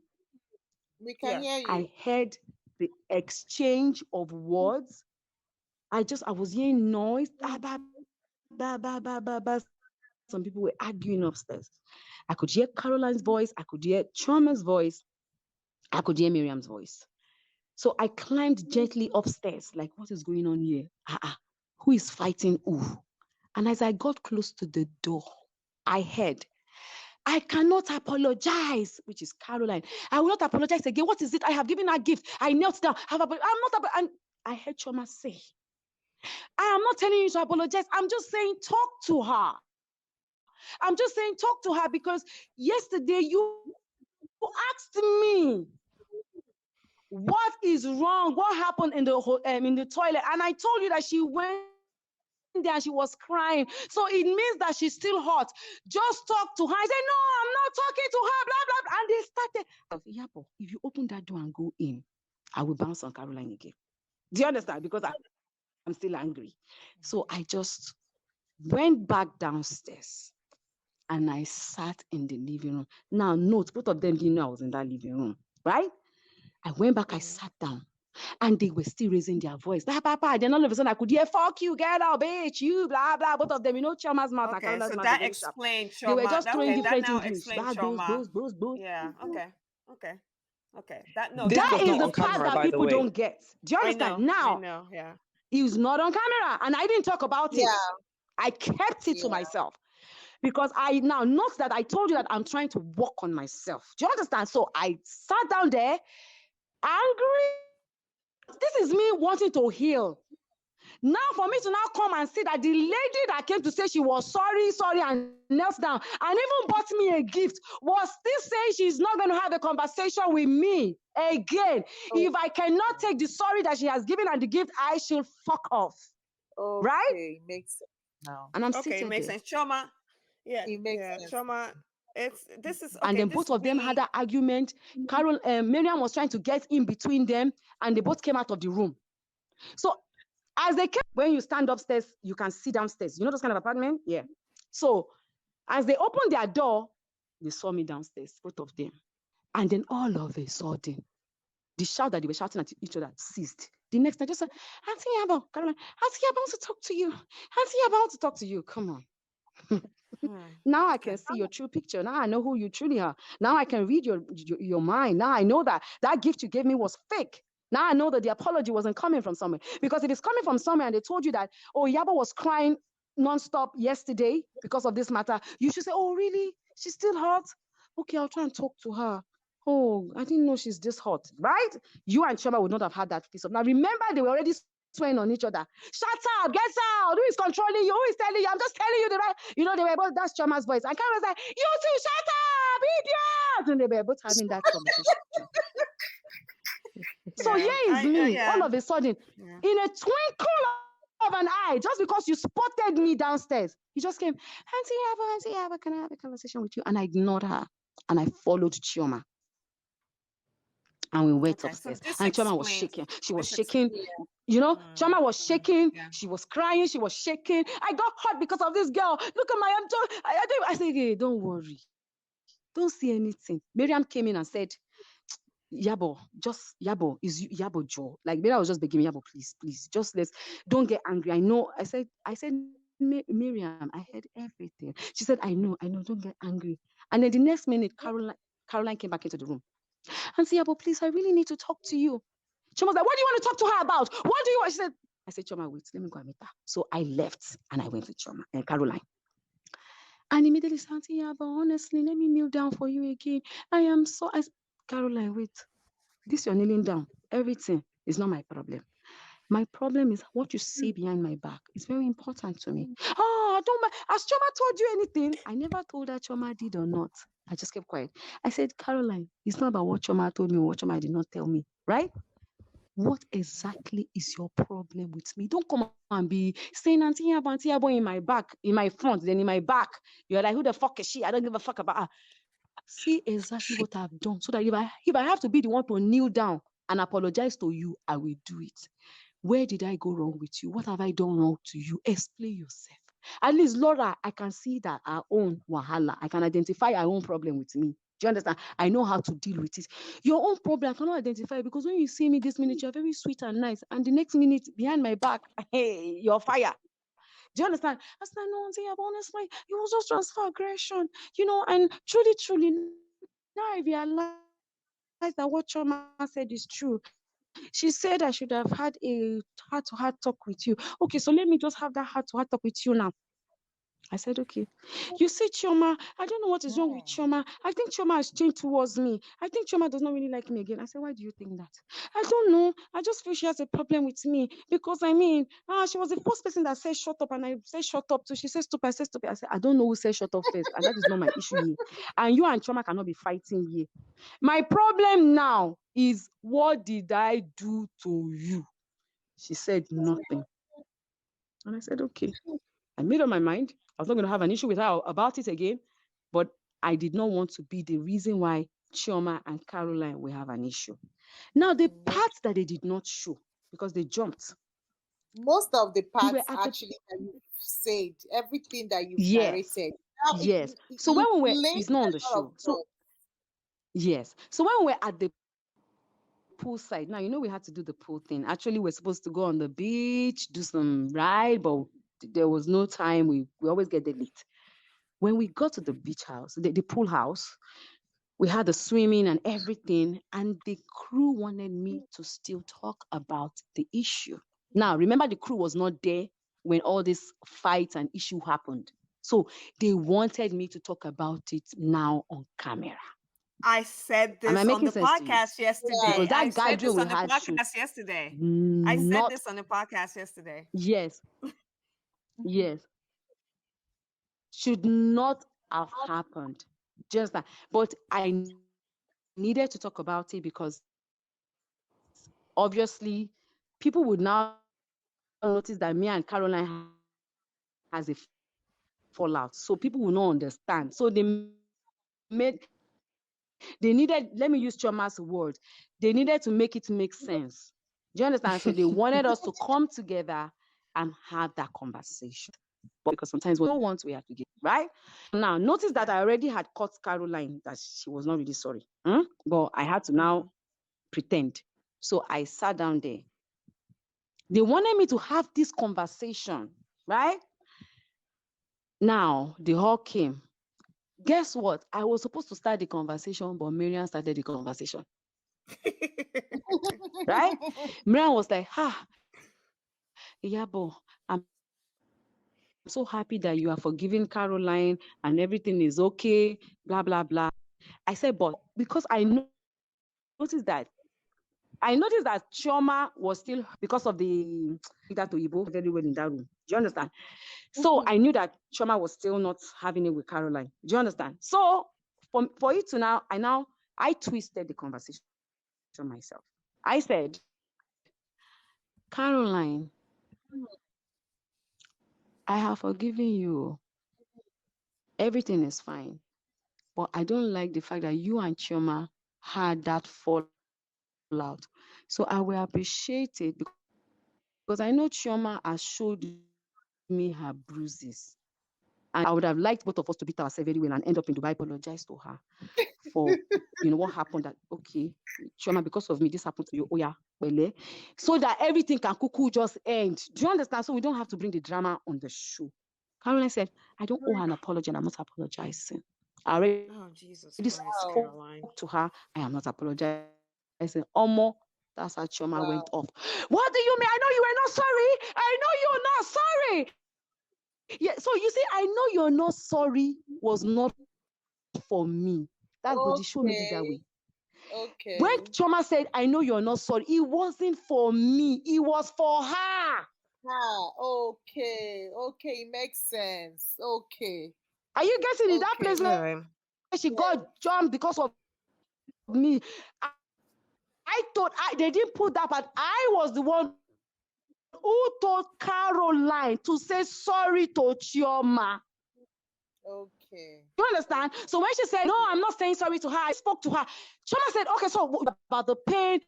Speaker 2: We can
Speaker 1: Yeah.
Speaker 2: hear you.
Speaker 3: I heard the exchange of words. I was hearing noise. Some people were arguing upstairs. I could hear Caroline's voice. I could hear Chama's voice. I could hear Miriam's voice. So I climbed gently upstairs, like, what is going on here? Who is fighting who? And as I got close to the door, I heard, I cannot apologize, which is Caroline. I will not apologize again. What is it? I have given her a gift. I knelt down. I'm not. And I heard Choma say, I am not telling you to apologize. I'm just saying, talk to her. I'm just saying, talk to her because yesterday you asked me what is wrong, what happened in the toilet, and I told you that she went there and she was crying. So it means that she's still hot. Just talk to her. I said, no, I'm not talking to her. Blah blah. And they started. Yabo, if you open that door and go in, I will bounce on Caroline again. Do you understand? Because I'm still angry. So I just went back downstairs and I sat in the living room. Now, note, both of them didn't know I was in that living room, right? I went back, I sat down, and they were still raising their voice. Then all of a sudden, I could hear, fuck you, get out, bitch, you, blah, blah. Both of them, Chama's mouth and Caroline's mouth are very sharp.
Speaker 1: Okay. So
Speaker 3: They were
Speaker 1: that
Speaker 3: just throwing
Speaker 1: explained
Speaker 3: different
Speaker 1: trauma.
Speaker 3: English.
Speaker 1: Okay, that now
Speaker 3: Blah,
Speaker 1: explains
Speaker 3: blah,
Speaker 1: trauma.
Speaker 3: blah.
Speaker 1: Yeah. Okay. Okay. Okay. That no,
Speaker 4: This
Speaker 1: that
Speaker 3: That
Speaker 4: was
Speaker 1: makes
Speaker 3: is
Speaker 4: not
Speaker 3: the
Speaker 4: on
Speaker 1: sense.
Speaker 3: part
Speaker 4: camera,
Speaker 3: that
Speaker 4: by the
Speaker 3: people
Speaker 4: way.
Speaker 3: don't get. Do you understand?
Speaker 1: I
Speaker 3: Now,
Speaker 1: know, yeah.
Speaker 3: it was not on camera, and I didn't talk about it.
Speaker 2: Yeah,
Speaker 3: I kept it to
Speaker 2: yeah.
Speaker 3: myself because I now note that I told you that I'm trying to work on myself. Do you understand? So I sat down there angry. This is me wanting to heal. Now, for me to now come and see that the lady that came to say she was sorry, and knelt down and even bought me a gift was still saying she's not going to have a conversation with me again. If I cannot take the sorry that she has given and the gift, I shall fuck off. Right?
Speaker 2: Okay, makes sense now.
Speaker 3: And I'm
Speaker 1: Okay, it
Speaker 3: seated
Speaker 1: makes
Speaker 3: there.
Speaker 1: sense. Choma. Yeah,
Speaker 2: It makes
Speaker 1: yeah,
Speaker 2: sense.
Speaker 1: Choma. This is
Speaker 3: And
Speaker 1: okay.
Speaker 3: then
Speaker 1: This
Speaker 3: both of them had
Speaker 1: really
Speaker 3: that argument. Miriam was trying to get in between them, and they both came out of the room. So as they came, when you stand upstairs, you can see downstairs. You know those kind of apartment? Yeah. So as they opened their door, they saw me downstairs, both of them. And then all of a sudden, the shout that they were shouting at each other ceased. The next time, just said, Auntie Yabo, Caroline, Auntie Yabo, I want to talk to you. Auntie Yabo, I want to talk to you. Come on. Now I can
Speaker 1: okay.
Speaker 3: see your true picture. Now I know who you truly are. Now I can read your mind. Now I know that that gift you gave me was fake. Now I know that the apology wasn't coming from somewhere. Because if it's coming from somewhere and they told you that, oh, Yabo was crying nonstop yesterday because of this matter, you should say, oh, really? She's still hot? Okay, I'll try and talk to her. Oh, I didn't know she's this hot, right? You and Chama would not have had that piece of. Now remember, they were already swearing on each other. Shut up, get out. Who is controlling you? Who is telling you? I'm just telling you the right. You know, they were both, that's Chama's voice. And Karen was like, you two, shut up, idiot. And they were both having that conversation. So
Speaker 1: Yeah,
Speaker 3: here is me, all
Speaker 1: yeah.
Speaker 3: of a sudden,
Speaker 1: Yeah.
Speaker 3: in a twinkle of an eye, just because you spotted me downstairs, he just came, Auntie Yabo, can I have a conversation with you? And I ignored her and I followed Chioma. And we went
Speaker 1: Okay. So
Speaker 3: upstairs.
Speaker 1: this
Speaker 3: And Chama was
Speaker 1: explains.
Speaker 3: shaking. She was
Speaker 1: This
Speaker 3: shaking.
Speaker 1: explains.
Speaker 3: You know, Chama was
Speaker 1: Mm,
Speaker 3: shaking.
Speaker 1: yeah.
Speaker 3: She was crying. She was shaking. I got hurt because of this girl. Look at my I said, hey, don't worry. Don't see anything. Miriam came in and said, Yabo, Yabo Joe. Like Miriam was just begging me, Yabo, please, just don't get angry. I know. I said, Miriam, I heard everything. She said, I know, don't get angry. And then the next minute, Caroline came back into the room. And said, Yabo, please, I really need to talk to you. Choma was like, what do you want to talk to her about? What do you want? She said, I said, Choma, wait, let me go and meet her. So I left and I went with Choma and Caroline. And immediately said, Auntie, yeah, but honestly, let me kneel down for you again. Caroline, wait. This you're kneeling down. Everything is not my problem. My problem is what you say behind my back. It's very important to me. Oh, don't mind. Has Choma told you anything? I never told her Choma did or not. I just kept quiet. I said, Caroline, it's not about what Choma told me or what Choma did not tell me, right? What exactly is your problem with me? Don't come and be saying Auntie Yabo in my back, in my front, then in my back. You're like, who the fuck is she? I don't give a fuck about her. See exactly what I've done so that if I have to be the one to kneel down and apologize to you, I will do it. Where did I go wrong with you? What have I done wrong to you? Explain yourself. At least, Laura, I can see that our own wahala. I can identify our own problem with me. Do you understand? I know how to deal with it. Your own problem, I cannot identify because when you see me this minute, you're very sweet and nice. And the next minute, behind my back, hey, you're fire. Do you understand? I said, no, Auntie, honestly, it was just transfer aggression, and truly, now I realize that what Choma said is true. She said I should have had a heart-to-heart talk with you. Okay, so let me just have that heart-to-heart talk with you now. I said, okay. You see, Chioma, I don't know what is wrong with Chioma. I think Chioma has changed towards me. I think Chioma does not really like me again. I said, why do you think that? I don't know. I just feel she has a problem with me because she was the first person that said shut up and I said shut up too. She said stop, I said stop. I said, I don't know who said shut up first and that is not my issue here. And you and Chioma cannot be fighting here. My problem now is what did I do to you? She said nothing. And I said, okay. I made up my mind. I was not going to have an issue with her about it again, but I did not want to be the reason why Chioma and Caroline will have an issue. Now, the
Speaker 2: Most,
Speaker 3: part that they did not show because they jumped,
Speaker 2: most of the
Speaker 3: we were
Speaker 2: parts
Speaker 3: at the
Speaker 2: actually that you've said, everything that you've
Speaker 3: yes,
Speaker 2: narrated, now
Speaker 3: yes. So
Speaker 2: it
Speaker 3: when
Speaker 2: lays
Speaker 3: it's not on the
Speaker 2: a lot of
Speaker 3: show. So
Speaker 2: thought.
Speaker 3: yes, so when we were at the poolside, now we had to do the pool thing. Actually, we're supposed to go on the beach, do some ride, but there was no time. We always get there late. When we got to the beach house, the pool house, We had the swimming and everything, and the crew wanted me to still talk about the issue. Now, remember, the crew was not there when all this fight and issue happened. So they wanted me to talk about it now on camera.
Speaker 1: I said
Speaker 3: Am I
Speaker 1: this on
Speaker 3: making
Speaker 1: the
Speaker 3: sense to you?
Speaker 1: podcast
Speaker 2: Yeah.
Speaker 1: yesterday.
Speaker 3: Because
Speaker 1: I
Speaker 3: that
Speaker 1: said this
Speaker 3: gathering we
Speaker 1: on the
Speaker 3: had should
Speaker 1: podcast yesterday. I said
Speaker 3: not,
Speaker 1: this on the podcast yesterday.
Speaker 3: yes,
Speaker 2: Mhm.
Speaker 3: yes, should not have happened. Just that. But I needed to talk about it because obviously people would now notice that me and Caroline has a fallout. So people will not understand. So they made they needed let me use Choma's word. They needed to make it make sense. Do you understand? So they wanted us to come together and have that conversation. But because sometimes when we don't want, we have to give, right? Now, notice that I already had caught Caroline that she was not really
Speaker 1: Yeah.
Speaker 3: sorry. But I had to now pretend.
Speaker 1: Hmm.
Speaker 3: So I sat down there. They wanted me to have this conversation, right? Now, the hall came. Guess what? I was supposed to start the conversation, but Miriam started the conversation, right? Miriam was like, Yabo, I'm so happy that you are forgiving Caroline and everything is okay, blah, blah, blah. I said, but because I noticed that Chioma was still because of the speak that to Ibo very well in that room. Do you understand? So I knew that Chioma was still not having it with Caroline. Do you understand? So for it to now, I twisted the conversation myself. I said, Caroline, I have forgiven you. Everything is fine. But I don't like the fact that you and Chioma had that fallout. So I will appreciate it because I know Chioma has showed me her bruises. And I would have liked both of us to beat ourselves very well and end up in Dubai, apologize to her for what happened. That okay, Chioma, because of me, this happened to you. Oh yeah, pele. So that everything can cuckoo just end. Do you understand? So we don't have to bring the drama on the show. Caroline said, I don't owe her an apology and I'm not apologizing. I already spoke to her.
Speaker 1: Oh,
Speaker 3: I
Speaker 1: Jesus
Speaker 3: am not
Speaker 1: Christ,
Speaker 3: apologizing.
Speaker 1: Caroline.
Speaker 3: Omo, that's how Chioma went off. What do you mean? I
Speaker 2: Wow.
Speaker 3: know you were not sorry. I know you're not sorry. Yeah, so you see, I know you're not sorry was not for me. That but the show made it that way. When
Speaker 2: Okay.
Speaker 3: Chioma said, I know you're
Speaker 2: Okay.
Speaker 3: not sorry, it wasn't for me. It was for her.
Speaker 2: Okay. Okay. It makes sense. Okay.
Speaker 3: Are you getting it? That place
Speaker 2: Okay.
Speaker 3: where
Speaker 1: All
Speaker 3: she
Speaker 1: right.
Speaker 3: got jumped
Speaker 2: Yes.
Speaker 3: because of me. I thought they didn't put that, but I was the one who told Caroline to say sorry to Chioma. Do you
Speaker 2: Okay.
Speaker 3: understand? So when she said, no, I'm not saying sorry to her, I spoke to her. Chioma said, okay, so what about the pain?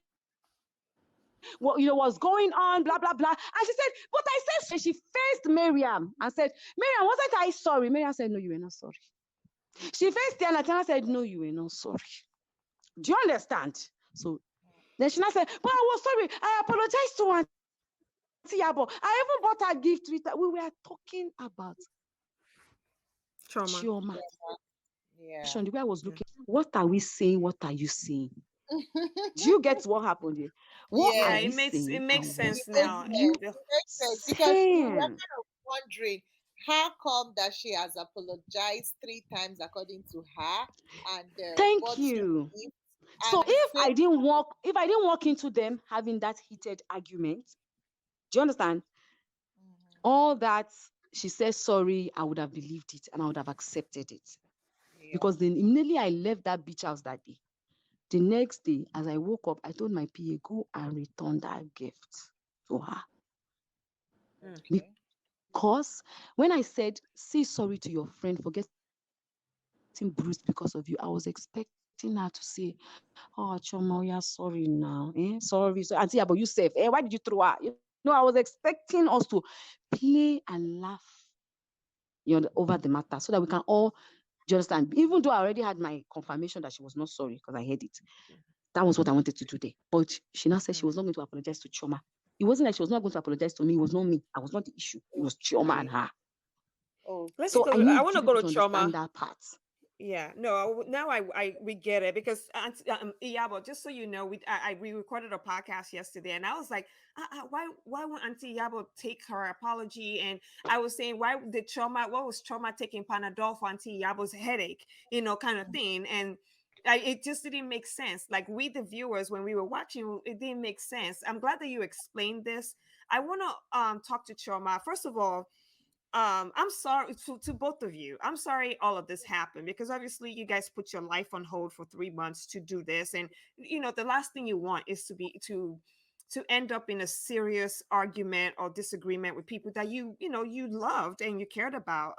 Speaker 3: What, what's going on? Blah, blah, blah. And she said, but I said sorry. And she faced Miriam and said, Miriam, wasn't I sorry? Miriam said, no, you were not sorry. She faced Tiana. Tiana said, no, you were not sorry. Do you understand? So then she now said, but I was sorry. I apologized to Auntie Yabo. I even bought her gift. We were talking about Chioma.
Speaker 1: Trauma.
Speaker 3: The way I was
Speaker 2: Yeah.
Speaker 3: looking,
Speaker 1: Yeah.
Speaker 3: what are we saying? What are you saying? Do you get what happened here? What are
Speaker 1: Yeah,
Speaker 2: Yes.
Speaker 3: we
Speaker 1: it
Speaker 3: saying
Speaker 1: makes
Speaker 3: and what
Speaker 2: It
Speaker 1: sense
Speaker 2: makes
Speaker 3: are
Speaker 1: now.
Speaker 3: you
Speaker 2: sense. It makes sense because we were
Speaker 3: saying?
Speaker 2: kind of wondering how come that she has apologized 3 times according to her and
Speaker 3: Thank
Speaker 2: bought you
Speaker 3: you.
Speaker 2: gift
Speaker 3: So
Speaker 2: and the same.
Speaker 3: if I didn't walk into them having that heated argument, do you understand?
Speaker 2: Mhm.
Speaker 3: All that she says sorry, I would have believed it and I would have accepted it.
Speaker 2: Yeah.
Speaker 3: Because then immediately I left that beach house that day. The next day, as I woke up, I told my PA, go and return that gift to her.
Speaker 1: Mm.
Speaker 2: Okay.
Speaker 3: Because when I said, say sorry to your friend for getting bruised because of you, I was expecting her to say, oh, Choma, we are sorry now. Sorry. So, Auntie, but you safe. Why did you throw her? I was expecting us to play and laugh over the matter so that we can all, do you understand? Even though I already had my confirmation that she was not sorry because I heard it. That was what I wanted to do there. But she now said she was not
Speaker 1: Mm.
Speaker 3: going to apologize to Choma. It wasn't like she was not going to apologize to me. It was not me. I was not the issue. It was Chioma and
Speaker 2: Okay.
Speaker 3: her.
Speaker 1: Let's
Speaker 3: So
Speaker 1: go.
Speaker 3: I
Speaker 2: Okay.
Speaker 1: I
Speaker 3: need
Speaker 1: want
Speaker 3: you
Speaker 1: to go
Speaker 3: people
Speaker 1: to
Speaker 3: to understand
Speaker 1: trauma.
Speaker 3: that part.
Speaker 1: Yeah, no, now I we get it because Iyabo, just so you know, we recorded a podcast yesterday, and I was like, why won't Auntie Iyabo take her apology? And I was saying, why did Choma? What was Choma taking Panadol for Auntie Iyabo's headache? You know, kind of thing, and. It just didn't make sense. Like we, the viewers, when we were watching, it didn't make sense. I'm glad that you explained this. I want to talk to Choma. First of all, I'm sorry to both of you. I'm sorry all of this happened because obviously you guys put your life on hold for 3 months to do this, and you know the last thing you want is to end up in a serious argument or disagreement with people that you loved and you cared about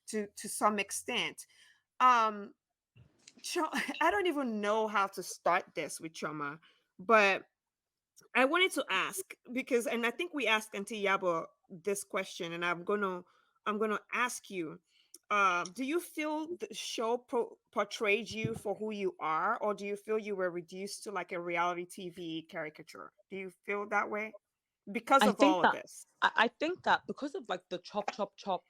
Speaker 1: to some extent. um I don't even know how to start this with Choma, but I wanted to ask because, and I think we asked Auntie Yabo this question, and I'm gonna ask you. Do you feel the show portrayed you for who you are, or do you feel you were reduced to like a reality TV caricature? Do you feel that way because
Speaker 4: I
Speaker 1: of
Speaker 4: think
Speaker 1: all of
Speaker 4: that
Speaker 1: this?
Speaker 4: I think that because of like the chop chop chop,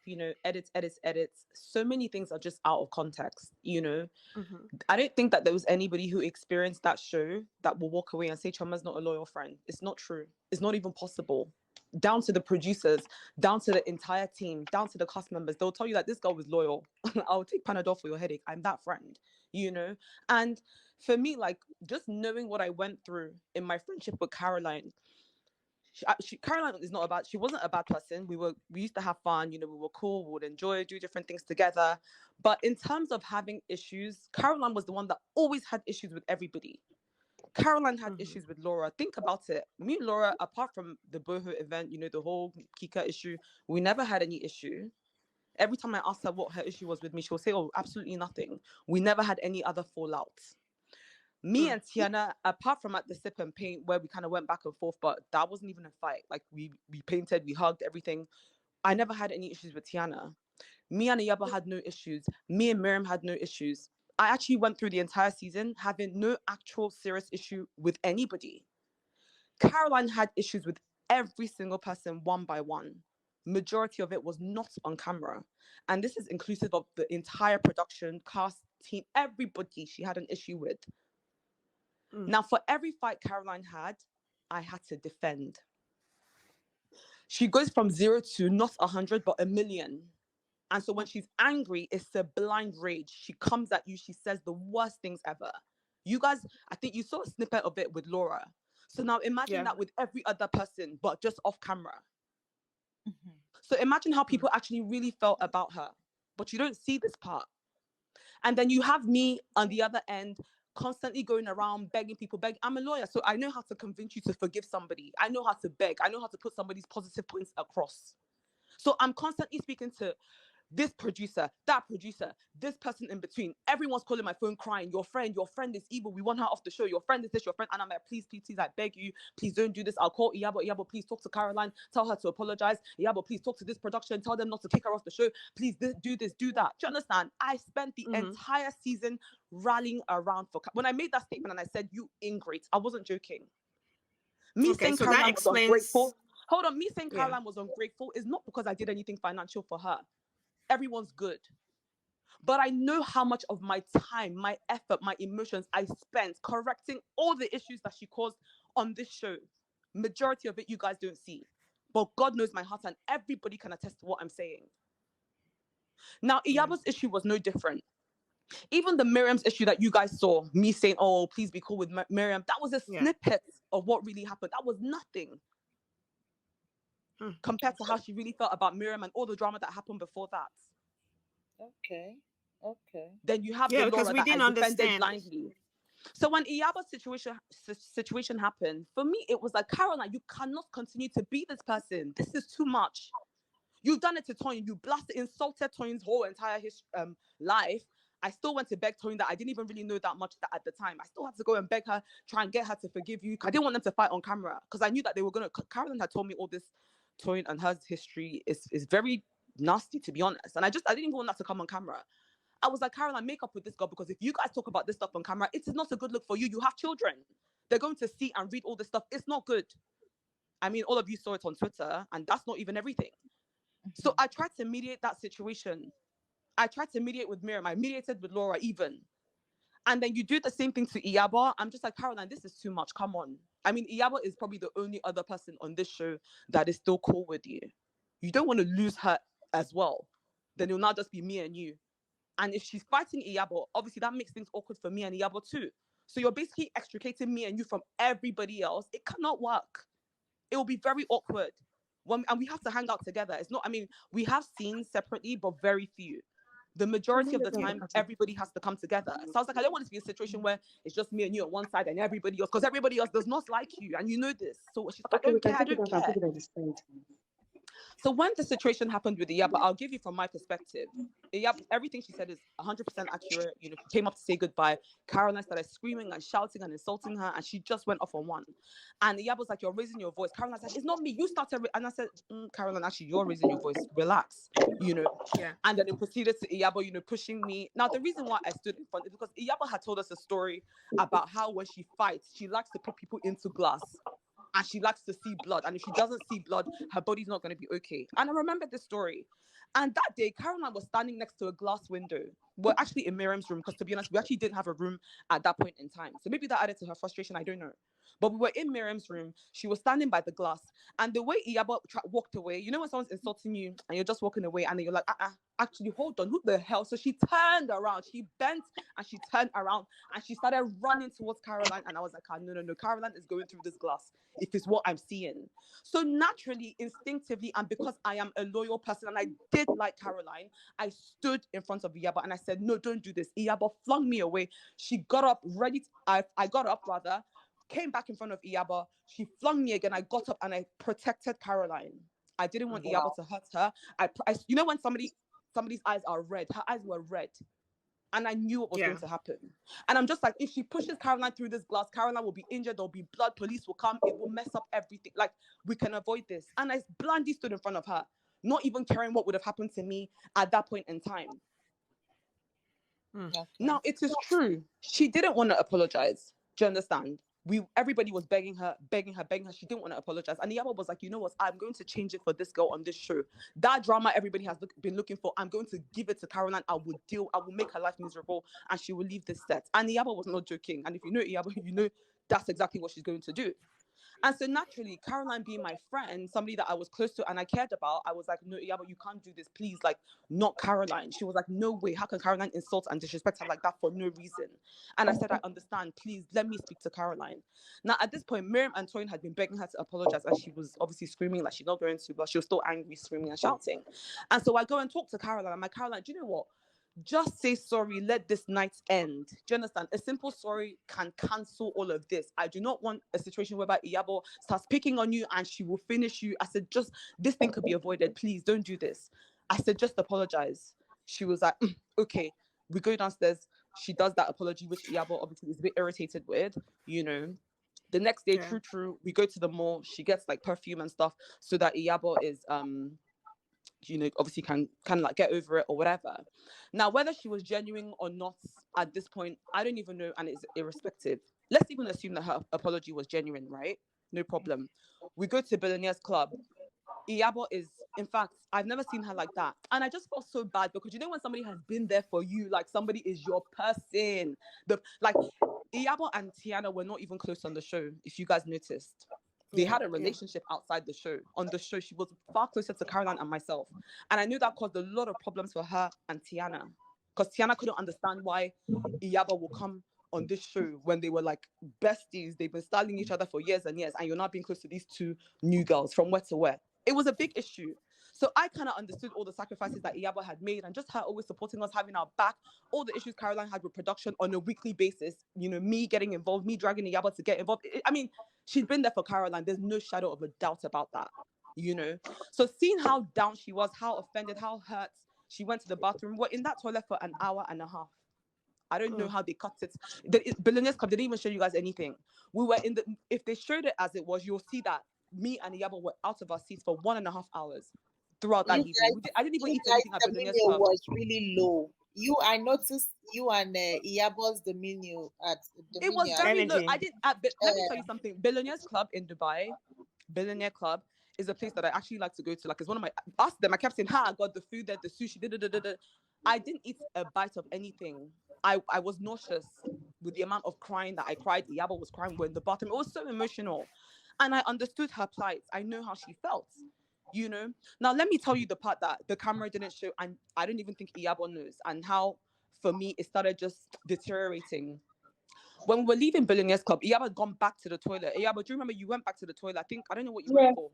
Speaker 4: edits, so many things are just out of context.
Speaker 1: Hmm.
Speaker 4: I don't think that there was anybody who experienced that show that will walk away and say Chama's not a loyal friend. It's not true. It's not even possible. Down to the producers, down to the entire team, down to the cast members, they'll tell you that this girl was loyal. I'll take Panadol for your headache. I'm that friend, you know? And for me, like just knowing what I went through in my friendship with Caroline, Caroline is not about. She wasn't a bad person. We used to have fun. We were cool. We would enjoy, do different things together. But in terms of having issues, Caroline was the one that always had issues with everybody. Caroline had
Speaker 1: Hmm.
Speaker 4: issues with Laura. Think about it. Me and Laura, apart from the boho event, the whole Kika issue, we never had any issue. Every time I asked her what her issue was with me, she'll say, "Oh, absolutely nothing." We never had any other fallout. Me and Tiana, apart from at the sip and paint where we kind of went back and forth, but that wasn't even a fight. Like we painted, we hugged, everything. I never had any issues with Tiana. Me and Yabo had no issues. Me and Miriam had no issues. I actually went through the entire season having no actual serious issue with anybody. Caroline had issues with every single person one by one. Majority of it was not on camera. And this is inclusive of the entire production, cast, team, everybody she had an issue with. Now, for every fight Caroline had, I had to defend. She goes from 0 to not 100, but 1,000,000. And so when she's angry, it's a blind rage. She comes at you. She says the worst things ever. You guys, I think you saw a snippet of it with Laura. So now imagine
Speaker 1: Yeah.
Speaker 4: that with every other person, but just off camera.
Speaker 2: Mhm.
Speaker 4: So imagine how
Speaker 1: Mm.
Speaker 4: people actually really felt about her. But you don't see this part. And then you have me on the other end, constantly going around begging people, I'm a lawyer, so I know how to convince you to forgive somebody. I know how to beg. I know how to put somebody's positive points across. So I'm constantly speaking to this producer, that producer, this person in between. Everyone's calling my phone crying, your friend is evil. We want her off the show. Your friend is this, your friend. And I'm like, please, please, please, I beg you, please don't do this. I'll call Iyabo. Iyabo, please talk to Caroline. Tell her to apologize. Iyabo, please talk to this production. Tell them not to kick her off the show. Please do this, do that. Do you understand? I spent the
Speaker 1: Hmm.
Speaker 4: entire season rallying around for. When I made that statement and I said, you ingrate, I wasn't joking. Me
Speaker 1: Okay,
Speaker 4: saying
Speaker 1: so that
Speaker 4: Caroline was
Speaker 1: explains.
Speaker 4: ungrateful. Hold on, me saying
Speaker 1: Yeah.
Speaker 4: Caroline was ungrateful is not because I did anything financial for her. Everyone's good. But I know how much of my time, my effort, my emotions I spent correcting all the issues that she caused on this show. Majority of it you guys don't see. But God knows my heart and everybody can attest to what I'm saying. Now,
Speaker 1: Yeah.
Speaker 4: Iyabo's issue was no different. Even the Miriam's issue that you guys saw, me saying, oh, please be cool with Miriam, that was a
Speaker 1: Yeah.
Speaker 4: snippet of what really happened. That was nothing
Speaker 1: Mm.
Speaker 4: compared to how
Speaker 2: Okay.
Speaker 4: she really felt about Miriam and all the drama that happened before that.
Speaker 2: Okay. Okay.
Speaker 4: Then you have the
Speaker 1: Yeah, because
Speaker 4: Laura
Speaker 1: we
Speaker 4: that I
Speaker 1: didn't
Speaker 4: defended
Speaker 1: understand.
Speaker 4: blindly. So when Iyabo's situation happened, for me, it was like, Caroline, you cannot continue to be this person. This is too much. You've done it to Toyin. You blasted, insulted Toyin's whole entire life. I still went to beg Toyin that I didn't even really know that much at the time. I still had to go and beg her, try and get her to forgive you. I didn't want them to fight on camera because I knew that they were going to. Caroline had told me all this. Toyin and her history is very nasty, to be honest. And I didn't even want that to come on camera. I was like, Caroline, make up with this girl because if you guys talk about this stuff on camera, it is not a good look for you. You have children. They're going to see and read all this stuff. It's not good. I mean, all of you saw it on Twitter, and that's not even everything. So
Speaker 2: Mhm.
Speaker 4: I tried to mediate that situation. I tried to mediate with Miriam. I mediated with Laura even. And then you do the same thing to Iyabo. I'm just like, Caroline, this is too much. Come on. I mean, Iyabo is probably the only other person on this show that is still cool with you. You don't want to lose her as well. Then it'll now just be me and you. And if she's fighting Iyabo, obviously that makes things awkward for me and Iyabo too. So you're basically extricating me and you from everybody else. It cannot work. It will be very awkward. And we have to hang out together. It's not, I mean, we have scenes separately, but very few. The majority of the time, everybody has to come together. So I was like, I don't want it to be a situation where it's just me and you on one side and everybody else, because everybody else does not like you, and you know this. So she's like, I don't care. So when the situation happened with Iyabo, I'll give you from my perspective. Iyabo, everything she said is 100% accurate. You know, she came up to say goodbye. Caroline started screaming and shouting and insulting her, and she just went off on one. And Iyabo's like, you're raising your voice. Caroline said, it's not me. You started. And I said, Caroline, actually, you're raising your voice. Relax. You know.
Speaker 1: Yeah.
Speaker 4: And then it proceeded to Iyabo, you know, pushing me. Now, the reason why I stood in front is because Iyabo had told us a story about how when she fights, she likes to put people into glass. And she likes to see blood. And if she doesn't see blood, her body's not going to be okay. And I remember this story. And that day, Caroline was standing next to a glass window. We're actually in Miriam's room, because to be honest, we actually didn't have a room at that point in time. So maybe that added to her frustration. I don't know. But we were in Miriam's room. She was standing by the glass. And the way Iyabo walked away, you know when someone's insulting you and you're just walking away and then you're like, actually, hold on, who the hell? So she turned around. She bent and she turned around and she started running towards Caroline. And I was like, no. Caroline is going through this glass if it's what I'm seeing. So naturally, instinctively, and because I am a loyal person and I did like Caroline, I stood in front of Iyabo and I said, no, don't do this. Iyabo flung me away. She got up, I got up rather, came back in front of Iyabo. She flung me again. I got up and I protected Caroline. I didn't want Iyabo to hurt her. You know when somebody's eyes are red, her eyes were red. And I knew what was going to happen. And I'm just like, if she pushes Caroline through this glass, Caroline will be injured. There'll be blood. Police will come. It will mess up everything. Like, we can avoid this. And I blindly stood in front of her, not even caring what would have happened to me at that point in time.
Speaker 2: Okay.
Speaker 4: Now, it is true. She didn't want to apologize. Do you understand? Everybody was begging her. She didn't want to apologize. And Yabo was like, you know what? I'm going to change it for this girl on this show. That drama everybody has been looking for, I'm going to give it to Caroline. I will make her life miserable and she will leave this set. And Yabo was not joking. And if you know Yabo, you know that's exactly what she's going to do. And so naturally, Caroline being my friend, somebody that I was close to and I cared about, I was like, no, Iyabo, you can't do this, please. Like, not Caroline. She was like, no way. How can Caroline insult and disrespect her like that for no reason? And I said, I understand. Please, let me speak to Caroline. Now, at this point, Miriam and Toyin had been begging her to apologize, and she was obviously screaming like she's not going to, but she was still angry, screaming and shouting. And so I go and talk to Caroline. I'm like, Caroline, do you know what? Just say sorry, let this night end. Do you understand? A simple sorry can cancel all of this. I do not want a situation whereby Iyabo starts picking on you and she will finish you. I said, just, this thing could be avoided. Please don't do this. I said, just apologize. She was like, okay. We go downstairs. She does that apology, which Iyabo obviously is a bit irritated with, you know. The next day, true, we go to the mall. She gets like perfume and stuff so that Iyabo is, you know, obviously can like get over it or whatever. Now, whether she was genuine or not at this point, I don't even know, and it's irrespective. Let's even assume that her apology was genuine, right? No problem. We go to Billionaire's Club. Iyabo is, in fact, I've never seen her like that. And I just felt so bad because you know when somebody has been there for you, like somebody is your person. Iyabo and Tiana were not even close on the show, if you guys noticed. They had a relationship outside the show. On the show, she was far closer to Caroline and myself. And I knew that caused a lot of problems for her and Tiana. Because Tiana couldn't understand why Iyabo will come on this show when they were like besties. They've been styling each other for years and years. And you're not being close to these two new girls from where to where. It was a big issue. So I kind of understood all the sacrifices that Iyabo had made and just her always supporting us, having our back, all the issues Caroline had with production on a weekly basis, you know, me getting involved, me dragging Iyabo to get involved. I mean, she's been there for Caroline. There's no shadow of a doubt about that, you know. So seeing how down she was, how offended, how hurt, she went to the bathroom. We're in that toilet for an hour and a half. I don't know how they cut it. Billionaires Club, they didn't even show you guys anything. We were if they showed it as it was, you'll see that me and Iyabo were out of our seats for 1.5 hours throughout that evening. I didn't even eat anything at Billionaires Club.
Speaker 2: The menu was really low. I noticed you and Iyabo's the menu at the
Speaker 4: It was very low. I didn't. Let me tell you something. Billionaires Club in Dubai, Billionaire Club is a place that I actually like to go to. Like, it's one of my. Ask them. I kept saying, "Ha! I got the food there, the sushi." I didn't eat a bite of anything. I was nauseous with the amount of crying that I cried. Yabo was crying. We're in the bathroom. It was so emotional. And I understood her plight. I know how she felt, you know. Now, let me tell you the part that the camera didn't show. And I don't even think Iyabo knows. And how, for me, it started just deteriorating. When we were leaving Billionaires Club, Iyabo had gone back to the toilet. Iyabo, do you remember you went back to the toilet? I think, I don't know what you went
Speaker 5: Yeah,
Speaker 4: for.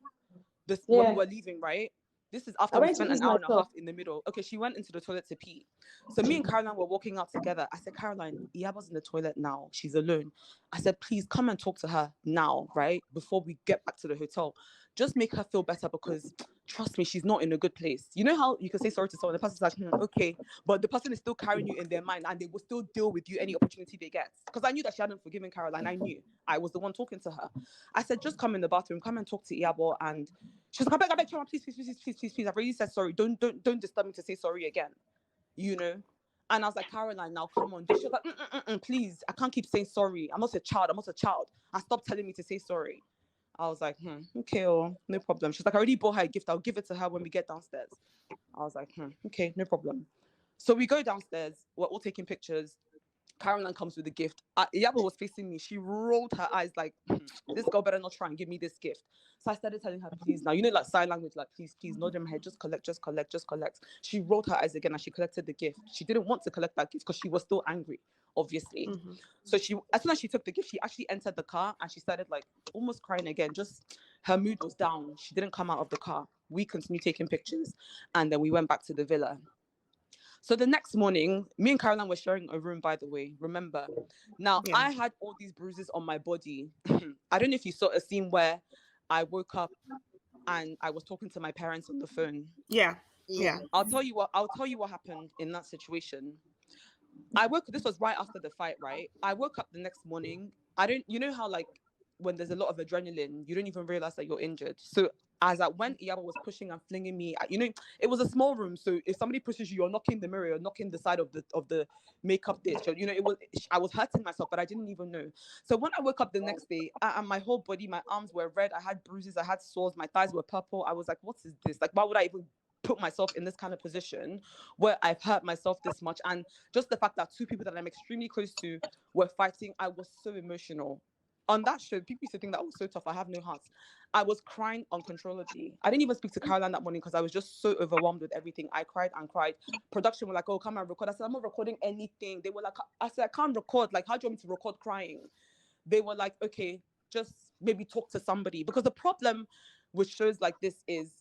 Speaker 4: This when we
Speaker 5: yeah.
Speaker 4: were leaving, right? This is
Speaker 5: I
Speaker 4: after we
Speaker 5: went to
Speaker 4: spent an
Speaker 5: ease
Speaker 4: hour and a
Speaker 5: myself.
Speaker 4: half in the middle. Okay, she went into the toilet to pee. So me and Caroline were walking out together. I said, Caroline, Iyabo's in the toilet now. She's alone. I said, please come and talk to her now, right? Before we get back to the hotel. Just make her feel better because trust me, she's not in a good place. You know how you can say sorry to someone, the person's like, okay, but the person is still carrying you in their mind and they will still deal with you any opportunity they get. Because I knew that she hadn't forgiven Caroline. I knew. I was the one talking to her. I said, just come in the bathroom, come and talk to Iyabo. And she was like, I beg, Chama, please, please, please, please, please, please, please. I've already said sorry. Don't disturb me to say sorry again. You know? And I was like, Caroline, now come on. She was like, please, I can't keep saying sorry. I'm not a child. I'm not a child. And stop telling me to say sorry. I was like, okay, oh, no problem. She's like, I already bought her a gift. I'll give it to her when we get downstairs. I was like, okay, no problem. So we go downstairs. We're all taking pictures. Caroline comes with a gift. Yabo was facing me. She rolled her eyes like, this girl better not try and give me this gift. So I started telling her, please, now, you know, like sign language, like, please, please, nod in my head, just collect, just collect, just collect. She rolled her eyes again and she collected the gift. She didn't want to collect that gift because she was still angry, obviously.
Speaker 1: Mhm.
Speaker 4: So as soon as she took the gift, she actually entered the car and she started like almost crying again. Just her mood was down. She didn't come out of the car. We continued taking pictures and then we went back to the villa. So the next morning, me and Caroline were sharing a room, by the way, remember. Now,
Speaker 1: Yeah.
Speaker 4: I had all these bruises on my body. I don't know if you saw a scene where I woke up and I was talking to my parents on the phone.
Speaker 1: Yeah.
Speaker 2: Yeah.
Speaker 1: Yeah.
Speaker 4: I'll tell you what happened in that situation. This was right after the fight, right? I woke up the next morning. You know how like when there's a lot of adrenaline, you don't even realize that you're injured. So as I when Iyabo was pushing and flinging me, it was a small room. So if somebody pushes you, you're knocking the mirror, you're knocking the side of the makeup dish. I was hurting myself, but I didn't even know. So when I woke up the next day, and my whole body, my arms were red, I had bruises, I had sores, my thighs were purple. I was like, what is this? Like, why would I even put myself in this kind of position where I've hurt myself this much? And just the fact that two people that I'm extremely close to were fighting, I was so emotional. On that show, people used to think that I was so tough. I have no heart. I was crying uncontrollably. I didn't even speak to Caroline that morning because I was just so overwhelmed with everything. I cried and cried. Production were like, oh, come and record. I said, I'm not recording anything. They were like, I said, I can't record. Like, how do you want me to record crying? They were like, okay, just maybe talk to somebody. Because the problem with shows like this is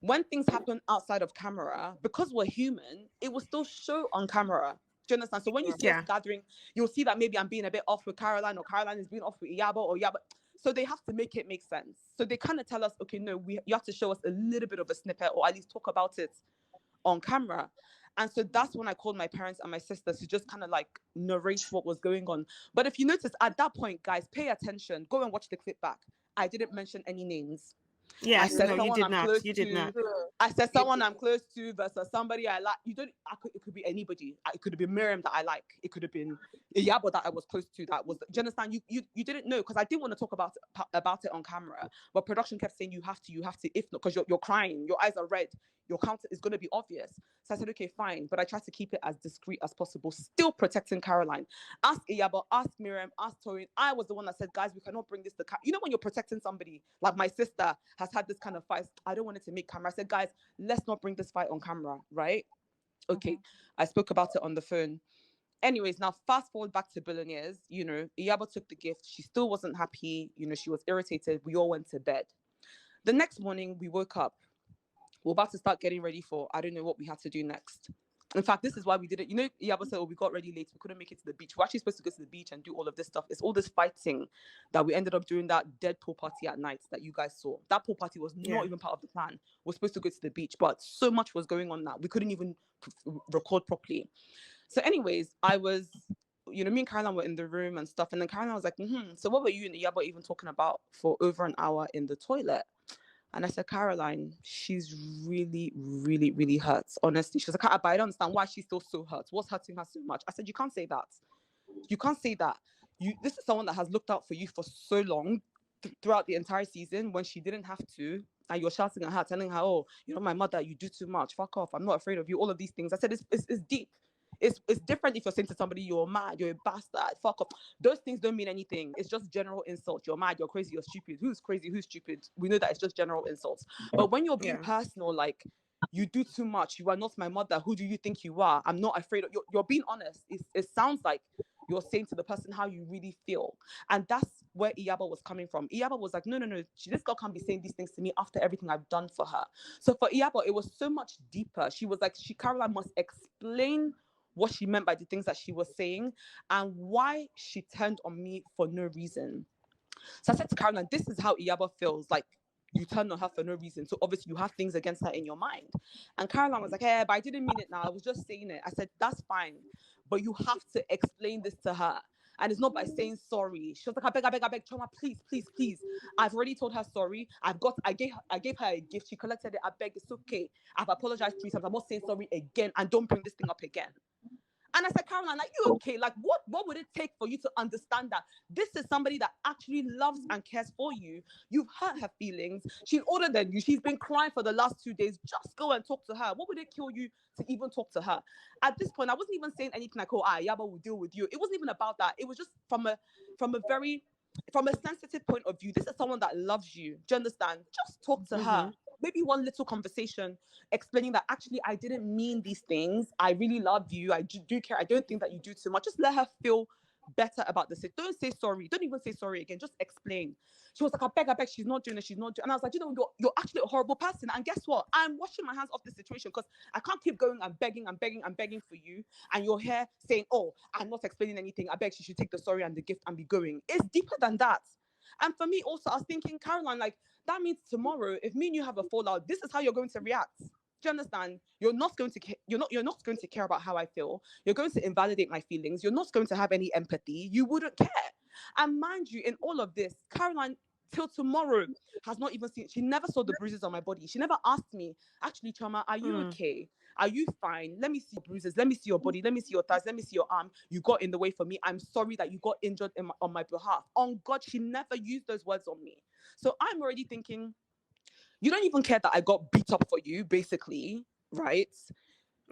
Speaker 4: when things happen outside of camera, because we're human, it will still show on camera. Do you understand? So when you see us
Speaker 1: Yeah.
Speaker 4: gathering, you'll see that maybe I'm being a bit off with Caroline, or Caroline is being off with Iyabo, or Iyabo. So they have to make it make sense. So they kind of tell us, okay, no, you have to show us a little bit of a snippet, or at least talk about it on camera. And so that's when I called my parents and my sisters to just kind of like narrate what was going on. But if you notice at that point, guys, pay attention. Go and watch the clip back. I didn't mention any names. I
Speaker 1: Yes.
Speaker 4: said
Speaker 1: No,
Speaker 2: True.
Speaker 1: you
Speaker 4: someone
Speaker 1: did
Speaker 4: I'm
Speaker 1: not.
Speaker 4: close
Speaker 1: You did
Speaker 4: to.
Speaker 1: not.
Speaker 2: True.
Speaker 4: I said
Speaker 2: You
Speaker 4: someone
Speaker 2: did.
Speaker 4: I'm close to versus somebody I like. You don't. It could be anybody. It could have been Miriam that I like. It could have been Iyabo that I was close to. That was. Do you understand? You didn't know because I didn't want to talk about it on camera. But production kept saying you have to. If not, because you're crying, your eyes are red, your counter is going to be obvious. So I said okay, fine. But I tried to keep it as discreet as possible, still protecting Caroline. Ask Iyabo, ask Miriam, ask Torin. I was the one that said, guys, we cannot bring this to you know when you're protecting somebody, like my sister has had this kind of fight. I don't want it to make camera. I said, guys, let's not bring this fight on camera, right? Okay. I spoke about it on the phone. Anyways, now fast forward back to Billionaires. Iyabo took the gift. She still wasn't happy. She was irritated. We all went to bed. The next morning, we woke up. We're about to start getting ready for, I don't know what we had to do next. In fact, this is why we did it. Iyabo said, oh, we got ready late. We couldn't make it to the beach. We're actually supposed to go to the beach and do all of this stuff. It's all this fighting that we ended up doing that dead pool party at night that you guys saw. That pool party was not
Speaker 1: Yeah.
Speaker 4: even part of the plan. We're supposed to go to the beach, but so much was going on that we couldn't even record properly. So anyways, me and Caroline were in the room and stuff. And then Caroline was like, so what were you and Iyabo even talking about for over an hour in the toilet? And I said, Caroline, she's really, really, really hurt. Honestly, she was like, but I don't understand why she's still so hurt. What's hurting her so much? I said, you can't say that. You can't say that. This is someone that has looked out for you for so long throughout the entire season when she didn't have to. and you're shouting at her, telling her, oh, you're not my mother, you do too much, fuck off, I'm not afraid of you, all of these things. I said, it's deep. It's different if you're saying to somebody, you're mad, you're a bastard, fuck off. Those things don't mean anything. It's just general insult. You're mad, you're crazy, you're stupid. Who's crazy, who's stupid? We know that it's just general insults. But when you're being
Speaker 1: Yeah.
Speaker 4: personal, like, you do too much, you are not my mother, who do you think you are? I'm not afraid of you. You're being honest. It sounds like you're saying to the person how you really feel. And that's where Iyabo was coming from. Iyabo was like, no, no, no, this girl can't be saying these things to me after everything I've done for her. So for Iyabo, it was so much deeper. She was like, Caroline must explain what she meant by the things that she was saying and why she turned on me for no reason. So I said to Caroline, this is how Iyabo feels, like you turned on her for no reason. So obviously you have things against her in your mind. And Caroline was like, hey, but I didn't mean it now. I was just saying it. I said, that's fine. But you have to explain this to her. And it's not by saying sorry. She was like, I beg, Chama, please, please, please. I've already told her sorry. I gave her a gift. She collected it. I beg, it's okay. I've apologized 3 times. I'm not saying sorry again. And don't bring this thing up again. And I said, Caroline, are you okay? Like, what would it take for you to understand that this is somebody that actually loves and cares for you? You've hurt her feelings. She's older than you. She's been crying for the last 2 days. Just go and talk to her. What would it kill you to even talk to her? At this point, I wasn't even saying anything like, oh, Yabo will deal with you. It wasn't even about that. It was just from a sensitive point of view. This is someone that loves you. Do you understand? Just talk to her. Maybe one little conversation explaining that actually I didn't mean these things. I really love you. I do care. I don't think that you do too much. Just let her feel better about this. Don't say sorry. Don't even say sorry again. Just explain. She was like, I beg, she's not doing it. She's not doing it. And I was like, you're actually a horrible person. And guess what? I'm washing my hands off this situation because I can't keep going and begging for you. And you're here saying, oh, I'm not explaining anything. I beg she should take the sorry and the gift and be going. It's deeper than that. And for me also, I was thinking, Caroline, like, that means tomorrow, if me and you have a fallout, this is how you're going to react. Do you understand? You're not going to you're not going to care about how I feel. You're going to invalidate my feelings. You're not going to have any empathy. You wouldn't care. And mind you, in all of this, Caroline till tomorrow has not even seen, she never saw the bruises on my body. She never asked me, actually, Chama, are you okay? Are you fine? Let me see your bruises. Let me see your body. Let me see your thighs. Let me see your arm. You got in the way for me. I'm sorry that you got injured on my behalf. On God, she never used those words on me. So I'm already thinking, you don't even care that I got beat up for you, basically, right?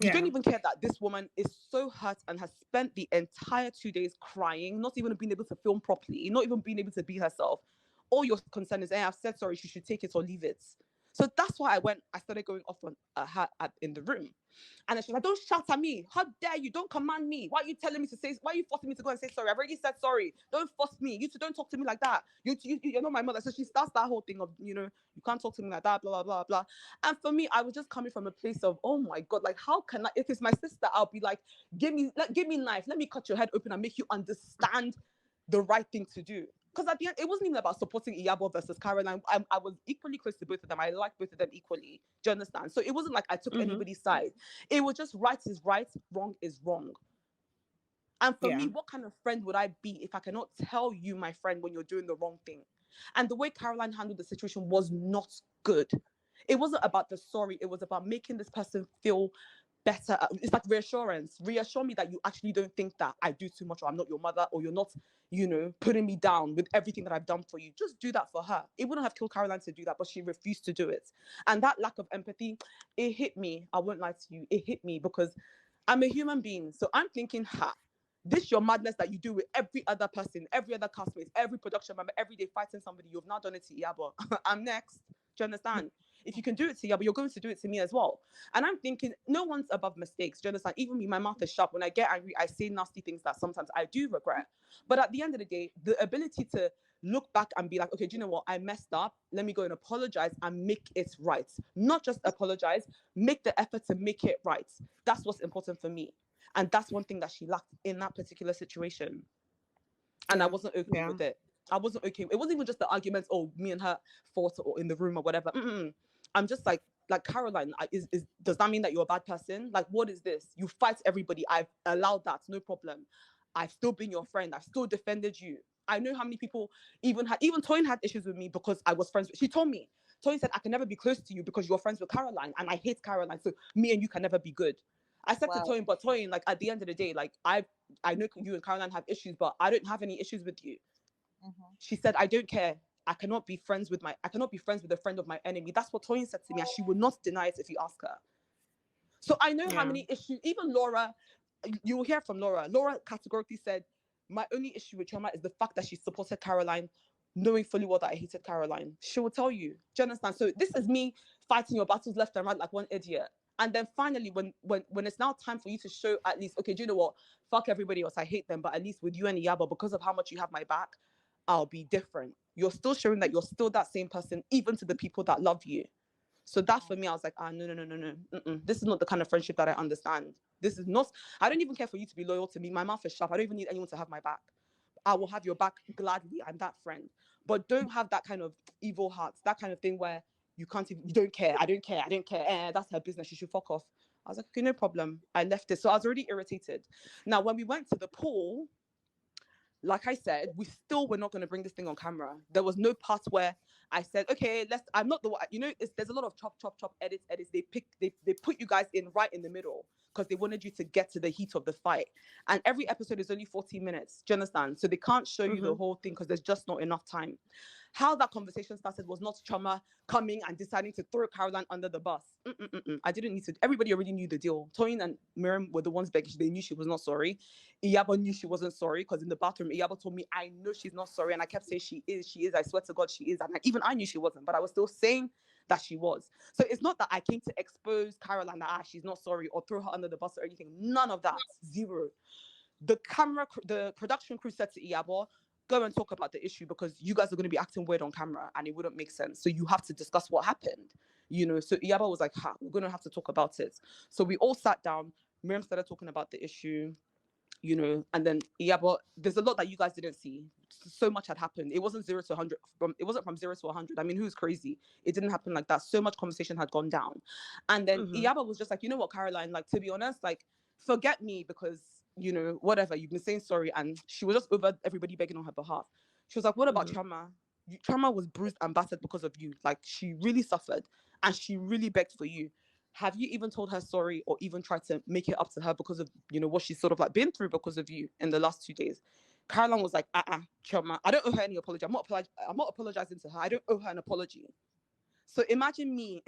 Speaker 4: You don't even care that this woman is so hurt and has spent the entire 2 days crying, not even being able to film properly, not even being able to be herself. All your concern is, hey, I've said sorry, she should take it or leave it. So that's why I started going off on her in the room. And then she's like, don't shout at me. How dare you? Don't command me. Why are you telling me to say, why are you forcing me to go and say sorry? I've already said sorry. Don't force me. You two don't talk to me like that. You're not my mother. So she starts that whole thing of, you can't talk to me like that, blah, blah, blah, blah. And for me, I was just coming from a place of, oh my God, like, how can I, if it's my sister, I'll be like, give me knife. Let me cut your head open and make you understand the right thing to do. Because at the end, it wasn't even about supporting Iyabo versus Caroline. I was equally close to both of them. I liked both of them equally. Do you understand? So it wasn't like I took anybody's side. It was just right is right, wrong is wrong. And for me, what kind of friend would I be if I cannot tell you, my friend, when you're doing the wrong thing? And the way Caroline handled the situation was not good. It wasn't about the sorry. It was about making this person feel better. It's like reassurance. Reassure me that you actually don't think that I do too much or I'm not your mother or you're not, putting me down with everything that I've done for you. Just do that for her. It wouldn't have killed Caroline to do that, but she refused to do it. And that lack of empathy, it hit me. I won't lie to you. It hit me because I'm a human being. So I'm thinking, this your madness that you do with every other person, every other castmate, every production member, every day fighting somebody. You've now done it to Yabo. I'm next. Do you understand? If you can do it to Yabo, you're going to do it to me as well. And I'm thinking, no one's above mistakes. Do you understand? Even me, my mouth is sharp. When I get angry, I say nasty things that sometimes I do regret. But at the end of the day, the ability to look back and be like, okay, do you know what? I messed up. Let me go and apologize and make it right. Not just apologize, make the effort to make it right. That's what's important for me. And that's one thing that she lacked in that particular situation. And I wasn't okay with it. I wasn't okay. It wasn't even just the arguments, oh, me and her fought or in the room or whatever. I'm just like Caroline, does that mean that you're a bad person? Like, what is this? You fight everybody. I've allowed that. No problem. I've still been your friend. I've still defended you. I know how many people even Toyin had issues with me because I was friends with, she told me, Toyin said, I can never be close to you because you're friends with Caroline and I hate Caroline. So me and you can never be good. I said to Toyin, but Toyin, like, at the end of the day, like, I know you and Caroline have issues, but I don't have any issues with you. She said, I don't care. I cannot be friends with a friend of my enemy. That's what Toyin said to me, and she will not deny it if you ask her. So I know how
Speaker 1: Yeah.
Speaker 4: many issues, even Laura, you will hear from Laura. Laura categorically said, my only issue with Chama is the fact that she supported Caroline, knowing fully well that I hated Caroline. She will tell you. Do you understand? So this is me fighting your battles left and right like one idiot. And then finally, when it's now time for you to show at least, okay, do you know what? Fuck everybody else. I hate them. But at least with you and Iyabo, because of how much you have my back, I'll be different. You're still showing that you're still that same person, even to the people that love you. So that for me, I was like, no. This is not the kind of friendship that I understand. This is not, I don't even care for you to be loyal to me. My mouth is sharp. I don't even need anyone to have my back. I will have your back gladly. I'm that friend. But don't have that kind of evil heart, that kind of thing where you can't even, you don't care. I don't care. That's her business. She should fuck off. I was like, okay, no problem. I left it. So I was already irritated. Now, when we went to the pool, like I said, we still were not going to bring this thing on camera. There was no part where I said, okay, I'm not the one, there's a lot of chop, edits. They put you guys in right in the middle because they wanted you to get to the heat of the fight. And every episode is only 14 minutes. Do you understand? So they can't show you the whole thing because there's just not enough time. How that conversation started was not Chama coming and deciding to throw Caroline under the bus. I didn't need to. Everybody already knew the deal. Toyin and Miriam were the ones begging. They knew she was not sorry. Iyabo knew she wasn't sorry because in the bathroom, Iyabo told me, I know she's not sorry. And I kept saying she is. I swear to God, she is. And even I knew she wasn't, but I was still saying that she was. So it's not that I came to expose Caroline that she's not sorry or throw her under the bus or anything. None of that. Zero. The production crew said to Iyabo, go and talk about the issue because you guys are going to be acting weird on camera and it wouldn't make sense. So you have to discuss what happened, So Iyabo was like, we're going to have to talk about it. So we all sat down. Miriam started talking about the issue, and then Iyabo, there's a lot that you guys didn't see. So much had happened. It wasn't 0 to 100. It wasn't from 0 to 100. I mean, who's crazy? It didn't happen like that. So much conversation had gone down. And then Iyabo was just like, you know what, Caroline, like, to be honest, like, forget me because, whatever, you've been saying sorry. And she was just over everybody begging on her behalf. She was like, what about Chama? Chama was bruised and battered because of you. Like, she really suffered and she really begged for you. Have you even told her sorry or even tried to make it up to her because of, what she's sort of like been through because of you in the last 2 days? Caroline was like, Chama, I don't owe her any apology. I'm not apologizing to her. I don't owe her an apology. So imagine me,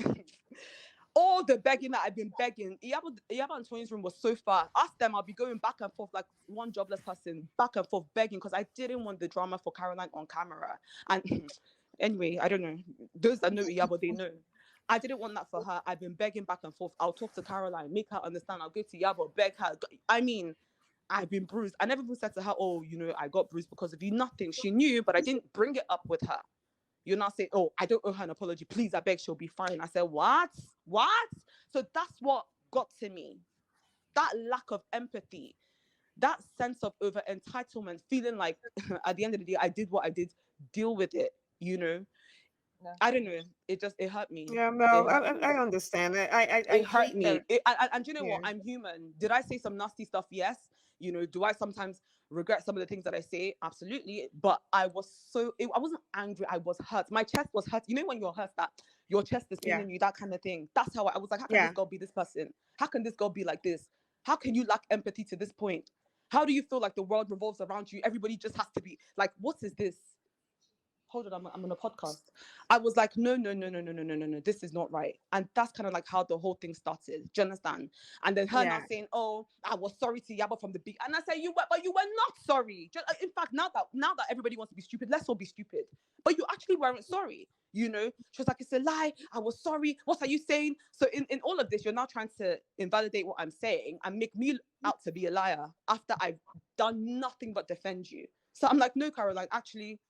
Speaker 4: all the begging that I've been begging. Iyabo and Toyin's room was so far. Ask them, I'll be going back and forth like one jobless person, back and forth begging because I didn't want the drama for Caroline on camera. And anyway, I don't know. Those that know Iyabo, they know. I didn't want that for her. I've been begging back and forth. I'll talk to Caroline, make her understand. I'll go to Yabo, beg her. I mean, I've been bruised. I never even said to her, oh, I got bruised because of you. Nothing. She knew, but I didn't bring it up with her. You're not saying, oh, I don't owe her an apology. Please, I beg, she'll be fine. I said, what? So that's what got to me. That lack of empathy, that sense of over entitlement, feeling like at the end of the day, I did what I did, deal with it, I don't know. It hurt me.
Speaker 1: Yeah, no, I understand. I
Speaker 4: It hurt
Speaker 1: hate
Speaker 4: me.
Speaker 1: that.
Speaker 4: And you know what? I'm human. Did I say some nasty stuff? Yes. Do I sometimes regret some of the things that I say? Absolutely. But I wasn't angry. I was hurt. My chest was hurt. When you're hurt, that your chest is
Speaker 1: Yeah,
Speaker 4: paining you, that kind of thing. That's how I was like, how can this
Speaker 1: yeah.
Speaker 4: girl be this person? How can this girl be like this? How can you lack empathy to this point? How do you feel like the world revolves around you? Everybody just has to be like, what is this? Hold on, I'm on a podcast. I was like, no, this is not right. And that's kind of like how the whole thing started. Do you understand? And then her now
Speaker 1: Yeah.
Speaker 4: saying, oh, I was sorry to Yabo from the big. And I said, but you were not sorry. In fact, now that everybody wants to be stupid, let's all be stupid. But you actually weren't sorry. She was like, it's a lie. I was sorry. What are you saying? So in all of this, you're now trying to invalidate what I'm saying and make me out to be a liar after I've done nothing but defend you. So I'm like, no, Caroline, actually,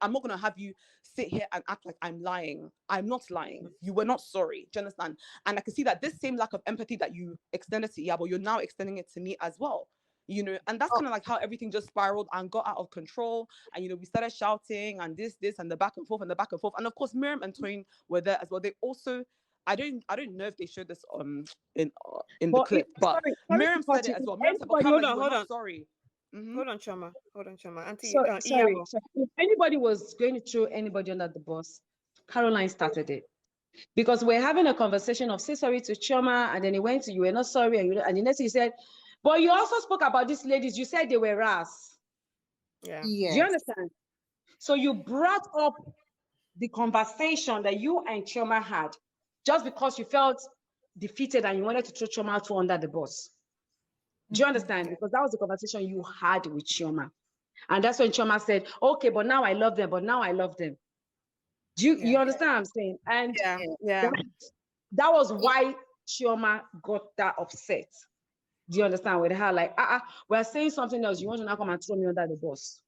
Speaker 4: I'm not going to have you sit here and act like I'm lying. I'm not lying. You were not sorry. Do you understand? And I can see that this same lack of empathy that you extended to Iyabo, you're now extending it to me as well. And that's kind of like how everything just spiraled and got out of control. And, we started shouting and this, and the back and forth and the back and forth. And of course, Miriam and Toyin were there as well. They also, I don't know if they showed this in the clip, but
Speaker 3: Sorry
Speaker 4: Miriam
Speaker 3: to cut
Speaker 4: said it
Speaker 3: you.
Speaker 4: as well.
Speaker 3: If
Speaker 4: Miriam said, but
Speaker 3: anybody,
Speaker 4: Caroline, you were not sorry.
Speaker 1: Hold on, Chama. Auntie
Speaker 3: sorry.
Speaker 1: Iyabo.
Speaker 3: If anybody was going to throw anybody under the bus, Caroline started it. Because we're having a conversation of say sorry to Chioma, and then it went to you were not sorry, and the next thing you said, but you also spoke about these ladies. You said they were ras.
Speaker 1: Yeah.
Speaker 3: Do you
Speaker 2: Yes.
Speaker 3: understand? So you brought up the conversation that you and Chioma had just because you felt defeated and you wanted to throw Chioma to under the bus. Do you understand? Because that was the conversation you had with Chioma. And that's when Chioma said, okay, but now I love them, but now I love them. Do you understand what I'm saying? And
Speaker 1: Yeah,
Speaker 2: Yeah.
Speaker 1: yeah.
Speaker 3: that was why Chioma got that upset. Do you understand? With her, like, we're saying something else. You want to now come and throw me under the bus.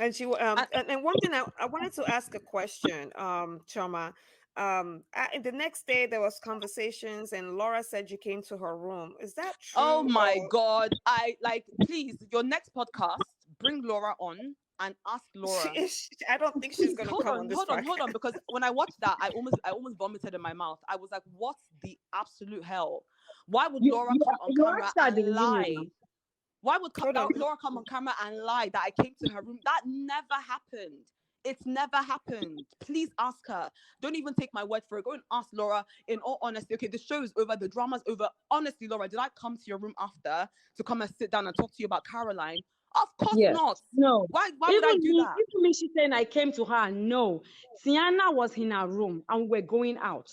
Speaker 1: And she and one thing I wanted to ask a question, Chama. The next day there was conversations and Laura said you came to her room. Is that
Speaker 4: Oh
Speaker 1: true?
Speaker 4: my
Speaker 1: Or
Speaker 4: God. I like, please, your next podcast, bring Laura on and ask Laura.
Speaker 1: I don't think she's
Speaker 4: Please
Speaker 1: gonna
Speaker 4: hold
Speaker 1: come
Speaker 4: on,
Speaker 1: on this
Speaker 4: hold on, hold
Speaker 1: podcast.
Speaker 4: on. Because when I watched that, I almost vomited in my mouth. I was like, what the absolute hell? Why would Laura come on
Speaker 3: You
Speaker 4: camera
Speaker 3: asked her at the
Speaker 4: and
Speaker 3: beginning
Speaker 4: lie?
Speaker 3: now.
Speaker 4: Why would
Speaker 1: Hold on.
Speaker 4: Laura come on camera and lie that I came to her room? That never happened. It's never happened. Please ask her. Don't even take my word for it. Go and ask Laura in all honesty. Okay, the show is over. The drama's over. Honestly, Laura, did I come to your room after to come and sit down and talk to you about Caroline? Of course
Speaker 3: Yes.
Speaker 4: not.
Speaker 3: No.
Speaker 4: Why would I do that?
Speaker 3: Even me, she said I came to her. No. Tiana was in her room and we're going out.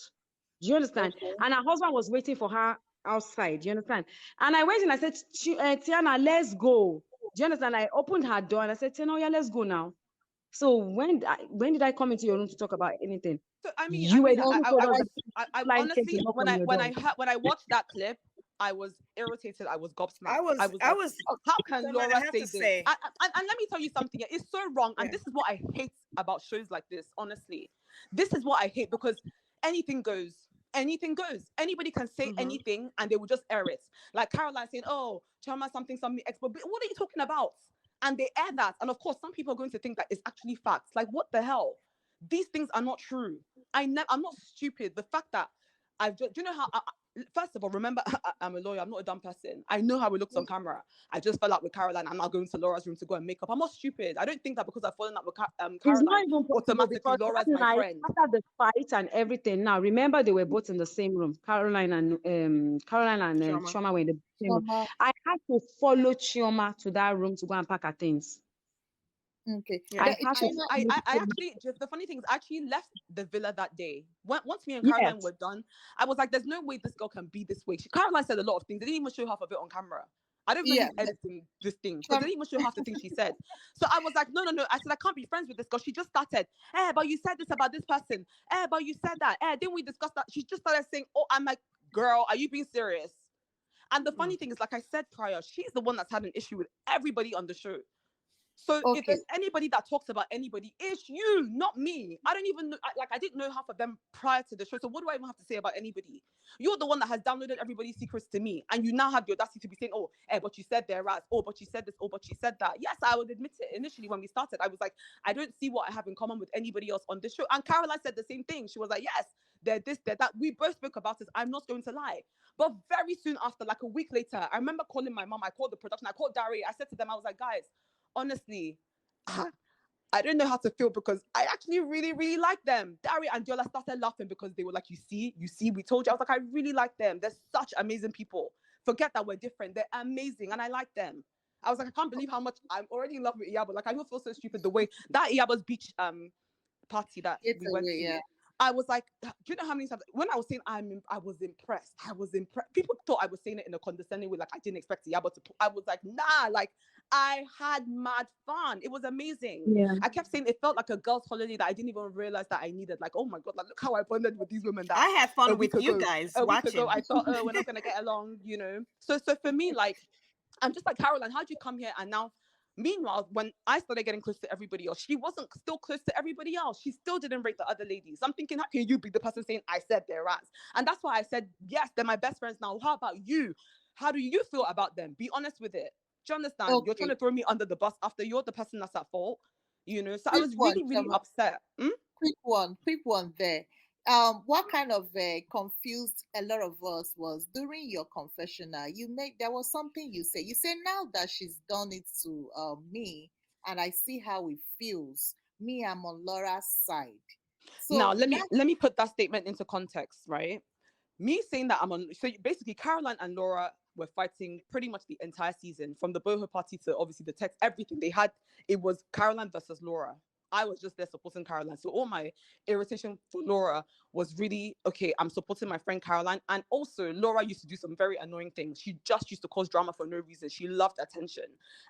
Speaker 3: Do you understand?
Speaker 2: Okay.
Speaker 3: And her husband was waiting for her outside. Do you understand? And I went and I said, Tiana, let's go. Do you understand? I opened her door and I said, Tiana, yeah, let's go now. So when did I come into your room to talk about anything?
Speaker 4: So I mean,
Speaker 3: You were the
Speaker 2: No,
Speaker 3: one who told us
Speaker 2: I,
Speaker 3: that
Speaker 4: I
Speaker 3: client came to
Speaker 4: honestly,
Speaker 3: knock
Speaker 4: when
Speaker 3: on
Speaker 4: I
Speaker 3: your
Speaker 4: when
Speaker 3: door.
Speaker 4: I heard, when I watched that clip, I was irritated. I was
Speaker 1: I
Speaker 4: gobsmacked. I
Speaker 1: was
Speaker 4: was
Speaker 1: I
Speaker 4: like,
Speaker 1: was
Speaker 4: how can
Speaker 1: Chama, I
Speaker 4: Laura
Speaker 1: have
Speaker 4: say
Speaker 1: to
Speaker 4: this?
Speaker 1: say,
Speaker 4: And let me tell you something. It's so wrong,
Speaker 1: yeah.
Speaker 4: and this is what I hate about shows like this. Honestly, this is what I hate because anything goes. Anything goes. Anybody can say
Speaker 1: Mm-hmm.
Speaker 4: anything, and they will just air it. Like Caroline saying, "Oh, Chama something expert." But what are you talking about? And they air that, and of course, some people are going to think that it's actually facts. Like, what the hell? These things are not true. I'm not stupid. The fact that do you know how? First of all, remember, I'm a lawyer. I'm not a dumb person. I know how it looks on camera. I just fell out with Caroline. I'm not going to Laura's room to go and make up. I'm not stupid. I don't think that because I've fallen out with
Speaker 3: It's not
Speaker 4: Caroline,
Speaker 3: even possible
Speaker 4: automatically
Speaker 3: because
Speaker 4: Laura's
Speaker 3: that
Speaker 4: my
Speaker 3: night,
Speaker 4: friend.
Speaker 3: after the fight and everything, now remember they were both in the same room. Caroline and
Speaker 1: Chama.
Speaker 3: Chioma were in the same room.
Speaker 2: Chama.
Speaker 3: I had to follow Chioma to that room to go and pack her things.
Speaker 2: Okay.
Speaker 1: Yeah.
Speaker 3: I
Speaker 2: The,
Speaker 3: had to
Speaker 2: Chama,
Speaker 3: follow
Speaker 4: I
Speaker 3: Chioma.
Speaker 4: actually, just the funny thing is, I actually left the villa that day. Once me and Caroline
Speaker 3: Yes.
Speaker 4: were done, I was like, there's no way this girl can be this way. Caroline said a lot of things. They didn't even show half of it on camera. I don't know
Speaker 2: yeah,
Speaker 4: who's editing this thing because they
Speaker 2: Chama,
Speaker 4: didn't even show half the things she said. So I was like, no, no, no. I said, I can't be friends with this girl. She just started, but you said this about this person. But you said that. Didn't we discuss that? She just started saying, oh, I'm like, girl, are you being serious? And the funny thing is, like I said prior, she's the one that's had an issue with everybody on the show. So if
Speaker 2: okay.
Speaker 4: there's anybody that talks about anybody, it's you, not me. I don't even know, I didn't know half of them prior to the show. So what do I even have to say about anybody? You're the one that has downloaded everybody's secrets to me, and you now have the audacity to be saying, "Oh, but you said they're rats. Oh, but you said this. Oh, but you said that." Yes, I would admit it. Initially, when we started, I was like, I don't see what I have in common with anybody else on this show. And Caroline said the same thing. She was like, "Yes, they're this, they're that." We both spoke about this. I'm not going to lie. But very soon after, like a week later, I remember calling my mom. I called the production. I called Dari. I said to them, I was like, guys, honestly, I don't know how to feel because I actually really, really like them. Dari and Diola started laughing because they were like, you see, we told you. I was like, I really like them. They're such amazing people. Forget that we're different. They're amazing and I like them. I was like, I can't believe how much I'm already in love with Iyabo. Like, I don't feel so stupid the way that Iyabo's beach party that
Speaker 2: It's
Speaker 4: we went
Speaker 2: away,
Speaker 4: to.
Speaker 2: yeah.
Speaker 4: I was like, do you know how many times when I was saying I was impressed. I was impressed. People thought I was saying it in a condescending way, like I didn't expect Yabo to. I was like, nah, like I had mad fun. It was amazing.
Speaker 3: Yeah.
Speaker 4: I kept saying it felt like a girl's holiday that I didn't even realize that I needed. Like, oh my god, like look how I bonded with these women that
Speaker 1: I had
Speaker 4: a
Speaker 1: fun
Speaker 4: week
Speaker 1: with you
Speaker 4: ago.
Speaker 1: guys
Speaker 4: A week ago,
Speaker 1: watching.
Speaker 4: I thought, oh, we're not gonna get along, you know. So for me, like, I'm just like Caroline. How'd you come here and now? Meanwhile, when I started getting close to everybody else, she wasn't still close to everybody else. She still didn't rate the other ladies. I'm thinking, how can you be the person saying I said they're rats? And that's why I said, yes, they're my best friends now. How about you? How do you feel about them? Be honest with it. Do you understand? You're trying
Speaker 2: Okay.
Speaker 4: to throw me under the bus after you're the person that's at fault. You know, so I
Speaker 2: Quick
Speaker 4: was
Speaker 2: one,
Speaker 4: really, really
Speaker 2: Chama.
Speaker 4: upset.
Speaker 2: Quick one there. What kind of confused a lot of us was during your confessional. There was something you said. You said now that she's done it to me, and I see how it feels. Me, I'm on Laura's side.
Speaker 4: Now,
Speaker 2: So
Speaker 4: let me put that statement into context, right? Me saying that I'm on, so basically Caroline and Laura were fighting pretty much the entire season, from the boho party to obviously the text, everything they had. It was Caroline versus Laura. I was just there supporting Caroline. So all my irritation for Laura was really, okay, I'm supporting my friend Caroline. And also, Laura used to do some very annoying things. She just used to cause drama for no reason. She loved attention.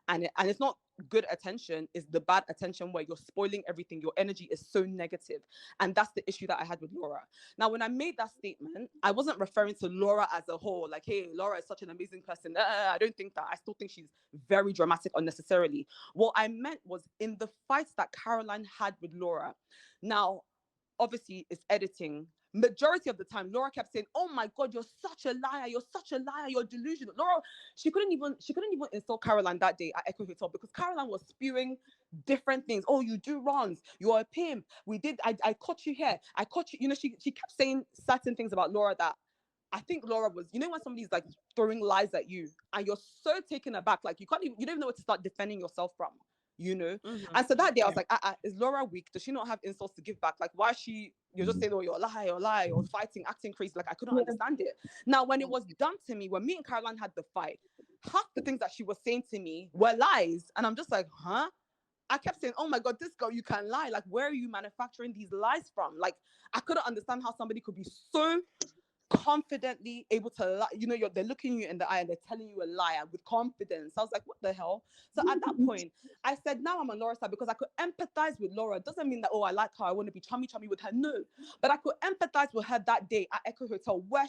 Speaker 4: And it's not good attention, it's the bad attention where you're spoiling everything. Your energy is so negative. And that's the issue that I had with Laura. Now, when I made that statement, I wasn't referring to Laura as a whole, like, hey, Laura is such an amazing person. I don't think that. I still think she's very dramatic unnecessarily. What I meant was in the fights that Caroline had with Laura. Now, obviously, it's editing. Majority of the time, Laura kept saying, "Oh my God, you're such a liar! You're such a liar! You're delusional." Laura, she couldn't even insult Caroline that day at Echo Hotel because Caroline was spewing different things. Oh, you do runs. You're a pimp. I caught you here. I caught you. She kept saying certain things about Laura that I think Laura was, when somebody's like throwing lies at you and you're so taken aback, like you don't even know what to start defending yourself from, you know?
Speaker 1: Mhm.
Speaker 4: And so that day I
Speaker 1: Yeah.
Speaker 4: was like, is Laura weak? Does she not have insults to give back? Like, why is you're just saying, oh, you're a lie, you're fighting, acting crazy. Like, I couldn't understand it. Now, when it was done to me, when me and Caroline had the fight, half the things that she was saying to me were lies. And I'm just like, huh? I kept saying, oh my God, this girl, you can lie. Like, where are you manufacturing these lies from? Like, I couldn't understand how somebody could be so confidently able to lie. They're looking you in the eye and they're telling you a lie with confidence. I was like, what the hell? So at that point, I said, now I'm on Laura's side because I could empathize with Laura. It doesn't mean that, oh, I like her, I want to be chummy with her. No. But I could empathize with her that day at Echo Hotel where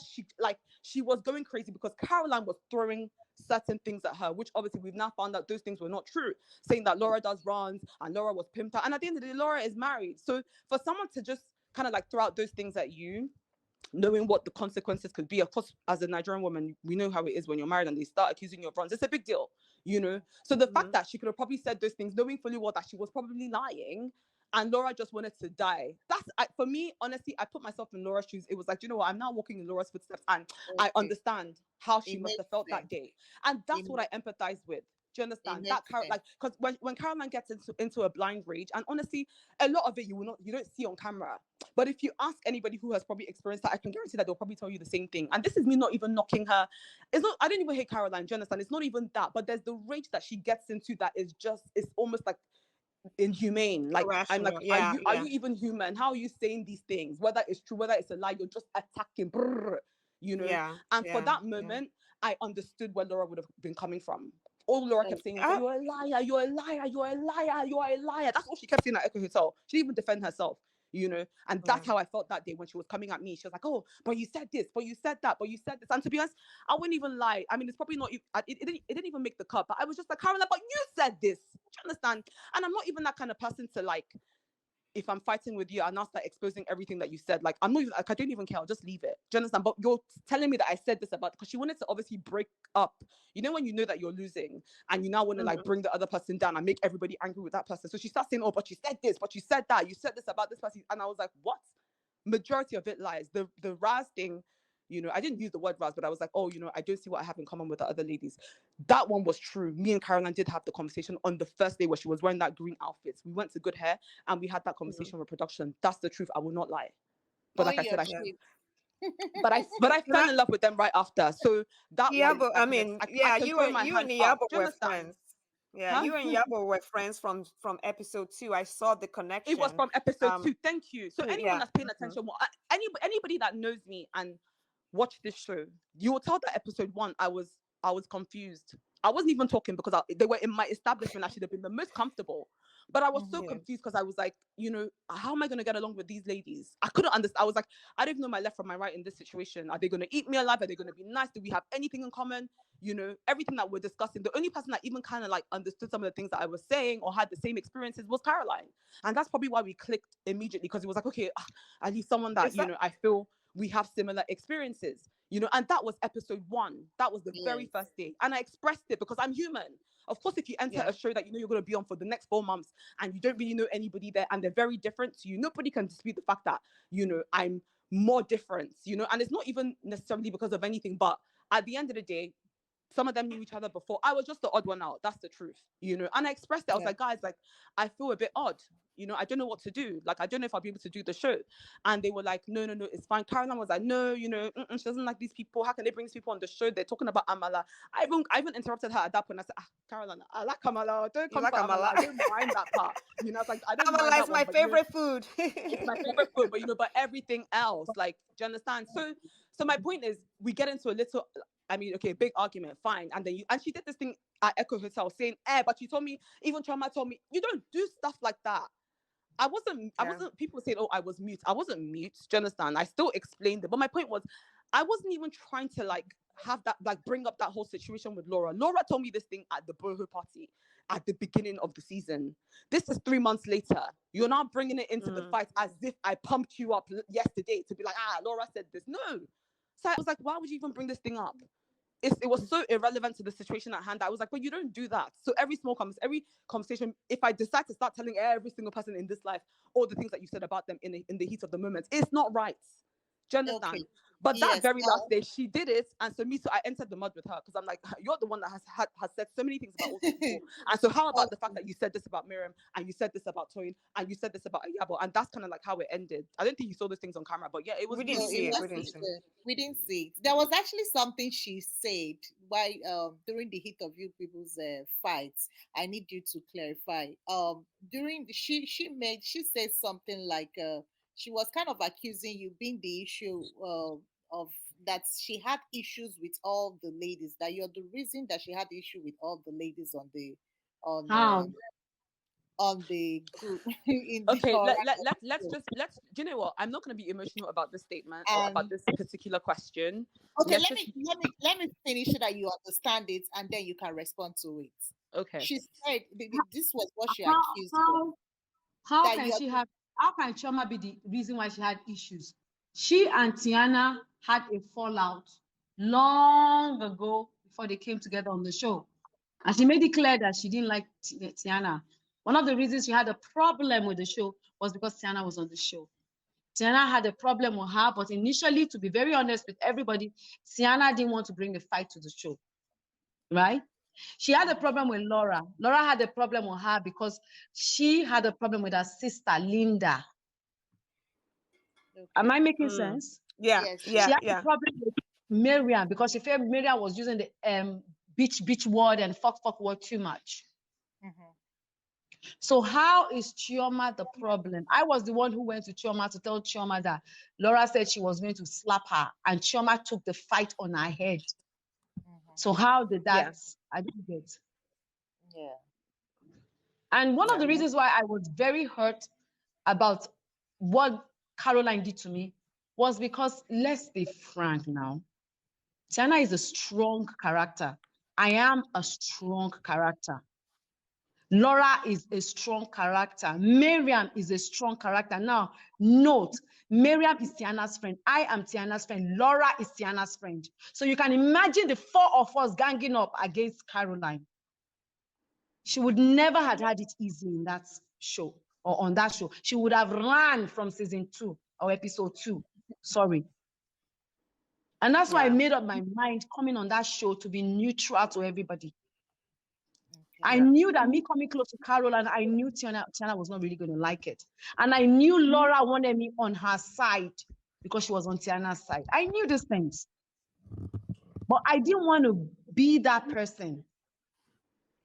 Speaker 4: she was going crazy because Caroline was throwing certain things at her, which obviously we've now found out those things were not true, saying that Laura does runs and Laura was pimped out. And at the end of the day, Laura is married. So for someone to just kind of like throw out those things at you, knowing what the consequences could be. Of course, as a Nigerian woman, we know how it is when you're married and they start accusing you of runs. It's a big deal. So the fact
Speaker 1: Mhm.
Speaker 4: that she could have probably said those things, knowing fully well that she was probably lying, and Laura just wanted to die. For me, honestly, I put myself in Laura's shoes. It was like, you know what? I'm now walking in Laura's footsteps, and I
Speaker 2: Okay.
Speaker 4: understand how she
Speaker 2: It
Speaker 4: must
Speaker 2: makes
Speaker 4: have felt that
Speaker 2: sense.
Speaker 4: day, and
Speaker 2: It,
Speaker 4: that's what I empathize with. Do you
Speaker 2: it
Speaker 4: understand that?
Speaker 2: makes sense.
Speaker 4: Like, because when Caroline gets into a blind rage, and honestly, a lot of it you don't see on camera. But if you ask anybody who has probably experienced that, I can guarantee that they'll probably tell you the same thing. And this is me not even knocking her. It's not. I don't even hate Caroline. Do you understand? It's not even that. But there's the rage that she gets into that is just. It's almost like inhumane. Like, I'm like,
Speaker 1: Irrational.
Speaker 4: are
Speaker 1: Yeah.
Speaker 4: you
Speaker 1: Yeah.
Speaker 4: even human? How are you saying these things? Whether it's true, whether it's a lie, you're just attacking.
Speaker 1: Yeah.
Speaker 4: And for
Speaker 1: Yeah.
Speaker 4: that
Speaker 1: Yeah.
Speaker 4: moment, I understood where Laura would have been coming from. All Laura kept saying was,
Speaker 1: Uh,
Speaker 4: you're a liar, you're a liar, you're a liar, you're a liar. That's all she kept saying at Echo Hotel. She didn't even defend herself. And
Speaker 1: yeah.
Speaker 4: that's how I felt that day when she was coming at me. She was like, oh, but you said this, but you said that, but you said this. And to be honest, I wouldn't even lie. I mean, it's probably not, it didn't even make the cut, but I was just like, Caroline, but you said this. Do you understand? And I'm not even that kind of person to like, if I'm fighting with you, I'll now start exposing everything that you said. Like, I'm not even, like, I don't even care. I'll just leave it. Do you understand? But you're telling me that I said this about, because she wanted to obviously break up. When you know that you're losing and you now want to like
Speaker 1: Mhm.
Speaker 4: bring the other person down and make everybody angry with that person. So she starts saying, oh, but you said this, but you said that, you said this about this person. And I was like, what? Majority of it lies. The Raz thing, I didn't use the word Raz, but I was like, oh, I don't see what I have in common with the other ladies. That one was true. Me and Caroline did have the conversation on the first day where she was wearing that green outfit. We went to Good Hair and we had that
Speaker 1: Mhm.
Speaker 4: conversation with production. That's the truth. I will not lie. But
Speaker 2: Oh,
Speaker 4: like I
Speaker 2: your
Speaker 4: said,
Speaker 1: Yeah.
Speaker 2: truth.
Speaker 4: but I
Speaker 1: Can
Speaker 4: fell
Speaker 1: I?
Speaker 4: in love with them right after. So that
Speaker 1: Yeah,
Speaker 4: one
Speaker 1: but
Speaker 4: I
Speaker 1: I
Speaker 4: can
Speaker 1: mean,
Speaker 4: I
Speaker 1: yeah,
Speaker 4: can throw my
Speaker 1: you and
Speaker 4: hands up.
Speaker 1: Yabo
Speaker 4: Do you
Speaker 1: were
Speaker 4: understand?
Speaker 1: friends. Yeah,
Speaker 4: Huh?
Speaker 1: you and Yabo were friends from episode 2. I saw the
Speaker 4: It was
Speaker 1: connection.
Speaker 4: from episode
Speaker 1: Um,
Speaker 4: 2. Thank you. So anyone
Speaker 1: yeah.
Speaker 4: that's paying
Speaker 1: Mhm.
Speaker 4: attention, anybody that knows me and watch this show, you will tell that episode 1, I was confused. I wasn't even talking because they were in my establishment. I should have been the most comfortable, but I was so
Speaker 2: Mhm.
Speaker 1: Yeah.
Speaker 4: confused because I was like, how am I going to get along with these ladies? I couldn't understand. I was like, I don't know my left from my right in this situation. Are they going to eat me alive? Are they going to be nice? Do we have anything in common? Everything that we're discussing. The only person that even kind of like understood some of the things that I was saying or had the same experiences was Caroline. And that's probably why we clicked immediately, because it was like, okay, at least someone that,
Speaker 1: Is that
Speaker 4: I feel we have similar experiences, and that was episode 1. That was the very
Speaker 2: Yes.
Speaker 4: first day. And I expressed it because I'm human. Of course, if you enter
Speaker 1: yeah.
Speaker 4: a show that you're going to be on for the next 4 months and you don't really know anybody there and they're very different to you, nobody can dispute the fact that, I'm more different, and it's not even necessarily because of anything, but at the end of the day, some of them knew each other before. I was just the odd one out. That's the truth. And I expressed it. I was
Speaker 1: Yeah.
Speaker 4: like, guys, like, I feel a bit odd. you know, I don't know what to do. Like, I don't know if I'll be able to do the show. And they were like, no, no, no, it's fine. Caroline was like, no, you know, she doesn't like these people. How can they bring these people on the show? They're talking about Amala. I even interrupted her at that point. I said, Caroline, I like Amala. Don't
Speaker 1: You
Speaker 4: come
Speaker 1: like
Speaker 4: for Amala.
Speaker 1: amala?
Speaker 4: I don't mind that part. You know, it's like, I don't mind
Speaker 1: Amala
Speaker 4: that
Speaker 1: is
Speaker 4: one.
Speaker 1: my
Speaker 4: But, you know,
Speaker 1: favorite food.
Speaker 4: it's my favorite food, but you know, but everything else, like, do you understand? So my point is, we get into a little, I mean, okay, big argument, fine, and then and she did this thing at Echo Hotel saying, but you told me, even Chama told me, you don't do stuff like that. I
Speaker 1: Yeah.
Speaker 4: wasn't, people saying, oh, I was mute. I wasn't mute. Do you understand? I still explained it. But my point was, I wasn't even trying to like have that, like bring up that whole situation with Laura. Laura told me this thing at the boho party at the beginning of the season. This is 3 months later. You're now bringing it into the fight as if I pumped you up yesterday to be like, Laura said this. No. So I was like, why would you even bring this thing up? It was so irrelevant to the situation at hand. I was like, but you don't do that. So every conversation, if I decide to start telling every single person in this life all the things that you said about them in the heat of the moment, it's not right. Do you understand?
Speaker 2: Okay.
Speaker 4: But that
Speaker 2: Yes.
Speaker 4: very last day, she did it, and so I entered the mud with her because I'm like, you're the one that has said so many things about all these people, and so how about the fact that you said this about Miriam, and you said this about Toyin, and you said this about Iyabo, and that's kind of like how it ended. I don't think you saw those things on camera, but yeah, it was
Speaker 1: We
Speaker 2: No,
Speaker 1: didn't
Speaker 4: really,
Speaker 2: it
Speaker 1: see
Speaker 4: really
Speaker 1: it. We didn't
Speaker 2: wasn't.
Speaker 4: messy.
Speaker 1: see it.
Speaker 2: We didn't see it. There was actually something she said while during the heat of you people's fights. I need you to clarify. During she said something like she was kind of accusing you being the issue of that she had issues with all the ladies. That you're the reason that she had issue with all the ladies on
Speaker 3: How?
Speaker 2: on the group in the
Speaker 4: Okay,
Speaker 2: show.
Speaker 4: let's do you know what? I'm not going to be emotional about this statement or about
Speaker 2: And
Speaker 4: this particular question.
Speaker 2: okay,
Speaker 4: Let's just
Speaker 2: let me finish so that you understand it, and then you can respond to it.
Speaker 4: okay.
Speaker 2: She said this was what she
Speaker 3: How
Speaker 2: accused her,
Speaker 3: how how
Speaker 2: that
Speaker 3: can
Speaker 2: you're
Speaker 3: she have how can Chioma be the reason why she had issues? She and Tiana had a fallout long ago before they came together on the show. And she made it clear that she didn't like Tiana. One of the reasons she had a problem with the show was because Tiana was on the show. Tiana had a problem with her, but initially, to be very honest with everybody, Tiana didn't want to bring a fight to the show, right? She had a problem with Laura. Laura had a problem with her because she had a problem with her sister, Linda. Am
Speaker 2: okay.
Speaker 3: I making
Speaker 1: Mm.
Speaker 3: sense?
Speaker 1: Yeah.
Speaker 2: Yes,
Speaker 3: She
Speaker 1: Yeah.
Speaker 3: had a
Speaker 1: Yeah.
Speaker 3: problem with Miriam because she felt Miriam was using the bitch word and fuck word too much.
Speaker 2: hmm
Speaker 3: So how is Chioma the problem? I was the one who went to Chioma to tell Chioma that Laura said she was going to slap her, and Chioma took the fight on her head.
Speaker 2: hmm
Speaker 3: So how did
Speaker 1: Yeah.
Speaker 3: that? I didn't get.
Speaker 2: yeah.
Speaker 3: And one of
Speaker 1: Yeah.
Speaker 3: the reasons why I was very hurt about what Caroline did to me was because, let's be frank now, Tiana is a strong character. I am a strong character. Laura is a strong character. Miriam is a strong character. Now, note, Miriam is Tiana's friend. I am Tiana's friend. Laura is Tiana's friend. So you can imagine the four of us ganging up against Caroline. She would never have had it easy in that show or on that show. She would have run from season 2 or episode 2. Sorry. And that's why I
Speaker 1: Yeah.
Speaker 3: made up my mind coming on that show to be neutral to everybody.
Speaker 2: Okay.
Speaker 3: I
Speaker 1: Yeah.
Speaker 3: knew that me coming close to Carol, and I knew Tiana was not really going to like it. And I knew Laura wanted me on her side because she was on Tiana's side. I knew these things. But I didn't want to be that person.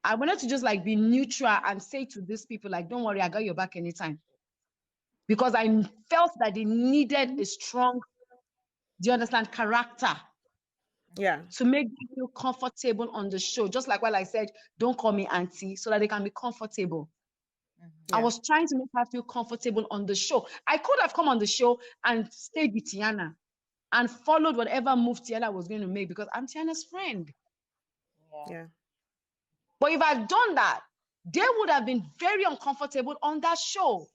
Speaker 3: I wanted to just like be neutral and say to these people, like, don't worry, I got your back anytime. Because I felt that they needed a strong, do you understand, character
Speaker 1: Yeah.
Speaker 3: to make them feel comfortable on the show. Just like what I said, don't call me auntie, so that they can be comfortable. I
Speaker 1: Yeah.
Speaker 3: was trying to make her feel comfortable on the show. I could have come on the show and stayed with Tiana and followed whatever move Tiana was going to make because I'm Tiana's friend.
Speaker 2: Yeah.
Speaker 1: Yeah.
Speaker 3: But if I'd done that, they would have been very uncomfortable on that show.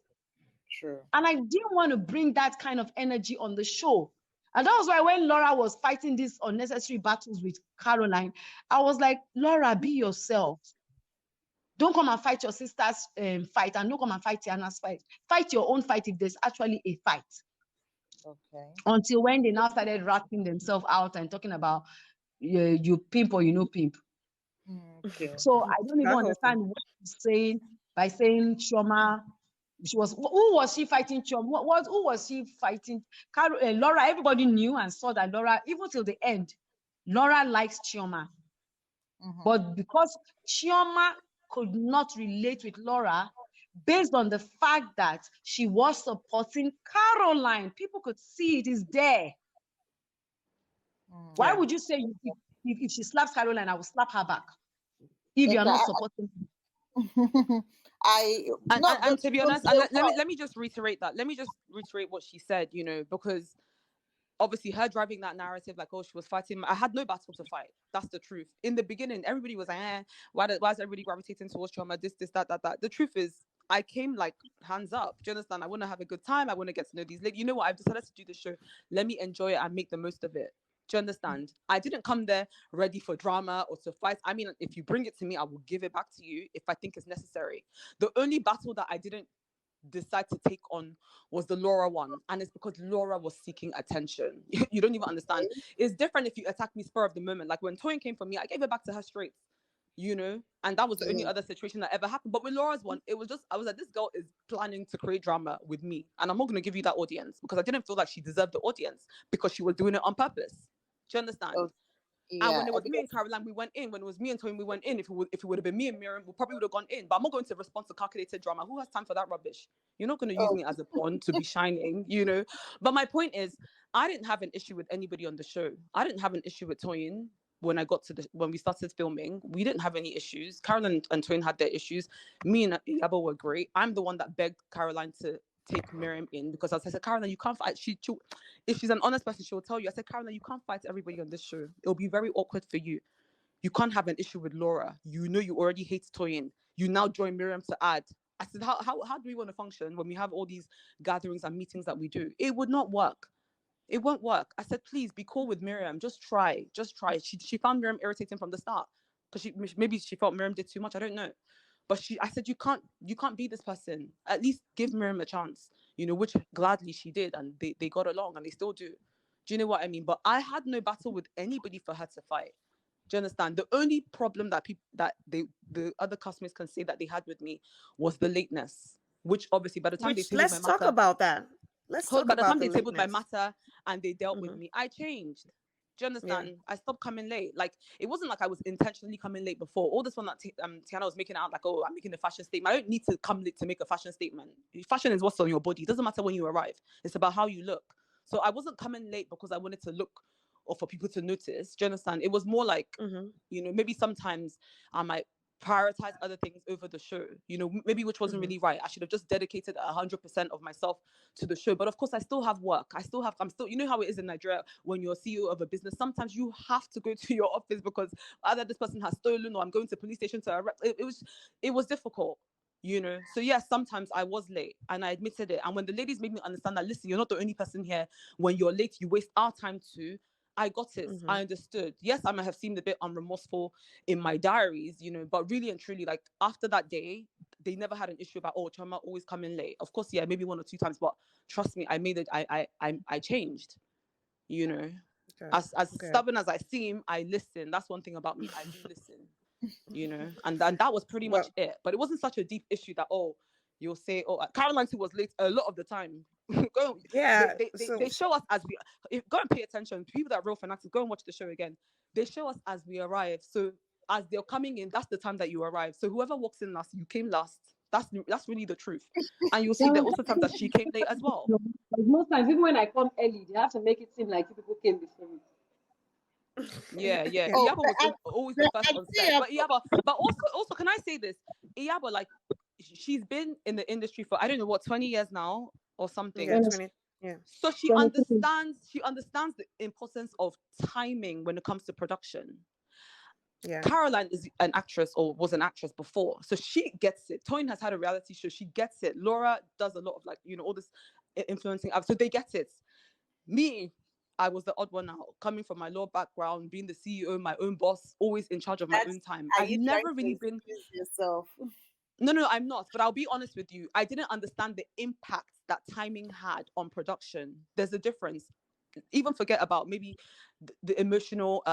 Speaker 2: True.
Speaker 3: And I didn't want to bring that kind of energy on the show. And that was why when Laura was fighting these unnecessary battles with Caroline, I was like, Laura, be yourself. Don't come and fight your sister's fight, and don't come and fight Tiana's fight. Fight your own fight if there's actually a fight.
Speaker 2: Okay.
Speaker 3: Until when they now started ratting themselves out and talking about you pimp or you know pimp.
Speaker 2: Okay.
Speaker 3: So I don't even
Speaker 1: That whole thing.
Speaker 3: understand what he's saying by saying Chioma Who was she fighting? Chom? Who was she fighting? Laura. Everybody knew and saw that Laura, even till the end, Laura likes Chioma. But because Chioma could not relate with Laura, based on the fact that she was supporting Caroline, people could see it is there. Why would you say if she slaps Caroline, I will slap her back? If you are not supporting.
Speaker 4: And to be honest, and let me just reiterate that. Let me just reiterate what she said, because obviously her driving that narrative, like, oh, she was fighting. I had no battle to fight. That's the truth. In the beginning, everybody was like, why is everybody gravitating towards Chama? This, that. The truth is, I came like hands up. Do you understand? I want to have a good time. I want to get to know these ladies. You know what? I've decided to do the show. Let me enjoy it and make the most of it. Do you understand? I didn't come there ready for drama or to fight. I mean, if you bring it to me, I will give it back to you if I think it's necessary. The only battle that I didn't decide to take on was the Laura one, and it's because Laura was seeking attention. You don't even understand. It's different if you attack me spur of the moment. Like when Toyin came for me, I gave it back to her straight, and that was the only other situation that ever happened. But with Laura's one, it was just, I was like, this girl is planning to create drama with me, and I'm not going to give you that audience because I didn't feel like she deserved the audience because she was doing it on purpose. Do you understand? And when it was me and Caroline, we went in. When it was me and Tony, we went in. If it would have been me and Miriam, we probably would have gone in. But I'm not going to respond to calculated drama. Who has time for that rubbish? You're not going to use me as a pawn to be shining, But my point is, I didn't have an issue with anybody on the show. I didn't have an issue with Toyin when we started filming. We didn't have any issues. Caroline and Toyin had their issues. Me and Yabo were great. I'm the one that begged Caroline to take Miriam in because I said, Caroline, you can't fight. If she's an honest person, she'll tell you. I said, Caroline, you can't fight everybody on this show. It'll be very awkward for you. You can't have an issue with Laura. You know you already hate Toyin. You now join Miriam to add. I said, how do we want to function when we have all these gatherings and meetings that we do? It would not work. It won't work. I said, please be cool with Miriam. Just try. She found Miriam irritating from the start because maybe she felt Miriam did too much. I don't know. But I said, you can't be this person. At least give Miriam a chance, which gladly she did. And they got along and they still do. Do you know what I mean? But I had no battle with anybody for her to fight. Do you understand? The only problem that the other customers can say that they had with me was the lateness, which obviously by the time they tabled my
Speaker 1: let's talk
Speaker 4: matter,
Speaker 1: about that. By
Speaker 4: the time they tabled my matter and they dealt with me, I changed. Do you understand? Yeah. I stopped coming late. Like, it wasn't like I was intentionally coming late before. All this one that Tiana was making out like, oh, I'm making a fashion statement. I don't need to come late to make a fashion statement. Fashion is what's on your body. It doesn't matter when you arrive. It's about how you look. So I wasn't coming late because I wanted to look or for people to notice. Do you understand? It was more like, maybe sometimes I might prioritize other things over the show, maybe which wasn't really right. I should have just dedicated 100% of myself to the show. But of course, I still have work. I'm still, how it is in Nigeria when you're CEO of a business. Sometimes you have to go to your office because either this person has stolen or I'm going to police station to arrest. It was difficult. So yes, sometimes I was late and I admitted it. And when the ladies made me understand that, listen, you're not the only person here. When you're late, you waste our time too. I got it. I understood. Yes, I might have seemed a bit unremorseful in my diaries, but really and truly, like, after that day, they never had an issue about, oh, Chama always coming late. Of course, yeah, maybe 1 or 2 times, but trust me, I made it. I changed. Okay. As stubborn as I seem, I listen. That's one thing about me. I do listen. And that was pretty much it. But it wasn't such a deep issue that, oh, you'll say, oh, Caroline who was late a lot of the time. They show us as go and pay attention. People that are real fanatics, go and watch the show again. They show us as we arrive. So as they're coming in, that's the time that you arrive. So whoever walks in last, you came last. That's really the truth. And you'll see there also times that she came late as well.
Speaker 3: Most times, even when I come early, they have to make it seem like people came before me.
Speaker 4: Yeah. Iyabo was always the first on set. But Iyabo, but also, can I say this? Iyabo, like, she's been in the industry for, I don't know what, 20 years now or something.
Speaker 1: Yeah, 20. Yeah.
Speaker 4: So she understands the importance of timing when it comes to production. Yeah. Caroline is an actress or was an actress before, so she gets it. Toyin has had a reality show, she gets it. Laura does a lot of, like, all this influencing, so they get it. Me, I was the odd one out, coming from my law background, being the CEO, my own boss, always in charge of my own time. I've never really been
Speaker 2: yourself.
Speaker 4: No, I'm not. But I'll be honest with you. I didn't understand the impact that timing had on production. There's a difference. Even forget about maybe the emotional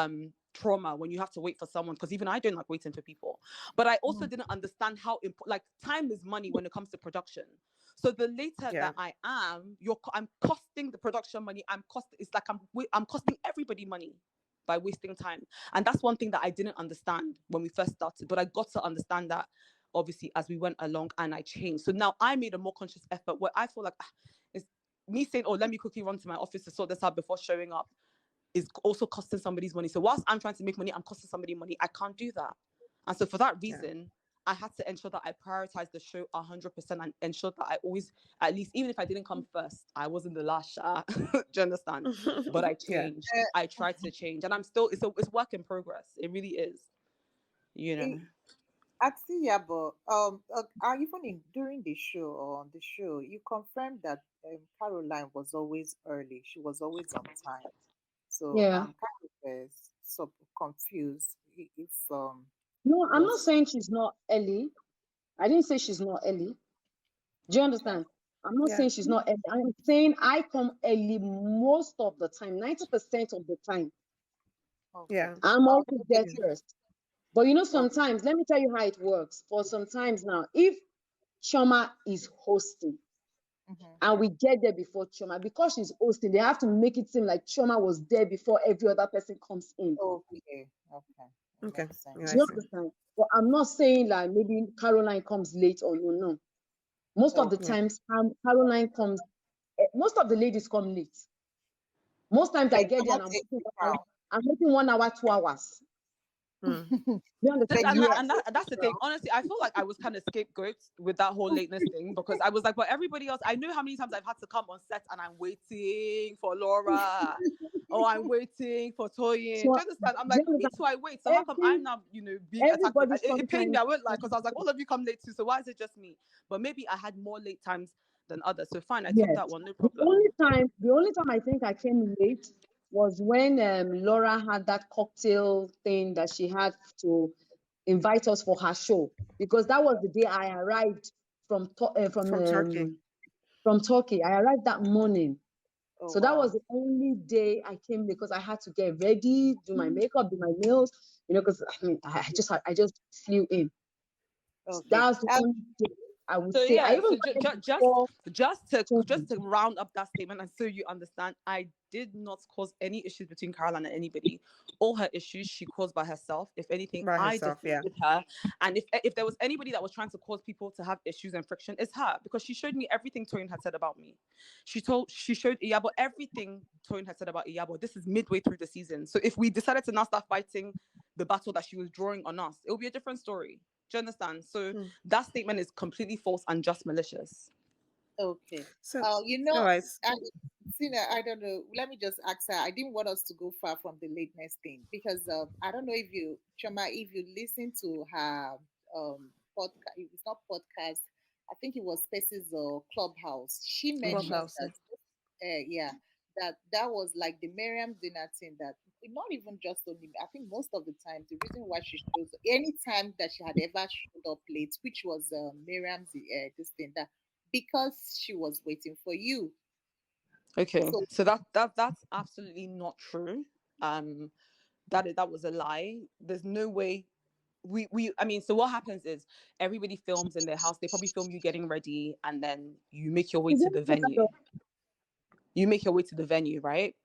Speaker 4: trauma when you have to wait for someone, because even I don't like waiting for people. But I also didn't understand how important, like, time is money when it comes to production. So the later
Speaker 1: Yeah.
Speaker 4: that I am, I'm costing the production money. It's like I'm costing everybody money by wasting time. And that's one thing that I didn't understand when we first started, but I got to understand that obviously as we went along, and I changed. So now I made a more conscious effort where I feel like it's me saying, oh, let me quickly run to my office to sort this out before showing up is also costing somebody's money. So whilst I'm trying to make money, I'm costing somebody money. I can't do that. And so for that
Speaker 1: Yeah.
Speaker 4: reason, I had to ensure that I prioritize the show 100% and ensure that I always, at least, even if I didn't come first, I wasn't the last shot. Do you understand? But I
Speaker 1: Yeah.
Speaker 4: changed. I tried to change, and I'm still. It's work in progress. It really is. You
Speaker 2: Uh,
Speaker 4: know.
Speaker 2: Actually, yeah, but even during the show or on the show, you confirmed that Caroline was always early. She was always on time. So
Speaker 3: Yeah.
Speaker 2: I'm kind of so confused if
Speaker 3: No,
Speaker 2: it
Speaker 3: I'm not
Speaker 2: was
Speaker 3: saying she's not early. I didn't say she's not early. Do you
Speaker 2: okay.
Speaker 3: understand? I'm not
Speaker 1: Yeah.
Speaker 3: saying she's not early. I'm saying I come early most of the time, 90% of the time.
Speaker 2: Okay.
Speaker 1: Yeah.
Speaker 3: I'm
Speaker 2: Oh,
Speaker 3: always there
Speaker 1: Yeah.
Speaker 3: first. But
Speaker 2: oh,
Speaker 3: sometimes, let me tell you how it works. For sometimes now, if Chama is hosting
Speaker 2: mm-hmm.
Speaker 3: and we get there before Choma, because she's hosting, they have to make it seem like Choma was there before every other person comes in.
Speaker 2: Okay. Okay. It
Speaker 1: Okay.
Speaker 2: makes
Speaker 1: Yeah,
Speaker 3: Do
Speaker 1: I
Speaker 3: you
Speaker 2: sense.
Speaker 1: see.
Speaker 3: understand? But I'm not saying like maybe Caroline comes late or no, no. Most of the
Speaker 2: Okay.
Speaker 1: Yeah.
Speaker 3: times, Caroline comes, most of the ladies come late. Most times
Speaker 2: So
Speaker 3: I
Speaker 2: you
Speaker 3: get there and
Speaker 2: cannot take it down.
Speaker 3: I'm waiting 1 hour, 2 hours.
Speaker 1: Mm.
Speaker 3: You
Speaker 2: So
Speaker 3: understand?
Speaker 2: you cannot
Speaker 3: Yes.
Speaker 2: take it
Speaker 4: That's the thing.
Speaker 2: down.
Speaker 4: Honestly, I feel like I was kind of scapegoat with that whole lateness thing because I was like, but everybody else, I know how many times I've had to come on set and I'm waiting for Laura. Oh, I'm waiting for Toyin. Do you
Speaker 3: So,
Speaker 4: understand? I'm
Speaker 3: do you
Speaker 4: like, me
Speaker 3: understand?
Speaker 4: too, I wait. So how come
Speaker 3: Every
Speaker 4: I'm now, being attacked with
Speaker 3: everybody
Speaker 4: it pained me,
Speaker 3: sometimes.
Speaker 4: I won't lie, because I was like, all of you come late too. So why is it just me? But maybe I had more late times than others. So fine, I took
Speaker 3: Yes.
Speaker 4: that one, no
Speaker 3: The
Speaker 4: problem.
Speaker 3: only time I think I came late was when Laura had that cocktail thing that she had to invite us for her show, because that was the day I arrived from
Speaker 1: From Turkey.
Speaker 3: from Turkey. I arrived that morning.
Speaker 2: Oh
Speaker 3: So that was
Speaker 2: wow.
Speaker 3: the only day I came late because I had to get ready, do my makeup, do my nails, because I just flew in.
Speaker 2: Okay.
Speaker 3: That's the only day I would
Speaker 4: So
Speaker 3: say. I
Speaker 4: yeah,
Speaker 3: even
Speaker 4: so
Speaker 3: got there
Speaker 4: just
Speaker 3: before
Speaker 4: just
Speaker 3: 20.
Speaker 4: to round up that statement, and so you understand, I did not cause any issues between Caroline and anybody. All her issues she caused by herself. If anything,
Speaker 1: By
Speaker 4: I
Speaker 1: herself. Yeah.
Speaker 4: defended her. And if there was anybody that was trying to cause people to have issues and friction, it's her, because she showed me everything Toyin had said about me. She showed Iyabo everything Toyin had said about Iyabo. This is midway through the season. So if we decided to now start fighting the battle that she was drawing on us, it will be a different story. Do you understand? So
Speaker 1: Mm.
Speaker 4: that statement is completely false and just malicious.
Speaker 2: Okay.
Speaker 1: So,
Speaker 2: You
Speaker 1: all
Speaker 2: know,
Speaker 1: right.
Speaker 2: I, Tina, I don't know. Let me just ask her. I didn't want us to go far from the lateness thing because I don't know if you, Chama, if you listen to her podcast. It's not podcast. I think it was Spaces or Clubhouse. She mentioned
Speaker 1: Clubhouse.
Speaker 2: that, yeah, that was like the Miriam dinner thing. That not even just only. I think most of the time the reason why she shows any time that she had ever showed up late, which was Miriam's this thing that because she was waiting for you.
Speaker 4: Okay,
Speaker 2: So
Speaker 4: so that's absolutely not true. Um, that was a lie. There's no way. We I mean, so what happens is everybody films in their house. They probably film you getting ready, and then you make your way
Speaker 3: Is
Speaker 4: to
Speaker 3: it
Speaker 4: the
Speaker 3: not kind
Speaker 4: venue. You make your way to the venue, right?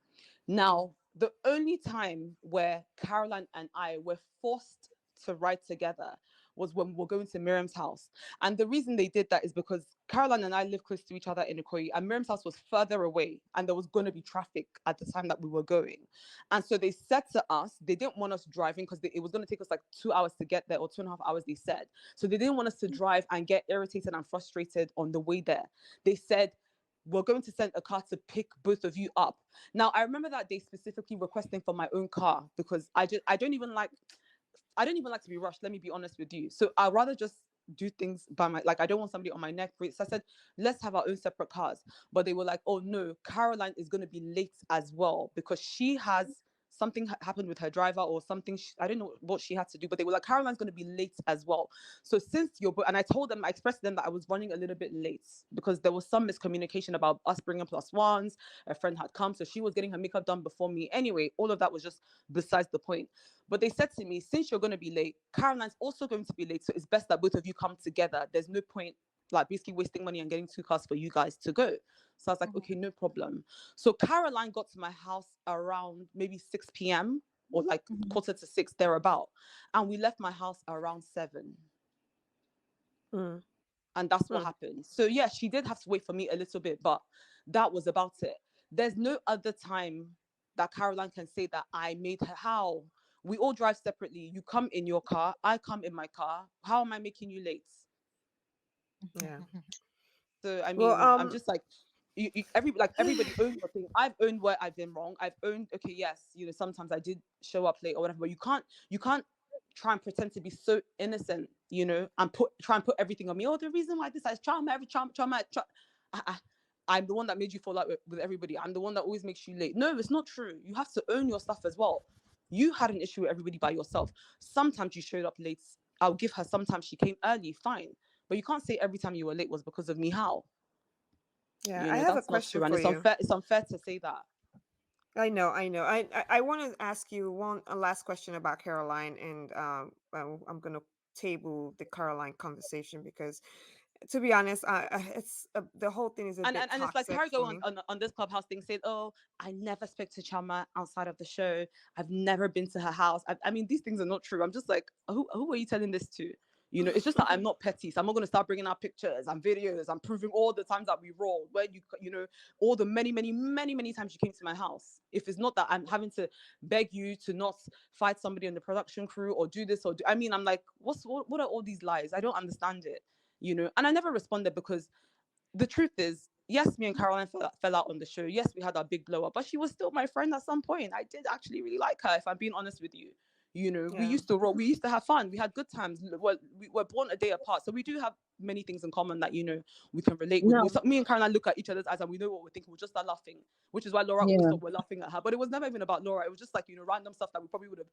Speaker 4: Now, the only time where Caroline and I were forced to ride together was when we were going to Miriam's house. And the reason they did that is because Caroline and I live close to each other in Ikoyi, and Miriam's house was further away, and there was going to be traffic at the time that we were going. And so they said to us, they didn't want us driving because it was going to take us like 2 hours to get there, or 2.5 hours, they said. So they didn't want us to drive and get irritated and frustrated on the way there. They said, we're going to send a car to pick both of you up. Now, I remember that day specifically requesting for my own car because I don't even like to be rushed. Let me be honest with you. So I'd rather just do things by my, like, I don't want somebody on my neck. So I said, let's have our own separate cars. But they were like, oh no, Caroline is going to be late as well because she has something happened with her driver or something. I don't know what she had to do, but they were like, Caroline's going to be late as well. So since and I told them, I expressed to them that I was running a little bit late because there was some miscommunication about us bringing plus ones. A friend had come, so she was getting her makeup done before me. Anyway, all of that was just besides the point. But they said to me, since you're going to be late, Caroline's also going to be late. So it's best that both of you come together. There's no point like basically wasting money and getting 2 cars for you guys to go. So I was like, okay, no problem. So Caroline got to my house around maybe 6 p.m. or like quarter to 6 thereabout, and we left my house around 7.
Speaker 1: Mm.
Speaker 4: And that's what
Speaker 1: Mm.
Speaker 4: happened. So yeah, she did have to wait for me a little bit, but that was about it. There's no other time that Caroline can say that I made her. How? We all drive separately. You come in your car, I come in my car. How am I making you late?
Speaker 1: Yeah.
Speaker 4: So I
Speaker 1: Well,
Speaker 4: mean, I'm just like, everybody owns your thing. I've owned where I've been wrong. I've owned, okay, yes, sometimes I did show up late or whatever, but you can't try and pretend to be so innocent, and try and put everything on me. Oh, the reason why this is trauma, I'm the one that made you fall out with everybody. I'm the one that always makes you late. No, it's not true. You have to own your stuff as well. You had an issue with everybody by yourself. Sometimes you showed up late. I'll give her, sometimes she came early, fine. But you can't say every time you were late was because of me. How?
Speaker 1: yeah, I have a
Speaker 4: That's not
Speaker 1: question
Speaker 4: true. And
Speaker 1: for
Speaker 4: it's
Speaker 1: you.
Speaker 4: unfair. It's unfair to say that.
Speaker 1: I know, I know. I want to ask you a last question about Caroline, and I'm gonna table the Caroline conversation because, to be honest, it's the whole thing is a bit
Speaker 4: And it's like
Speaker 1: toxic
Speaker 4: Cargo
Speaker 1: for
Speaker 4: on,
Speaker 1: me.
Speaker 4: on this clubhouse thing said, oh, I never spoke to Chama outside of the show. I've never been to her house. I mean, these things are not true. I'm just like, who are you telling this to? It's just that I'm not petty. So I'm not going to start bringing out pictures and videos and proving all the times that we rolled, where all the many, many, many, many times you came to my house. If it's not that I'm having to beg you to not fight somebody in the production crew or do this or do, I mean, I'm like, what are all these lies? I don't understand it, And I never responded because the truth is, yes, me and Caroline fell out on the show. Yes, we had our big blow up, but she was still my friend at some point. I did actually really like her, if I'm being honest with you. We
Speaker 1: Yeah,
Speaker 4: used to roll, we used to have fun, we had good times. Well, we were born a day apart, so we do have many things in common that we can relate with.
Speaker 3: No,
Speaker 4: Me and Caroline look at each other's eyes and we know what we're thinking. We'll just start laughing, which is why Laura always
Speaker 3: yeah.
Speaker 4: thought we're laughing at her. But it was never even about Laura. It was just like random stuff that we probably would have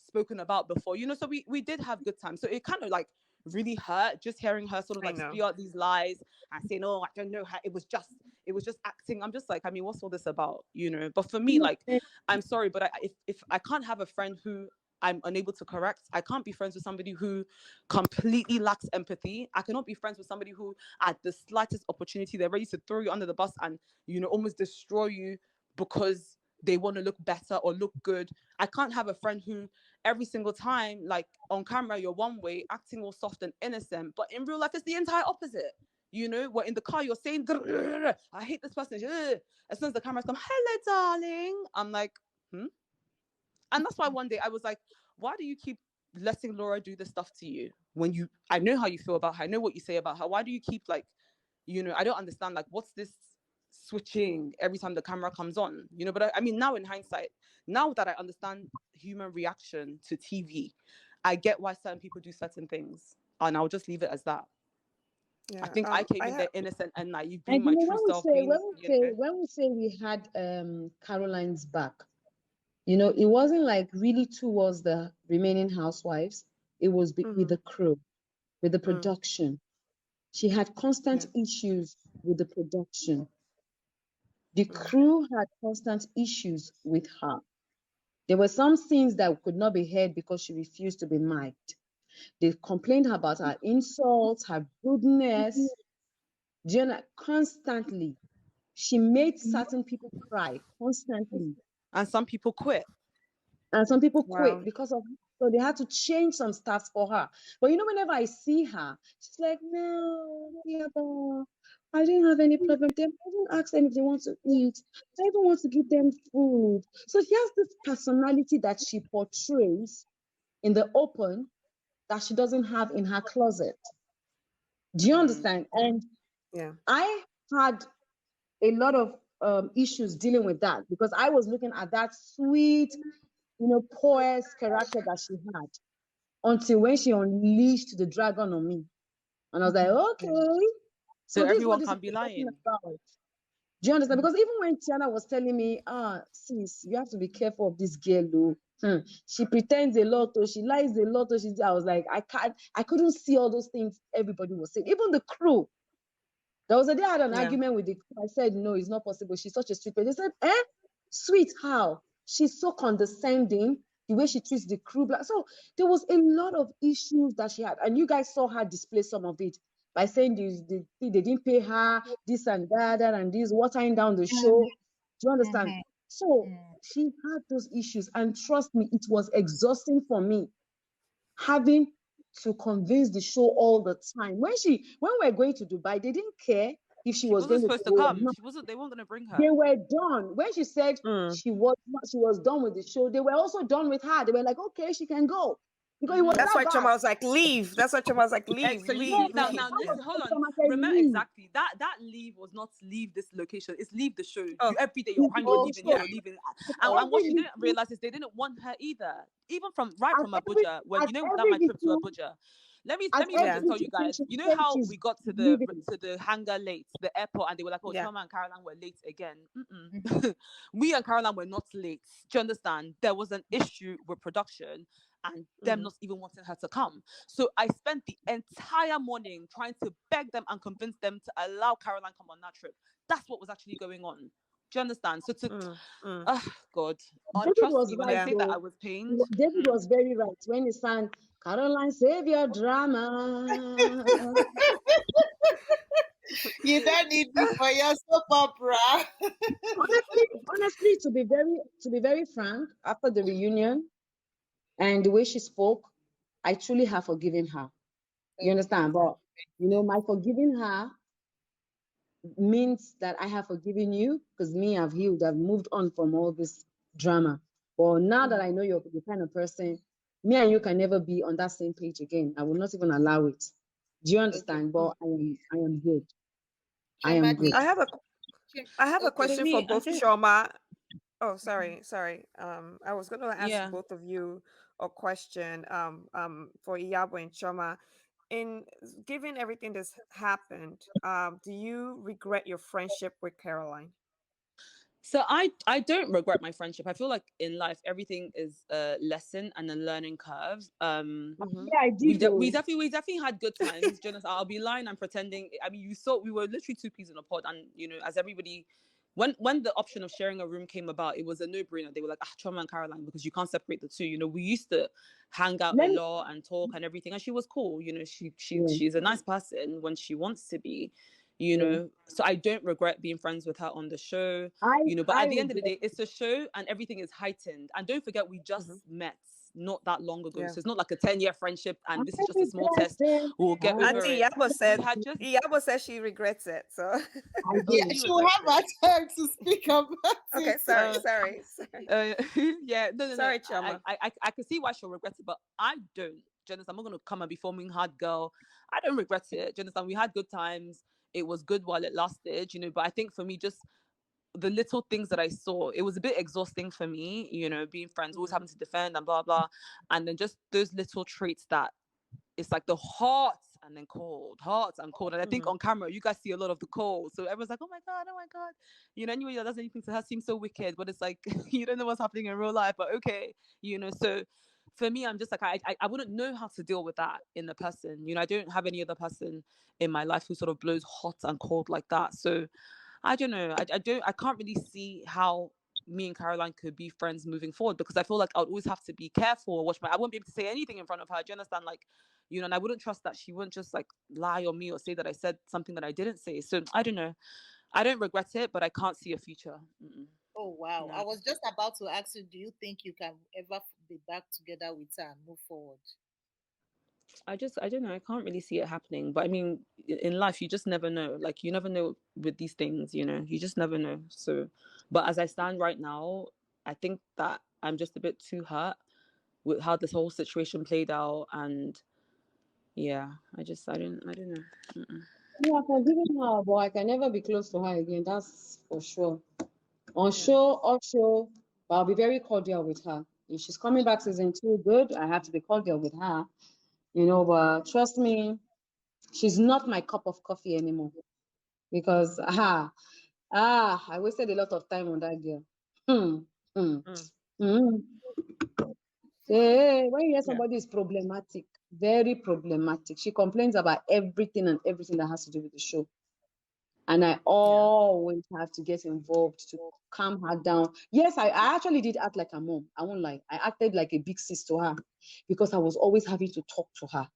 Speaker 4: spoken about before. So we did have good times. So it kind of like really hurt just hearing her sort of
Speaker 1: I
Speaker 4: like
Speaker 1: know.
Speaker 4: spew out these lies and saying, "Oh, I don't know how it was just acting." I'm just like, I mean, what's all this about, But for me, like, I'm sorry, but if I can't have a friend who I'm unable to correct, I can't be friends with somebody who completely lacks empathy. I cannot be friends with somebody who, at the slightest opportunity, they're ready to throw you under the bus and almost destroy you because they want to look better or look good. I can't have a friend who every single time, like on camera, you're one way, acting all soft and innocent, but in real life, it's the entire opposite. Where in the car you're saying, I hate this person. As soon as the cameras come, hello, darling. I'm like, hmm? And that's why one day I was like, why do you keep letting Laura do this stuff to you when I know how you feel about her, I know what you say about her. Why do you keep like, I don't understand, like, what's this switching every time the camera comes on, but I mean, now in hindsight, now that I understand human reaction to TV, I get why certain people do certain things, and I'll just leave it as that. I
Speaker 1: Yeah.
Speaker 4: think I came
Speaker 1: I
Speaker 4: in
Speaker 1: have.
Speaker 4: there innocent and naive, being
Speaker 3: And
Speaker 4: my true
Speaker 3: when we
Speaker 4: self,
Speaker 3: say
Speaker 4: being,
Speaker 3: when we say when we say we had Caroline's back, it wasn't like really towards the remaining housewives. It was with
Speaker 1: Mm-hmm.
Speaker 3: the crew, with the
Speaker 1: Mm,
Speaker 3: production. She had constant
Speaker 1: yeah.
Speaker 3: issues with the production. The
Speaker 1: Mm,
Speaker 3: crew had constant issues with her. There were some scenes that could not be heard because she refused to be mic'd. They complained about her insults, her rudeness. Jenna constantly. She made certain people cry constantly.
Speaker 4: and some people quit.
Speaker 3: And some people quit
Speaker 1: wow.
Speaker 3: because of, so they had to change some stuff for her. But whenever I see her, she's like, no, yeah, but I didn't have any problem with them. I didn't ask them if they want to eat. I even want to give them food. So she has this personality that she portrays in the open that she doesn't have in her closet. Do you
Speaker 4: Mm.
Speaker 3: understand? And
Speaker 1: Yeah.
Speaker 3: I had a lot of issues dealing with that because I was looking at that sweet, poet's character that she had until when she unleashed the dragon on me. And I was like,
Speaker 1: Yeah.
Speaker 3: okay,
Speaker 4: So
Speaker 3: so this is what
Speaker 4: everyone
Speaker 3: this is
Speaker 4: can be
Speaker 3: talking
Speaker 4: lying.
Speaker 3: about. Do you understand?
Speaker 1: Mm,
Speaker 3: Because even when Tiana was telling me, sis, you have to be careful of this girl, though. She pretends a lot, or she lies a lot, or I was like, I couldn't see all those things everybody was saying. Even the crew. There was a day I had an
Speaker 1: yeah.
Speaker 3: argument with the crew. I said, no, it's not possible. She's such a sweet person. They said, sweet, how? She's so condescending, the way she treats the crew. So there was a lot of issues that she had. And you guys saw her display some of it. by saying they didn't pay her this and that and this, watering down the show. Do you understand? So she had those issues, and trust me, it was exhausting for me having to convince the show all the time. When we're going to Dubai, they didn't care if she
Speaker 4: She
Speaker 3: was
Speaker 4: wasn't
Speaker 3: going to
Speaker 4: supposed to
Speaker 3: go or
Speaker 4: come.
Speaker 3: not.
Speaker 4: She wasn't. They weren't going to bring her.
Speaker 3: They were done. When she said
Speaker 1: Mm.
Speaker 3: she was done with the show, they were also done with her. They were like, okay, she can go. Because it was
Speaker 1: That's
Speaker 3: that
Speaker 1: why
Speaker 3: bad.
Speaker 1: Chama was like, leave. That's why Chama was like, leave,
Speaker 4: So you
Speaker 3: Yeah,
Speaker 4: see
Speaker 1: leave,
Speaker 4: now,
Speaker 1: leave.
Speaker 4: listen, hold on.
Speaker 3: Chama said,
Speaker 4: Remember
Speaker 3: leave.
Speaker 4: exactly that leave was not leave this location. It's leave the show.
Speaker 1: Oh.
Speaker 4: You every day you're crying, you're
Speaker 3: Oh,
Speaker 4: leaving,
Speaker 3: so
Speaker 4: you're leaving. And what
Speaker 3: every
Speaker 4: she didn't
Speaker 3: little,
Speaker 4: realize is they didn't want her either. Even from
Speaker 3: at every
Speaker 4: Abuja, when
Speaker 3: at
Speaker 4: you know that
Speaker 3: every
Speaker 4: my trip to
Speaker 3: little
Speaker 4: Abuja.
Speaker 3: at
Speaker 4: Let me
Speaker 3: every
Speaker 1: Yeah.
Speaker 4: just tell
Speaker 3: little
Speaker 4: you
Speaker 3: thing
Speaker 4: guys.
Speaker 3: she
Speaker 4: You know
Speaker 3: said
Speaker 4: how
Speaker 3: she's
Speaker 4: we got
Speaker 3: leaving.
Speaker 4: to the hangar late, the airport, and they were like, "Oh,
Speaker 1: Yeah.
Speaker 4: Choma and Caroline were late again." We and Caroline were not late. Do you understand? There was an issue with production and them not even wanting her to come. So I spent the entire morning trying to beg them and convince them to allow Caroline come on that trip. That's what was actually going on. Do you understand? So God,
Speaker 3: David
Speaker 4: trust
Speaker 3: was
Speaker 4: me when I
Speaker 3: right
Speaker 1: Yeah.
Speaker 4: say that I
Speaker 3: though.
Speaker 4: was pained.
Speaker 3: David was very right when he sang Caroline, save your drama.
Speaker 2: You don't need me for your soap opera.
Speaker 3: Honestly, to be very frank, after the reunion and the way she spoke, I truly have forgiven her. You
Speaker 2: Okay.
Speaker 3: understand? But my forgiving her means that I have forgiven you because me, I've healed, I've moved on from all this drama. But now that I know you're the kind of person, me and you can never be on that same page again. I will not even allow it. Do you
Speaker 2: Okay.
Speaker 3: understand? But I am good. I am
Speaker 2: Chama,
Speaker 3: good.
Speaker 1: I have a
Speaker 2: okay.
Speaker 4: For
Speaker 1: question for
Speaker 4: me, I
Speaker 1: both
Speaker 4: think
Speaker 1: Shoma. Oh, sorry. I was going to ask
Speaker 4: yeah.
Speaker 1: both of you a question. For Iyabo and Choma, in given everything that's happened, do you regret your friendship with Caroline?
Speaker 4: So I don't regret my friendship. I feel like in life everything is a lesson and a learning curve.
Speaker 1: Mm-hmm.
Speaker 3: Yeah, I did though.
Speaker 4: We definitely had good times. Jonas, I'll be lying and pretending. I mean, you saw we were literally two peas in a pod, and as everybody, when the option of sharing a room came about, it was a no brainer. They were like, Choma and Caroline, because you can't separate the two. We used to hang out a
Speaker 3: Let me,
Speaker 4: lot and talk and everything, and she was cool.
Speaker 3: yeah,
Speaker 4: She's a nice person when she wants to be.
Speaker 3: yeah.
Speaker 4: So I don't regret being friends with her on the show.
Speaker 3: I
Speaker 4: But
Speaker 3: I
Speaker 4: at the end of the
Speaker 3: regret.
Speaker 4: day, it's a show and everything is heightened. And don't forget, we
Speaker 1: Mm-hmm.
Speaker 4: just met not that long ago.
Speaker 1: Yeah.
Speaker 4: So it's not like a 10-year friendship
Speaker 3: I
Speaker 4: and this is just a small test.
Speaker 3: regret it.
Speaker 4: We'll get over
Speaker 1: Auntie
Speaker 4: it.
Speaker 1: Iyabo
Speaker 4: We
Speaker 1: said
Speaker 4: had just,
Speaker 1: she regrets it. So
Speaker 3: I
Speaker 4: oh,
Speaker 2: Yeah,
Speaker 3: did.
Speaker 4: she
Speaker 2: she'll
Speaker 4: regrets
Speaker 2: have
Speaker 4: it.
Speaker 2: her time to speak about
Speaker 1: okay,
Speaker 2: it.
Speaker 1: sorry.
Speaker 4: Uh, yeah, no.
Speaker 1: Sorry, Choma.
Speaker 4: I can see why she'll regret it, but I don't. Janice, I'm not going to come and be forming hard girl. I don't regret it. Janice, we had good times. It was good while it lasted, but I think for me, just the little things that I saw, it was a bit exhausting for me, being friends, always
Speaker 1: Mm-hmm.
Speaker 4: having to defend and blah, blah. And then just those little traits that it's like the hot and then cold, hot and cold. And I think
Speaker 1: Mm-hmm.
Speaker 4: on camera, you guys see a lot of the cold. So everyone's like, oh my God, oh my God. Anyway, that does anything to her seem so wicked, but it's like, you don't know what's happening in real life, but okay. So for me, I'm just like, I wouldn't know how to deal with that in a person. I don't have any other person in my life who sort of blows hot and cold like that. So I don't know. I can't really see how me and Caroline could be friends moving forward because I feel like I would always have to be careful and I wouldn't be able to say anything in front of her. Do you understand? Like, and I wouldn't trust that she wouldn't just like lie on me or say that I said something that I didn't say. So I don't know. I don't regret it, but I can't see a future. Mm-mm.
Speaker 2: Oh wow!
Speaker 4: No.
Speaker 2: I was just about to ask you, do you think you can ever be back together with her and move forward?
Speaker 4: I don't know. I can't really see it happening. But I mean, in life, you just never know. Like, you never know with these things, you just never know. So, but as I stand right now, I think that I'm just a bit too hurt with how this whole situation played out. And yeah, I don't know. Mm-mm.
Speaker 3: Yeah, forgiving her, but I can never be close to her again. That's for sure. On
Speaker 2: Hmm.
Speaker 3: show, off show, but I'll be very cordial with her. If she's coming back season 2, good. I have to be cordial with her. But trust me, she's not my cup of coffee anymore because I wasted a lot of time on that girl. Hmm. Hmm.
Speaker 1: Mm.
Speaker 3: Hmm. Hey, when you hear
Speaker 1: Yeah.
Speaker 3: somebody is problematic, very problematic, she complains about everything and everything that has to do with the show. And I
Speaker 1: Yeah.
Speaker 3: always have to get involved to calm her down. Yes, I actually did act like a mom. I won't lie. I acted like a big sis to her because I was always having to talk to her.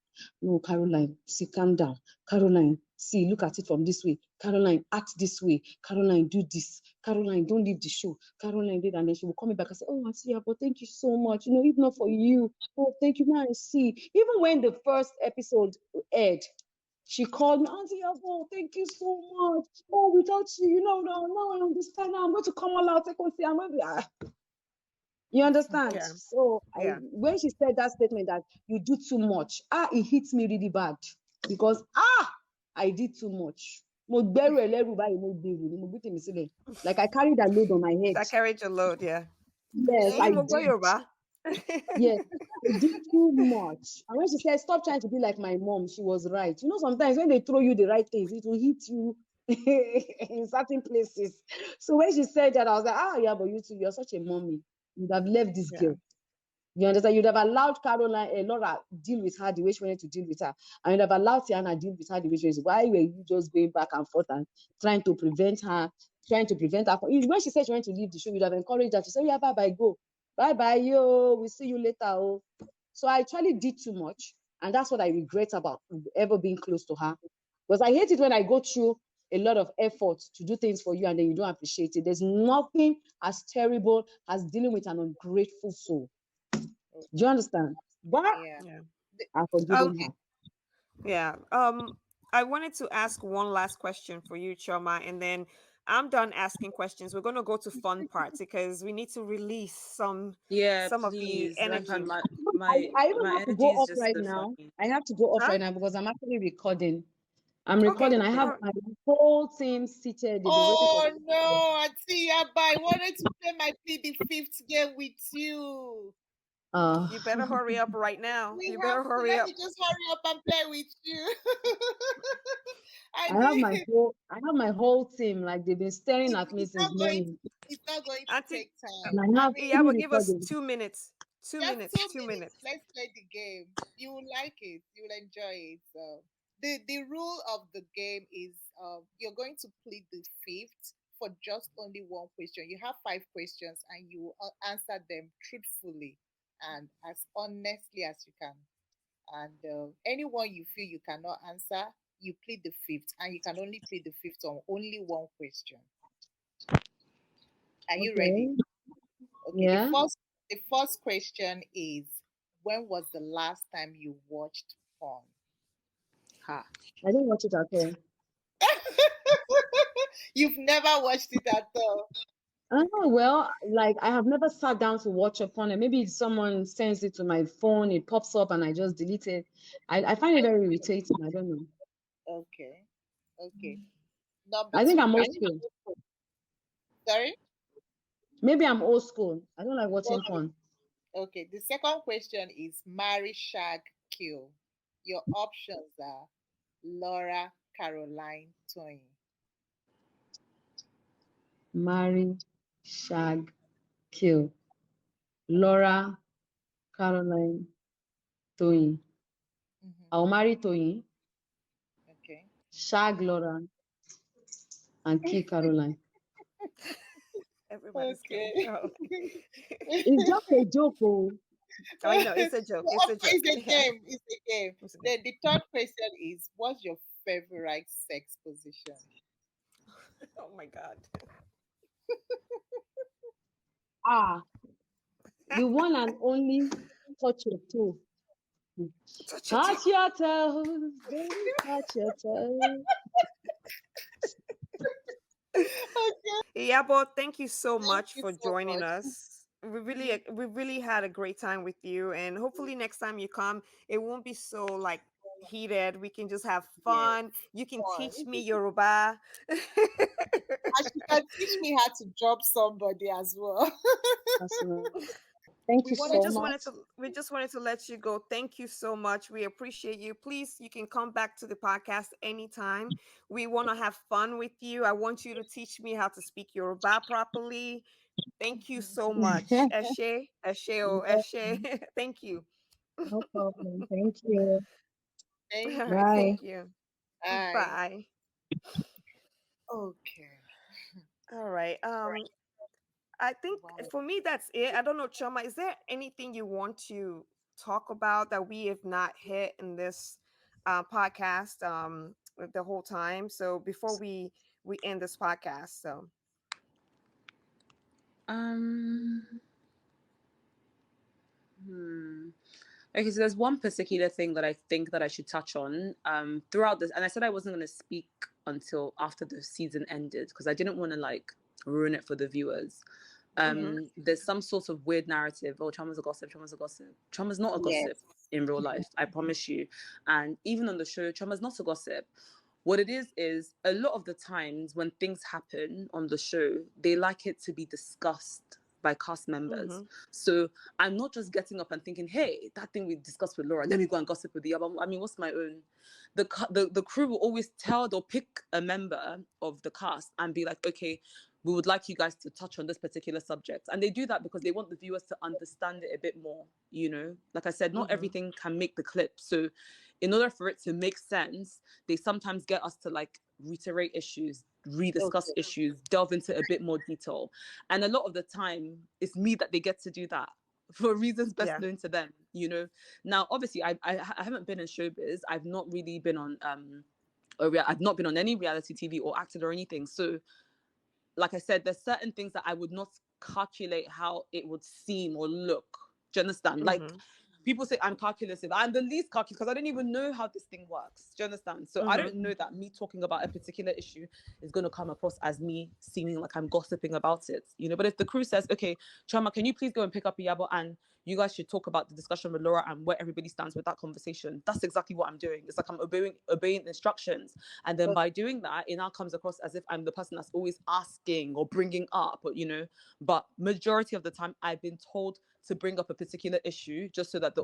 Speaker 3: No, Caroline, see, calm down. Caroline, see, look at it from this way. Caroline, act this way. Caroline, do this. Caroline, don't leave the show. Caroline did, and then she will call me back and say, "Oh, Auntie, but thank you so much. If not for you, oh, thank you, man. See, even when the first episode aired, she called me, Auntie Yabo, thank you so much. Oh, without you, no, I understand. Now I'm going to come all out. I can see, I'm going to be, you understand?
Speaker 1: Yeah.
Speaker 3: So
Speaker 1: Yeah.
Speaker 3: when she said that statement that you do too much, it hits me really bad because I did too much. Like I carried that load on my head.
Speaker 1: That carried your load, yeah.
Speaker 3: Yes,
Speaker 1: See,
Speaker 3: I
Speaker 2: Okay.
Speaker 1: mo gbọ́
Speaker 3: did.
Speaker 1: Yorùbá.
Speaker 3: Yes, I did too much. And when she said, stop trying to be like my mom, she was right. Sometimes when they throw you the right things, it will hit you in certain places. So when she said that, I was like, yeah, but you two, you're such a mommy. You'd have left this
Speaker 1: Yeah.
Speaker 3: girl. You understand? You'd have allowed Caroline, Laura deal with her the way she wanted to deal with her. And you'd have allowed Tiana deal with her the way she wanted. Why were you just going back and forth and trying to prevent her? When she said she wanted to leave the show, you'd have encouraged her to say, yeah, bye-bye, go. Bye-bye, yo. We'll see you later. Oh. So I actually did too much. And that's what I regret about ever being close to her. Because I hate it when I go through a lot of effort to do things for you and then you don't appreciate it. There's nothing as terrible as dealing with an ungrateful soul. Do you understand? But
Speaker 2: Yeah.
Speaker 1: Yeah.
Speaker 2: The-
Speaker 3: I've forgiven
Speaker 1: Um,
Speaker 2: Okay.
Speaker 3: her.
Speaker 1: yeah. I wanted to ask one last question for you, Choma, and then I'm done asking questions. We're gonna go to fun parts because we need to release
Speaker 4: Yeah,
Speaker 1: some of the
Speaker 4: please. Like
Speaker 1: energy.
Speaker 3: I even
Speaker 4: my
Speaker 3: have to go
Speaker 4: energy is
Speaker 3: off
Speaker 4: just
Speaker 3: right
Speaker 4: so
Speaker 3: now.
Speaker 4: funny.
Speaker 3: I have to go off
Speaker 1: Huh?
Speaker 3: right now because I'm actually recording. I'm
Speaker 1: Okay.
Speaker 3: recording. I have
Speaker 1: All right.
Speaker 3: my whole team seated. They've been waiting for
Speaker 2: Oh
Speaker 3: me.
Speaker 2: no, Auntie Yaba, I wanted to play my Plead the fifth game with you.
Speaker 3: Uh,
Speaker 1: You better hurry up right now.
Speaker 2: We
Speaker 1: You
Speaker 2: have
Speaker 1: better
Speaker 2: to
Speaker 1: hurry
Speaker 2: let
Speaker 1: up.
Speaker 2: me just hurry up and play with you. I
Speaker 3: I
Speaker 2: need
Speaker 3: have my whole team. Like they've been staring
Speaker 2: it,
Speaker 3: at me since morning.
Speaker 2: it's not going to
Speaker 1: Auntie
Speaker 2: take time.
Speaker 3: And I
Speaker 2: I
Speaker 3: have
Speaker 2: mean,
Speaker 3: three
Speaker 1: Iyabo, give us
Speaker 3: recordings.
Speaker 1: 2 minutes. Two
Speaker 2: just
Speaker 1: minutes.
Speaker 2: 2 minutes.
Speaker 1: 2 minutes.
Speaker 2: Let's play the game. You will like it. You will enjoy it. So the rule of the game is you're going to plead the fifth for just only one question. You have five questions and you will answer them truthfully and as honestly as you can. And anyone you feel you cannot answer, you plead the fifth, and you can only plead the fifth on only one question. Are you ready?
Speaker 3: Okay.
Speaker 2: Okay.
Speaker 3: Yeah.
Speaker 2: The first question is, when was the last time you watched porn?
Speaker 4: Ha.
Speaker 3: I didn't watch it at all.
Speaker 2: You've never watched it at all.
Speaker 3: Oh, well, like I have never sat down to watch a porn. And maybe if someone sends it to my phone, it pops up and I just delete it. I find it very irritating. I don't know.
Speaker 2: Okay. Okay. Number
Speaker 3: I think
Speaker 2: two
Speaker 3: I'm old
Speaker 2: question.
Speaker 3: school.
Speaker 2: Sorry?
Speaker 3: Maybe I'm old school. I don't like watching
Speaker 2: Okay.
Speaker 3: porn.
Speaker 2: Okay. The second question is marry, shag, kill. Your options are Laura, Caroline, Twain.
Speaker 3: Marry, shag, kill. Laura, Caroline, Toyin.
Speaker 2: Hmm.
Speaker 3: I'll marry Toyin,
Speaker 2: Okay.
Speaker 3: shag Laura, and kill Caroline.
Speaker 1: Everybody's killing.
Speaker 2: Okay.
Speaker 1: Oh.
Speaker 3: It's just a joke, oh.
Speaker 1: I know it's a joke.
Speaker 2: So,
Speaker 1: It's
Speaker 2: of
Speaker 1: a
Speaker 2: course,
Speaker 1: joke.
Speaker 2: it's a
Speaker 1: Yeah.
Speaker 2: game. It's a game.
Speaker 1: It's a-
Speaker 2: Then the third question is, what's your favorite sex position?
Speaker 1: Oh my god.
Speaker 3: Ah, the one and only touch your toe.
Speaker 1: Touch your toe.
Speaker 3: Touch your toes, baby, touch your toes.
Speaker 2: Okay.
Speaker 1: Iyabo, thank you so
Speaker 2: Thank
Speaker 1: much
Speaker 2: you
Speaker 1: for
Speaker 2: so
Speaker 1: joining
Speaker 2: much.
Speaker 1: us.
Speaker 2: Mhm.
Speaker 1: We really had a great time with you, and hopefully next time you come, it won't be so like heated. We can just have
Speaker 2: Yes,
Speaker 1: fun. You can teach
Speaker 2: fun.
Speaker 1: me Yoruba.
Speaker 2: And she can teach me how to drop somebody as well.
Speaker 3: That's right. Thank
Speaker 2: We
Speaker 3: you
Speaker 2: wanted
Speaker 3: so
Speaker 2: to.
Speaker 3: much.
Speaker 1: We just wanted to let you go. Thank you so much. We appreciate you. Please, you can come back to the podcast anytime. We want to have fun with you. I want you to teach me how to speak Yoruba properly. Thank you so much. Eshe, Eshe,
Speaker 3: No
Speaker 1: oh, Eshe.
Speaker 3: problem.
Speaker 1: Thank you.
Speaker 3: No problem. Thank you.
Speaker 2: Thank
Speaker 1: All right,
Speaker 2: you.
Speaker 3: Bye.
Speaker 1: thank you.
Speaker 2: Bye.
Speaker 1: Bye.
Speaker 2: Okay.
Speaker 1: All right.
Speaker 2: Right.
Speaker 1: I think
Speaker 2: Wow.
Speaker 1: for me that's it. I don't know, Choma. Is there anything you want to talk about that we have not hit in this podcast the whole time? So before we end this podcast, so
Speaker 4: Um. Hmm. Okay, so there's one particular thing that I think that I should touch on throughout this, and I said I wasn't going to speak until after the season ended because I didn't want to like ruin it for the viewers.
Speaker 1: mm-hmm,
Speaker 4: There's some sort of weird narrative. Oh, Chama's a gossip. Chama's a gossip. Chama's not a gossip
Speaker 2: Yes.
Speaker 4: in real life. I promise you. And even on the show, Chama's not a gossip. What it is a lot of the times when things happen on the show, they like it to be discussed by cast members.
Speaker 1: mm-hmm,
Speaker 4: So I'm not just getting up and thinking, hey, that thing we discussed with Laura, let me go and gossip with the other. I mean, what's my own? The crew will always they'll pick a member of the cast and be like, okay, we would like you guys to touch on this particular subject. And they do that because they want the viewers to understand it a bit more, you know? Like I said, not
Speaker 1: mm-hmm.
Speaker 4: everything can make the clip. So in order for it to make sense, they sometimes get us to like reiterate issues, rediscuss
Speaker 2: Okay.
Speaker 4: issues, delve into a bit more detail. And a lot of the time, it's me that they get to do that for reasons best
Speaker 1: Yeah.
Speaker 4: known to them, you know? Now, obviously, I haven't been in showbiz. I've not really been on, I've not been on any reality TV or acted or anything. So like I said, there's certain things that I would not calculate how it would seem or look. Do you understand? Like
Speaker 1: Mm-hmm.
Speaker 4: people say I'm calculative. I'm the least calculative because I don't even know how this thing works. Do you understand? So I
Speaker 1: Mm-hmm.
Speaker 4: don't know that me talking about a particular issue is going to come across as me seeming like I'm gossiping about it. You know, but if the crew says, okay, Chama, can you please go and pick up Iyabo and you guys should talk about the discussion with Laura and where everybody stands with that conversation. That's exactly what I'm doing. It's like I'm obeying instructions. And then
Speaker 2: Okay.
Speaker 4: by doing that, it now comes across as if I'm the person that's always asking or bringing up, you know. But majority of the time, I've been told to bring up a particular issue just so that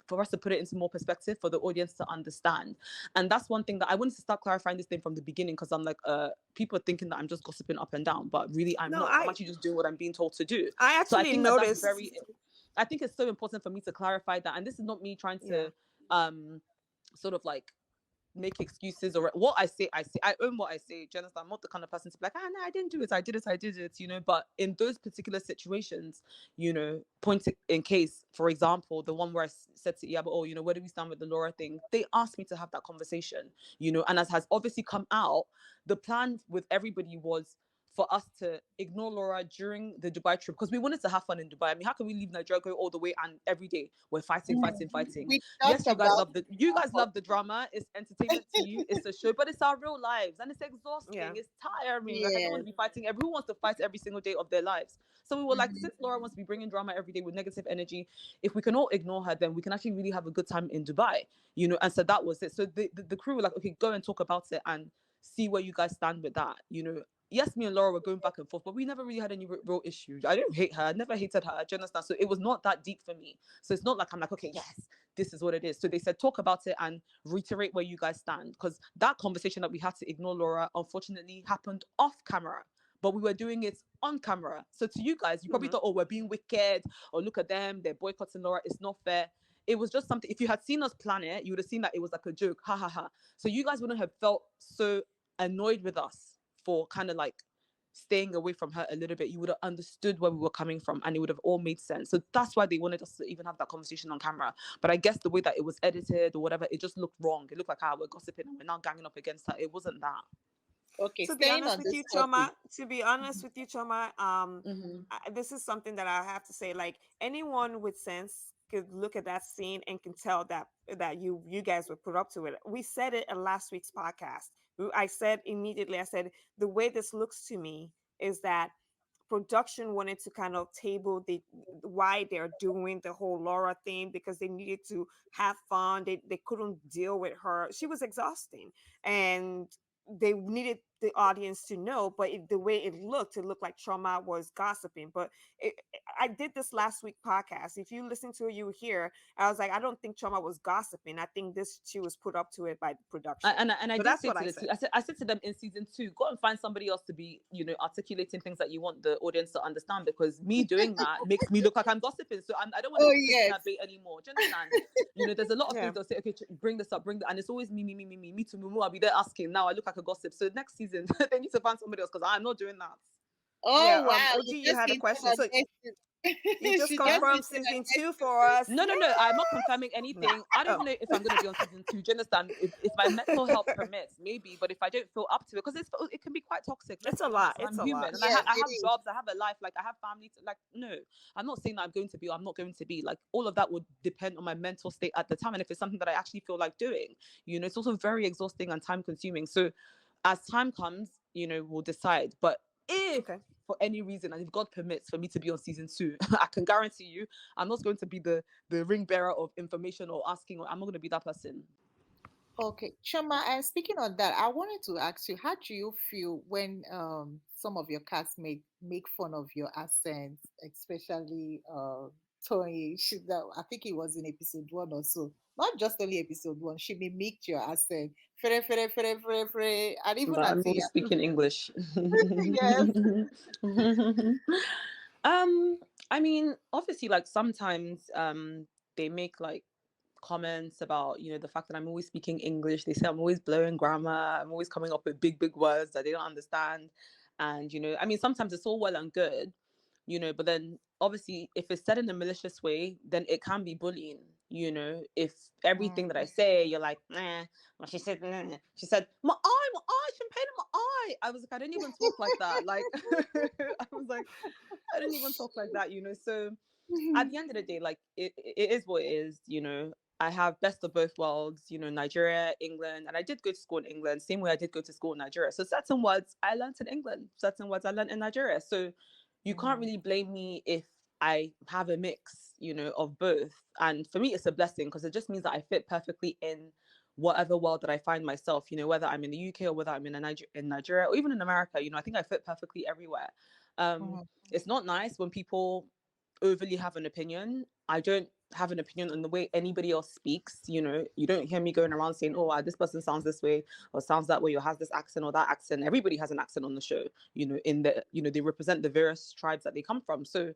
Speaker 4: for us to put it into more perspective for the audience to understand. And that's one thing that I wanted to start clarifying this thing from the beginning because I'm like, people are thinking that I'm just gossiping up and down, but really I'm
Speaker 1: No,
Speaker 4: not. I'm actually just doing what I'm being told to do.
Speaker 1: I
Speaker 4: So I
Speaker 1: actually
Speaker 4: think that that's
Speaker 1: noticed.
Speaker 4: very. I think it's so important for me to clarify that, and this is not me trying
Speaker 1: Yeah.
Speaker 4: to sort of like make excuses or what I own what I say. Do you understand? I'm not the kind of person to be like, no, I didn't do it. I did it, you know. But in those particular situations, you know, in case, for example, the one where I said to Iyabo, oh, you know, where do we stand with the Laura thing? They asked me to have that conversation, you know, and as has obviously come out, the plan with everybody was for us to ignore Laura during the Dubai trip because we wanted to have fun in Dubai. I mean, how can we leave Nigeria, go all the way, and every day we're fighting?
Speaker 2: We talked
Speaker 4: Yes,
Speaker 2: about
Speaker 4: you guys love the drama. It's entertainment to you. It's a show, but it's our real lives and it's exhausting.
Speaker 1: Yeah.
Speaker 4: It's tiring. Like I don't want
Speaker 2: yes.
Speaker 4: to be fighting. Everyone wants to fight every single day of their lives. So we were like,
Speaker 2: Mhm.
Speaker 4: since Laura wants to be bringing drama every day with negative energy, if we can all ignore her, then we can actually really have a good time in Dubai, you know. And so that was it. So the crew were like, okay, go and talk about it and see where you guys stand with that, you know. Yes, me and Laura were going back and forth, but we never really had any real issues. I didn't hate her. I never hated her. Do you understand? So it was not that deep for me. So it's not like I'm like, okay, yes, this is what it is. So they said, talk about it and reiterate where you guys stand. Because that conversation that we had to ignore Laura, unfortunately, happened off camera. But we were doing it on camera. So to you guys, you probably
Speaker 1: Mm-hmm.
Speaker 4: thought, oh, we're being wicked, or look at them, they're boycotting Laura. It's not fair. It was just something. If you had seen us plan it, you would have seen that it was like a joke. Ha ha ha. So you guys wouldn't have felt so annoyed with us for kind of like staying away from her a little bit. You would have understood where we were coming from and it would have all made sense. So that's why they wanted us to even have that conversation on camera. But I guess the way that it was edited or whatever, it just looked wrong. It looked like we're gossiping and we're now ganging up against her. It wasn't that.
Speaker 2: Okay,
Speaker 1: To be
Speaker 2: staying
Speaker 1: honest
Speaker 2: on
Speaker 1: with
Speaker 2: this
Speaker 1: you,
Speaker 2: topic.
Speaker 1: Choma, to be honest with you, Choma,
Speaker 4: Mm-hmm.
Speaker 1: this is something that I have to say. Like anyone with sense could look at that scene and can tell that you guys were put up to it. We said it in last week's podcast. I said immediately. I said the way this looks to me is that production wanted to kind of table the why they're doing the whole Laura thing because they needed to have fun. They couldn't deal with her. She was exhausting, and they needed the audience to know. But the way it looked like Trauma was gossiping. But I did this last week podcast. If you listen to it, you hear I was like, I don't think Trauma was gossiping. I think this she was put up to it by the production.
Speaker 4: And I
Speaker 1: So
Speaker 4: did
Speaker 1: that's
Speaker 4: say
Speaker 1: what
Speaker 4: to
Speaker 1: I
Speaker 4: the two,
Speaker 1: said.
Speaker 4: I said to them in season 2, go and find somebody else to be, you know, articulating things that you want the audience to understand because me doing that makes me look like I'm gossiping. So I don't want to
Speaker 2: Oh
Speaker 4: be taking
Speaker 2: yes.
Speaker 4: that bait anymore. Do you understand? You know, there's a lot of things
Speaker 1: Yeah.
Speaker 4: they'll say, okay, bring this up, bring that. And it's always me to Mumu. I'll be there asking. Now I look like a gossip. So next season, they need to find somebody else because I'm not doing that.
Speaker 2: Oh
Speaker 1: Yeah.
Speaker 2: wow,
Speaker 1: OG,
Speaker 2: you
Speaker 1: you
Speaker 2: just
Speaker 1: had a
Speaker 2: hinted
Speaker 1: question.
Speaker 2: on
Speaker 1: So
Speaker 2: next.
Speaker 1: You just
Speaker 2: She just
Speaker 1: confirmed
Speaker 2: needs to
Speaker 1: season
Speaker 2: get
Speaker 1: 2
Speaker 2: to
Speaker 1: for us.
Speaker 4: No, no, no. I'm not confirming
Speaker 1: No.
Speaker 4: anything. I don't
Speaker 1: Oh,
Speaker 4: even know if I'm going to be on season 2. Do you understand? If my mental health permits, maybe. But if I don't feel up to it, because it can be quite toxic. Let's
Speaker 1: it's a
Speaker 4: be
Speaker 1: lot.
Speaker 4: honest. And
Speaker 1: It's
Speaker 4: I'm
Speaker 1: a
Speaker 4: human,
Speaker 1: lot.
Speaker 4: and
Speaker 2: Yes,
Speaker 4: I
Speaker 2: it
Speaker 4: have
Speaker 2: is.
Speaker 4: jobs. I have a life. Like I have family. Like no, I'm not saying that I'm going to be or I'm not going to be. Like all of that would depend on my mental state at the time, and if it's something that I actually feel like doing. It's also very exhausting and time consuming. So, as time comes, we'll decide. But if
Speaker 1: Okay.
Speaker 4: for any reason, and if God permits for me to be on season 2, I can guarantee you, I'm not going to be the ring bearer of information or asking, or I'm not going to be that person.
Speaker 2: Okay, Chama, and speaking on that, I wanted to ask you, how do you feel when some of your castmates make fun of your accents, especially Tony? I think it was in episode one or so. Not just only episode one, she mimicked your accent. Fere, fere, fere, fere, fere, and even
Speaker 4: But I'm
Speaker 2: Auntie.
Speaker 4: always speaking English.
Speaker 2: Yes.
Speaker 4: um, I mean, obviously, like sometimes they make like comments about the fact that I'm always speaking English. They say I'm always blowing grammar. I'm always coming up with big words that they don't understand. And I mean, sometimes it's all well and good, but then obviously if it's said in a malicious way, then it can be bullying. If everything that I say you're like, nah, well, she said my eye, champagne in my eye. I was like, I don't even talk like that. Like I was like, I don't even talk like that. So at the end of the day, like it is what it is. I have best of both worlds, Nigeria, England, and I did go to school in England, same way I did go to school in Nigeria. So certain words I learned in England, certain words I learned in Nigeria. So you can't
Speaker 2: Mhm.
Speaker 4: really blame me if I have a mix, of both. And for me, it's a blessing because it just means that I fit perfectly in whatever world that I find myself, whether I'm in the UK or whether I'm in Nigeria or even in America, I think I fit perfectly everywhere.
Speaker 2: Mhm.
Speaker 4: It's not nice when people overly have an opinion. I don't have an opinion on the way anybody else speaks. You don't hear me going around saying, "Oh, this person sounds this way or sounds that way or has this accent or that accent." Everybody has an accent on the show. They represent the various tribes that they come from. So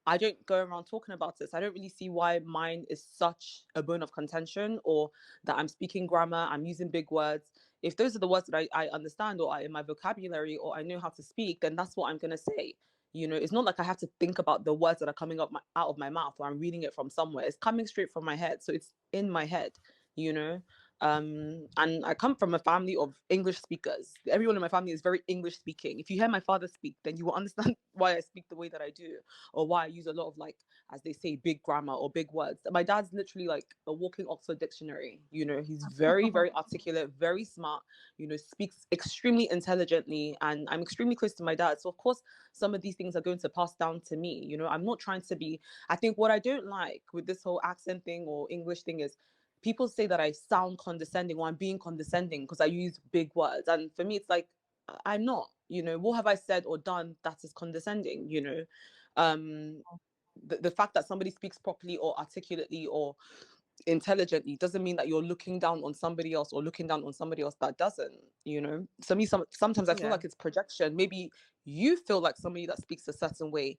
Speaker 4: I don't go around talking about it. So I don't really see why mine is such a bone of contention or that I'm speaking grammar, I'm using big words. If those are the words that I understand or are in my vocabulary or I know how to speak, then that's what I'm going to say. It's not like I have to think about the words that are coming out of my mouth or I'm reading it from somewhere. It's coming straight from my head. So it's in my head, you know. And I come from a family of English speakers. Everyone in my family is very English speaking. If you hear my father speak, then you will understand why I speak the way that I do or why I use a lot of, like, as they say, big grammar or big words. My dad's literally like a walking Oxford dictionary. He's very, very articulate, very smart, speaks extremely intelligently. And I'm extremely close to my dad. So, of course, some of these things are going to pass down to me. I'm not trying to be, I think what I don't like with this whole accent thing or English thing is people say that I sound condescending or I'm being condescending because I use big words. And for me, it's like, I'm not, what have I said or done that is condescending, Um, the fact that somebody speaks properly or articulately or intelligently doesn't mean that you're looking down on somebody else or looking down on somebody else that doesn't. So me, sometimes I feel
Speaker 1: Yeah.
Speaker 4: like it's projection. Maybe you feel like somebody that speaks a certain way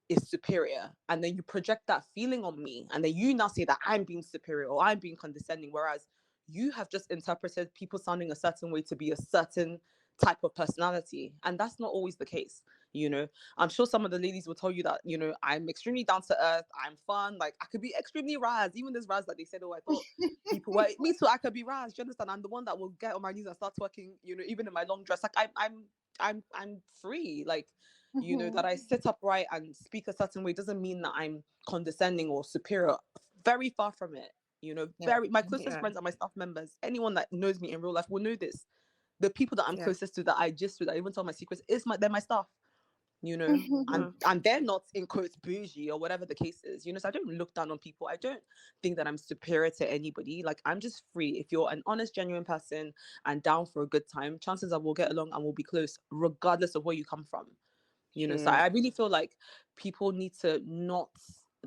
Speaker 4: is superior, and then you project that feeling on me, and then you now say that I'm being superior or I'm being condescending, whereas you have just interpreted people sounding a certain way to be a certain type of personality, and that's not always the case. I'm sure some of the ladies will tell you that I'm extremely down to earth, I'm fun, like I could be extremely raz. Even this raz that they said, oh, I thought people were, me too, I could be raz. Do you understand? I'm the one that will get on my knees and start twerking, even in my long dress. Like I'm free. Like, that I sit upright and speak a certain way doesn't mean that I'm condescending or superior. Very far from it.
Speaker 2: Yeah.
Speaker 4: Very, my closest
Speaker 1: Yeah.
Speaker 4: friends are my staff members. Anyone that knows me in real life will know this. The people that I'm
Speaker 1: Yeah.
Speaker 4: closest to, that I just with, that I even tell my secrets, they're my staff. And
Speaker 1: Mm.
Speaker 4: they're not in quotes bougie or whatever the case is. So I don't look down on people. I don't think that I'm superior to anybody. Like, I'm just free. If you're an honest, genuine person and down for a good time, chances are we'll get along and we'll be close, regardless of where you come from. So
Speaker 1: True.
Speaker 4: I really feel like people need to not,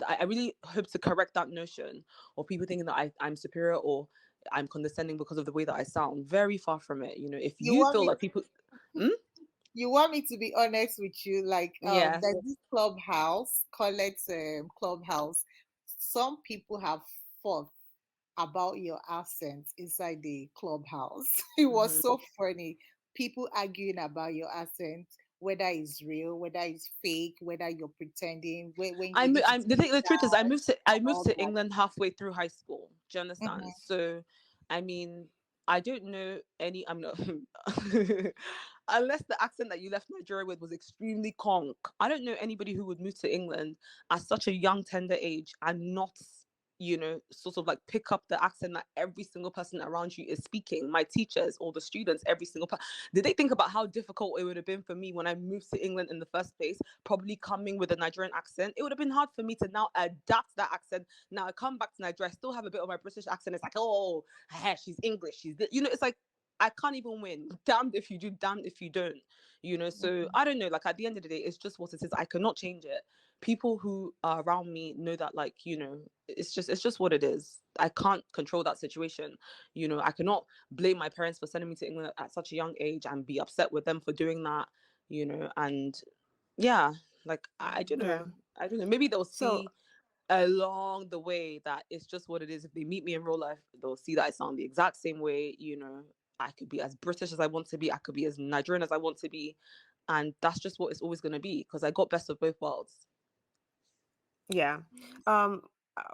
Speaker 4: I really hope to correct that notion of people thinking that I'm superior or I'm condescending because of the way that I sound. Very far from it. If
Speaker 2: You
Speaker 4: you
Speaker 2: want
Speaker 4: feel
Speaker 2: me
Speaker 4: like people, hmm?
Speaker 2: you want me to be honest with you, like
Speaker 4: Yeah.
Speaker 2: there's this clubhouse, Colette's clubhouse. Some people have fought about your accent inside the clubhouse. It was
Speaker 4: Hmm.
Speaker 2: so funny. People arguing about your accent. whether it's real, whether it's fake, whether you're pretending, when you
Speaker 4: I'm,
Speaker 2: need to
Speaker 4: I'm the
Speaker 2: take
Speaker 4: thing. The
Speaker 2: it
Speaker 4: truth is,
Speaker 2: down,
Speaker 4: I
Speaker 2: and
Speaker 4: moved
Speaker 2: all
Speaker 4: to
Speaker 2: that.
Speaker 4: England halfway through high school. Do you understand?
Speaker 2: Mm-hmm.
Speaker 4: So, I mean, I don't know any. I'm not unless the accent that you left Nigeria with was extremely conk. I don't know anybody who would move to England at such a young, tender age and not, sort of like pick up the accent that every single person around you is speaking. My teachers or the students, every single person. Did they think about how difficult it would have been for me when I moved to England in the first place? Probably coming with a Nigerian accent, it would have been hard for me to now adapt that accent. Now I come back to Nigeria, I still have a bit of my British accent. It's like, oh, she's English. It's like I can't even win. Damned if you do, damned if you don't. So I don't know. Like at the end of the day, it's just what it is. I cannot change it. People who are around me know that, like, it's just what it is. I can't control that situation. I cannot blame my parents for sending me to England at such a young age and be upset with them for doing that. And yeah, like I don't know.
Speaker 1: Yeah.
Speaker 4: I don't know. Maybe they'll
Speaker 1: So
Speaker 4: see along the way that it's just what it is. If they meet me in real life, they'll see that I sound the exact same way. I could be as British as I want to be. I could be as Nigerian as I want to be. And that's just what it's always going to be because I got best of both worlds.
Speaker 1: yeah. Um,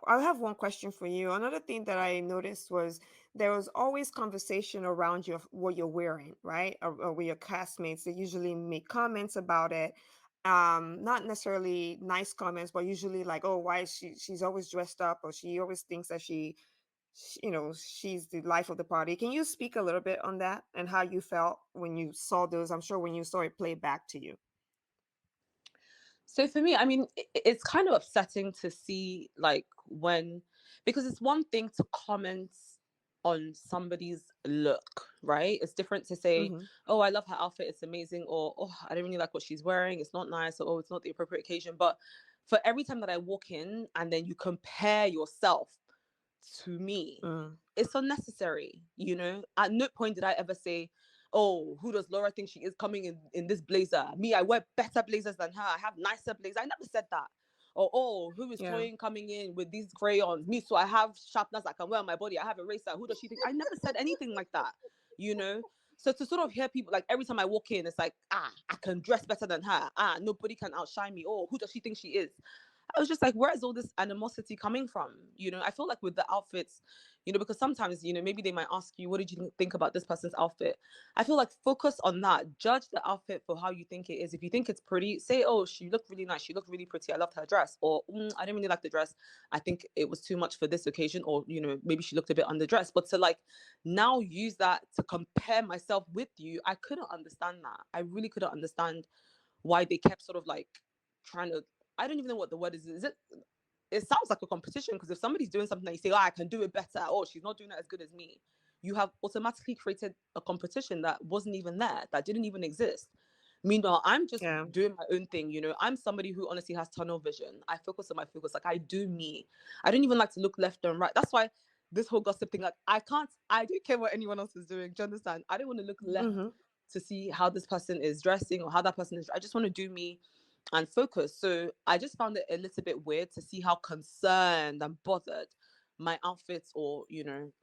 Speaker 1: I have one question for you. Another thing that I noticed was there was always conversation around you of what you're wearing, right? Or with your classmates. They usually make comments about it. Not necessarily nice comments, but usually like, oh, why is she's always dressed up, or she always thinks that she's the life of the party. Can you speak a little bit on that and how you felt when you saw those? I'm sure when you saw it play back to you.
Speaker 4: So for me, I mean, it's kind of upsetting to see like because it's one thing to comment on somebody's look, right? It's different to say,
Speaker 1: Mm-hmm.
Speaker 4: oh, I love her outfit, it's amazing, or oh, I don't really like what she's wearing, it's not nice, or oh, it's not the appropriate occasion. But for every time that I walk in and then you compare yourself to me,
Speaker 1: Mm.
Speaker 4: it's unnecessary. At no point did I ever say, oh, who does Laura think she is coming in this blazer? Me, I wear better blazers than her. I have nicer blazers. I never said that. Or, oh, who is
Speaker 1: Yeah.
Speaker 4: Toyin coming in with these crayons? Me, so I have sharpeners I can wear on my body. I have a eraser. Who does she think? I never said anything like that, you know? So to sort of hear people, like every time I walk in, it's like, I can dress better than her. Nobody can outshine me. Oh, who does she think she is? I was just like, where is all this animosity coming from? I feel like with the outfits, because sometimes, maybe they might ask you, what did you think about this person's outfit? I feel like focus on that. Judge the outfit for how you think it is. If you think it's pretty, say, oh, she looked really nice. She looked really pretty. I loved her dress. Or I didn't really like the dress. I think it was too much for this occasion. Or, maybe she looked a bit underdressed. But to like now use that to compare myself with you, I couldn't understand that. I really couldn't understand why they kept sort of like trying to, I don't even know what the word is. It sounds like a competition because if somebody's doing something and you say, oh, I can do it better, oh, she's not doing it as good as me, you have automatically created a competition that wasn't even there, that didn't even exist. Meanwhile, I'm just
Speaker 1: Yeah.
Speaker 4: doing my own thing. I'm somebody who honestly has tunnel vision. I focus on my focus. Like I do me. I don't even like to look left and right. That's why this whole gossip thing, like I don't care what anyone else is doing. Do you understand? I don't want to look left
Speaker 1: Mm-hmm.
Speaker 4: to see how this person is dressing or how that person is. I just want to do me and focus. So I just found it a little bit weird to see how concerned and bothered my outfits or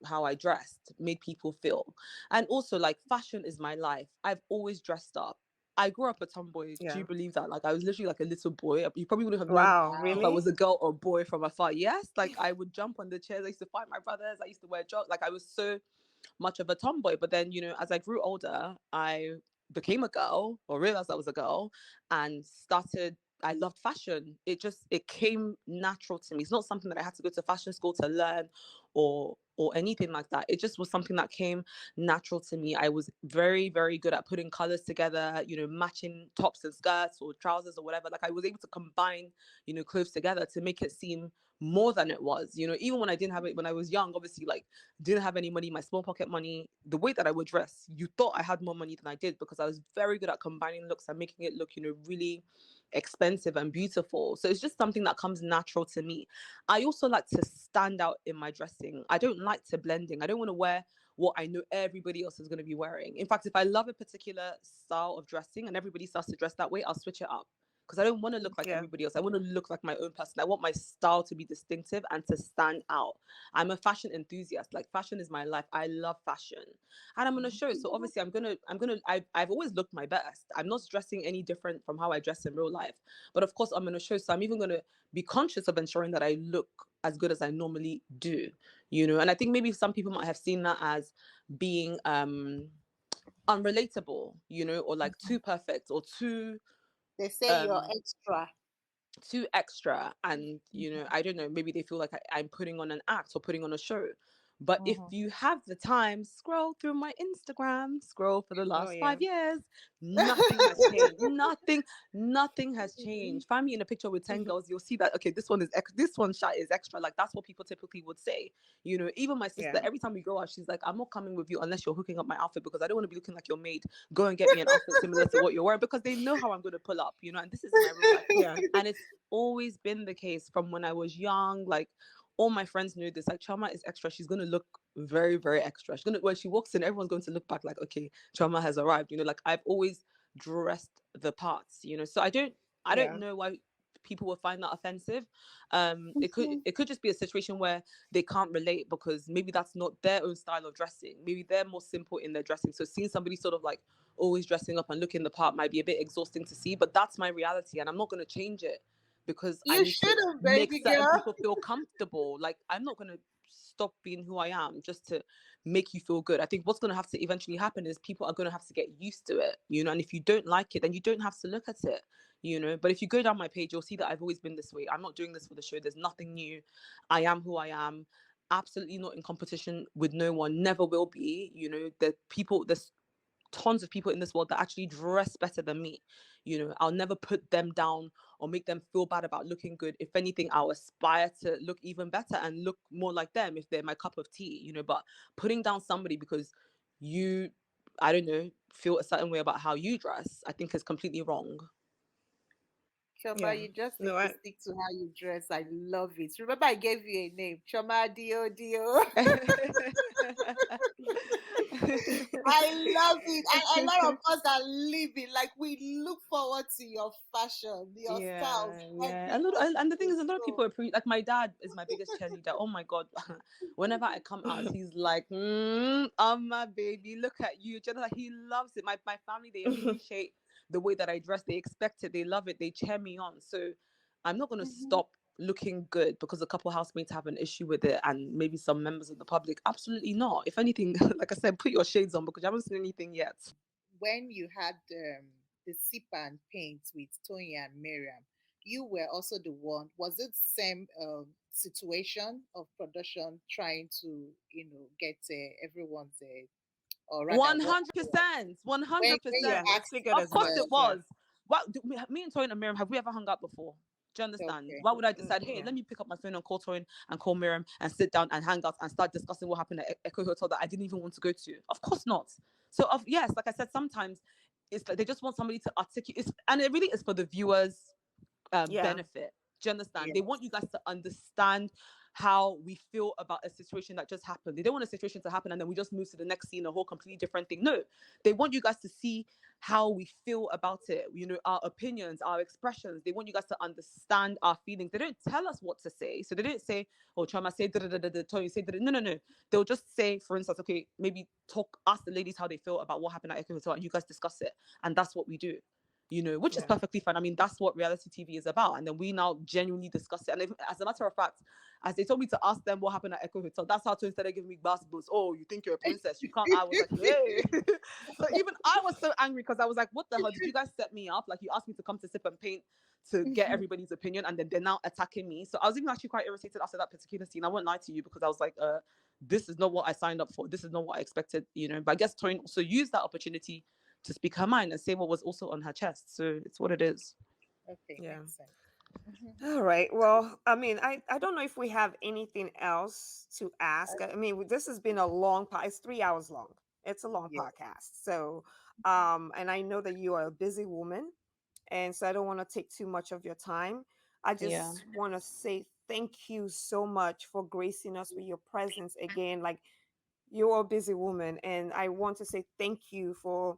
Speaker 4: how I dressed made people feel. And also, like, fashion is my life. I've always dressed up. I grew up a tomboy. Do
Speaker 1: Yeah.
Speaker 4: you believe that? Like I was literally like a little boy. You probably wouldn't have known
Speaker 1: Wow.
Speaker 4: if I
Speaker 2: Wow.
Speaker 4: was
Speaker 1: Really?
Speaker 4: a girl or boy from afar. Yes, like I would jump on the chairs. I used to fight my brothers. I used to wear jokes. Like I was so much of a tomboy. But then, as I grew older, I became a girl or realized I was a girl and started. I loved fashion. It came natural to me. It's not something that I had to go to fashion school to learn or anything like that. It just was something that came natural to me. I was very, very good at putting colors together, matching tops and skirts or trousers or whatever. Like I was able to combine, clothes together to make it seem more than it was. Even when I didn't have it when I was young, obviously, like didn't have any money, my small pocket money, the way that I would dress, you thought I had more money than I did because I was very good at combining looks and making it look, really expensive and beautiful. So it's just something that comes natural to me. I also like to stand out in my dressing. I don't like to blending. I don't want to wear what I know everybody else is going to be wearing. In fact, if I love a particular style of dressing and everybody starts to dress that way, I'll switch it up. because I don't want to look like
Speaker 1: Yeah.
Speaker 4: everybody else. I want to look like my own person. I want my style to be distinctive and to stand out. I'm a fashion enthusiast. Like, fashion is my life. I love fashion, and I'm gonna show it. So obviously, I've always looked my best. I'm not dressing any different from how I dress in real life, but of course, I'm gonna show. So I'm even gonna be conscious of ensuring that I look as good as I normally do. And I think maybe some people might have seen that as being unrelatable, or like too perfect or
Speaker 2: They say you're
Speaker 4: um
Speaker 2: extra.
Speaker 4: too extra. And I don't know, maybe they feel like I'm putting on an act or putting on a show. But if
Speaker 2: Mhm.
Speaker 4: you have the time, scroll through my Instagram, scroll for the
Speaker 1: Oh
Speaker 4: last
Speaker 1: yeah.
Speaker 4: 5 years. Nothing has changed. Nothing has changed. Find me in a picture with 10 girls, you'll see that, okay, this one shot is extra. Like, that's what people typically would say. Even my sister,
Speaker 1: Yeah.
Speaker 4: every time we go out, she's like, I'm not coming with you unless you're hooking up my outfit, because I don't want to be looking like your maid. Go and get me an outfit similar to what you're wearing, because they know how I'm going to pull up, and this is my real life.
Speaker 1: Yeah.
Speaker 4: And it's always been the case from when I was young. Like, all my friends knew this. Like, Chama is extra. She's gonna look very, very extra. She's gonna When she walks in, everyone's going to look back like, okay, Chama has arrived. Like, I've always dressed the parts. So I don't
Speaker 1: Yeah.
Speaker 4: know why people will find that offensive. It could
Speaker 2: Mhm.
Speaker 4: it could just be a situation where they can't relate, because maybe that's not their own style of dressing. Maybe they're more simple in their dressing. So seeing somebody sort of like always dressing up and looking the part might be a bit exhausting to see, but that's my reality, and I'm not going to change it because I
Speaker 2: You
Speaker 4: need to
Speaker 2: shouldn't,
Speaker 4: make
Speaker 2: baby
Speaker 4: certain
Speaker 2: girl.
Speaker 4: people feel comfortable. Like, I'm not going to stop being who I am just to make you feel good. I think what's going to have to eventually happen is people are going to have to get used to it, and if you don't like it, then you don't have to look at it, But if you go down my page, you'll see that I've always been this way. I'm not doing this for the show. There's nothing new. I am who I am. Absolutely not in competition with no one. Never will be. There's tons of people in this world that actually dress better than me. I'll never put them down or make them feel bad about looking good. If anything, I'll aspire to look even better and look more like them if they're my cup of tea. But putting down somebody because you, I don't know, feel a certain way about how you dress, I think is completely wrong.
Speaker 2: Choma,
Speaker 1: Yeah.
Speaker 2: you just
Speaker 1: No,
Speaker 2: need to
Speaker 1: I
Speaker 2: stick to how you dress. I love it. Remember, I gave you a name, Choma Dio Dio. I love it. And a lot of us are living like we look forward to your fashion, your styles,
Speaker 4: Yeah. And the thing
Speaker 2: everything.
Speaker 4: is, a lot of
Speaker 2: So,
Speaker 4: people like my dad is my biggest cheerleader. Oh my god, whenever I come out, he's like, my baby, look at you. Just like, he loves it. My family, they appreciate the way that I dress. They expect it. They love it. They cheer me on. So I'm not gonna
Speaker 2: mhm.
Speaker 4: stop looking good because a couple housemates have an issue with it, and maybe some members of the public. Absolutely not. If anything, like I said, put your shades on because you haven't seen anything yet.
Speaker 2: When you had the sip and paint with Tony and Miriam, you were also the one. Was it same situation of production trying to, get everyone's, or rather,
Speaker 4: One hundred percent, one
Speaker 2: when
Speaker 4: hundred
Speaker 2: you
Speaker 1: yeah,
Speaker 4: percent.
Speaker 1: I
Speaker 2: asked
Speaker 1: figured
Speaker 4: Of
Speaker 1: as
Speaker 4: course
Speaker 1: much.
Speaker 4: it
Speaker 2: the
Speaker 1: Yeah.
Speaker 4: was. What me and Toyin and Miriam, have we ever hung out before? Do you understand?
Speaker 2: okay,
Speaker 4: Why would I decide, hey,
Speaker 1: Yeah.
Speaker 4: let me pick up my phone and call Toyin and call Miriam and sit down and hang out and start discussing what happened at Echo Hotel that I didn't even want to go to? Of course not. So yes, like I said, sometimes it's like they just want somebody to articulate, and it really is for the viewers
Speaker 1: Yeah.
Speaker 4: benefit. Do you understand? They want you
Speaker 2: yes.
Speaker 4: guys to understand how we feel about a situation that just happened. They don't want a situation to happen and then we just move to the next scene, a whole completely different thing. No, they want you guys to see how we feel about it, our opinions, our expressions. They want you guys to understand our feelings. They don't tell us what to say. So they don't say, oh, Chama, say da da da da da, Tony, say da da. No, no, no. They'll just say, for instance, okay, maybe ask the ladies how they feel about what happened at Echo Hotel and you guys discuss it. And that's what we do, which is
Speaker 1: Yeah.
Speaker 4: perfectly fine. I mean, that's what reality TV is about. And then we now genuinely discuss it. And as a matter of fact, as they told me to ask them what happened at Echo Hotel, that's how Tony started giving me bass boosts. Oh, you think you're a princess? You can't. I was like, hey. So even I was so angry because I was like, what the hell? Did you guys set me up? Like, you asked me to come to sip and paint to get everybody's opinion, and then they're now attacking me. So I was even actually quite irritated after that particular scene. I won't lie to you because I was like, this is not what I signed up for. This is not what I expected. But I guess Tony also used that opportunity to speak her mind and say what was also on her chest. So it's what it is.
Speaker 2: Okay,
Speaker 1: Yeah.
Speaker 2: makes sense. Mhm.
Speaker 1: All right. Well, I mean, I don't know if we have anything else to ask. I mean, this has been a long it's 3 hours long. It's a long
Speaker 2: Yeah.
Speaker 1: podcast. So, and I know that you are a busy woman, and so I don't want to take too much of your time. I
Speaker 4: Yeah.
Speaker 1: just want to say thank you so much for gracing us with your presence again. Like, you're a busy woman, and I want to say thank you for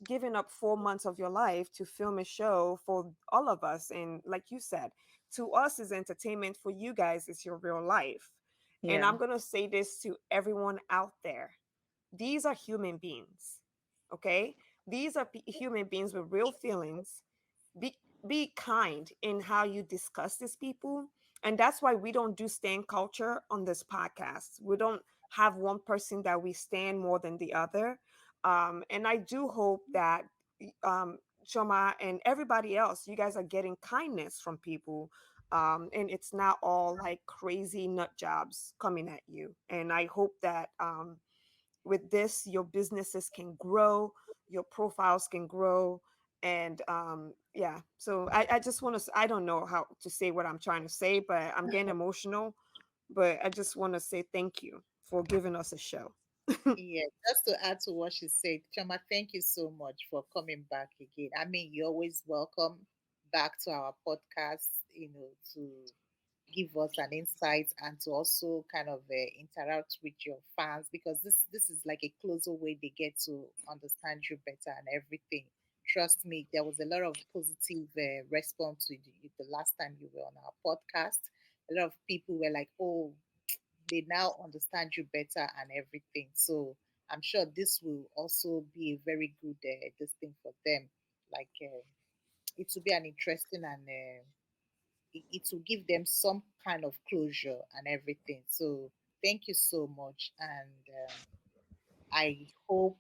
Speaker 1: giving up 4 months of your life to film a show for all of us. And like you said, to us is entertainment, for you guys is your real life. And
Speaker 3: Yeah.
Speaker 1: I'm going to say this to everyone out there: these are human beings, okay? These are human beings with real feelings. Be kind in how you discuss these people. And that's why we don't do stand culture on this podcast. We don't have one person that we stand more than the other. And I do hope that um Choma and everybody else, you guys are getting kindness from people. And it's not all like crazy nut jobs coming at you. And I hope that with this, your businesses can grow, your profiles can grow. And yeah, so I just want to, I don't know how to say what I'm trying to say, but I'm getting emotional. But I just want to say thank you for giving us a show.
Speaker 2: Yeah, just to add to what she said, Chama, thank you so much for coming back again. I mean, you're always welcome back to our podcast, to give us an insight and to also kind of interact with your fans, because this is like a closer way they get to understand you better and everything. Trust me, there was a lot of positive response to the last time you were on our podcast. A lot of people were like, "Oh, they now understand you better and everything." So I'm sure this will also be a very good this thing for them. Like it will be an interesting and it will give them some kind of closure and everything. So thank you so much, and I hope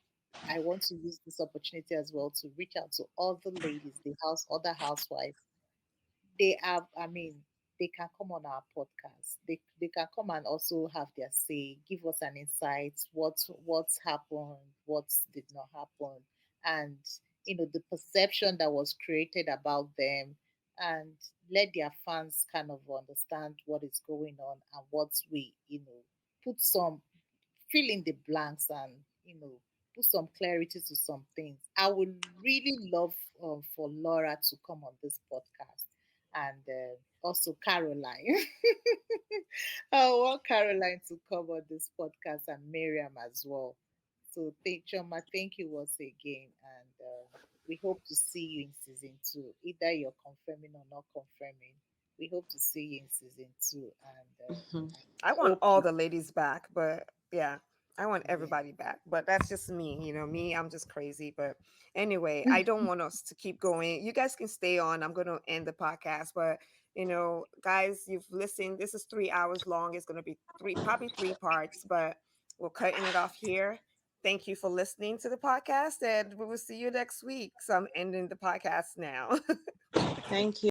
Speaker 2: I want to use this opportunity as well to reach out to all the ladies, other housewives. They have, I mean, they can come on our podcast. They can come and also have their say, give us an insight, what's happened, what did not happen, and the perception that was created about them, and let their fans kind of understand what is going on and what we put some fill in the blanks and put some clarity to some things. I would really love for Laura to come on this podcast, and also Caroline. I want Caroline to come on this podcast, and Miriam as well. So thank Choma, thank you once again, and we hope to see you in season two. Either you're confirming or not confirming, we hope to see you in season two, and
Speaker 4: Mhm.
Speaker 1: I want
Speaker 2: hope
Speaker 1: all
Speaker 2: you.
Speaker 1: the ladies back, but yeah, I want
Speaker 2: Yeah.
Speaker 1: everybody back. But that's just me, me, I'm just crazy. But anyway, I don't want us to keep going. You guys can stay on. I'm going to end the podcast. But, guys, you've listened. This is 3 hours long. It's going to be probably three parts, but we're cutting it off here. Thank you for listening to the podcast, and we will see you next week. So I'm ending the podcast now.
Speaker 4: Thank you.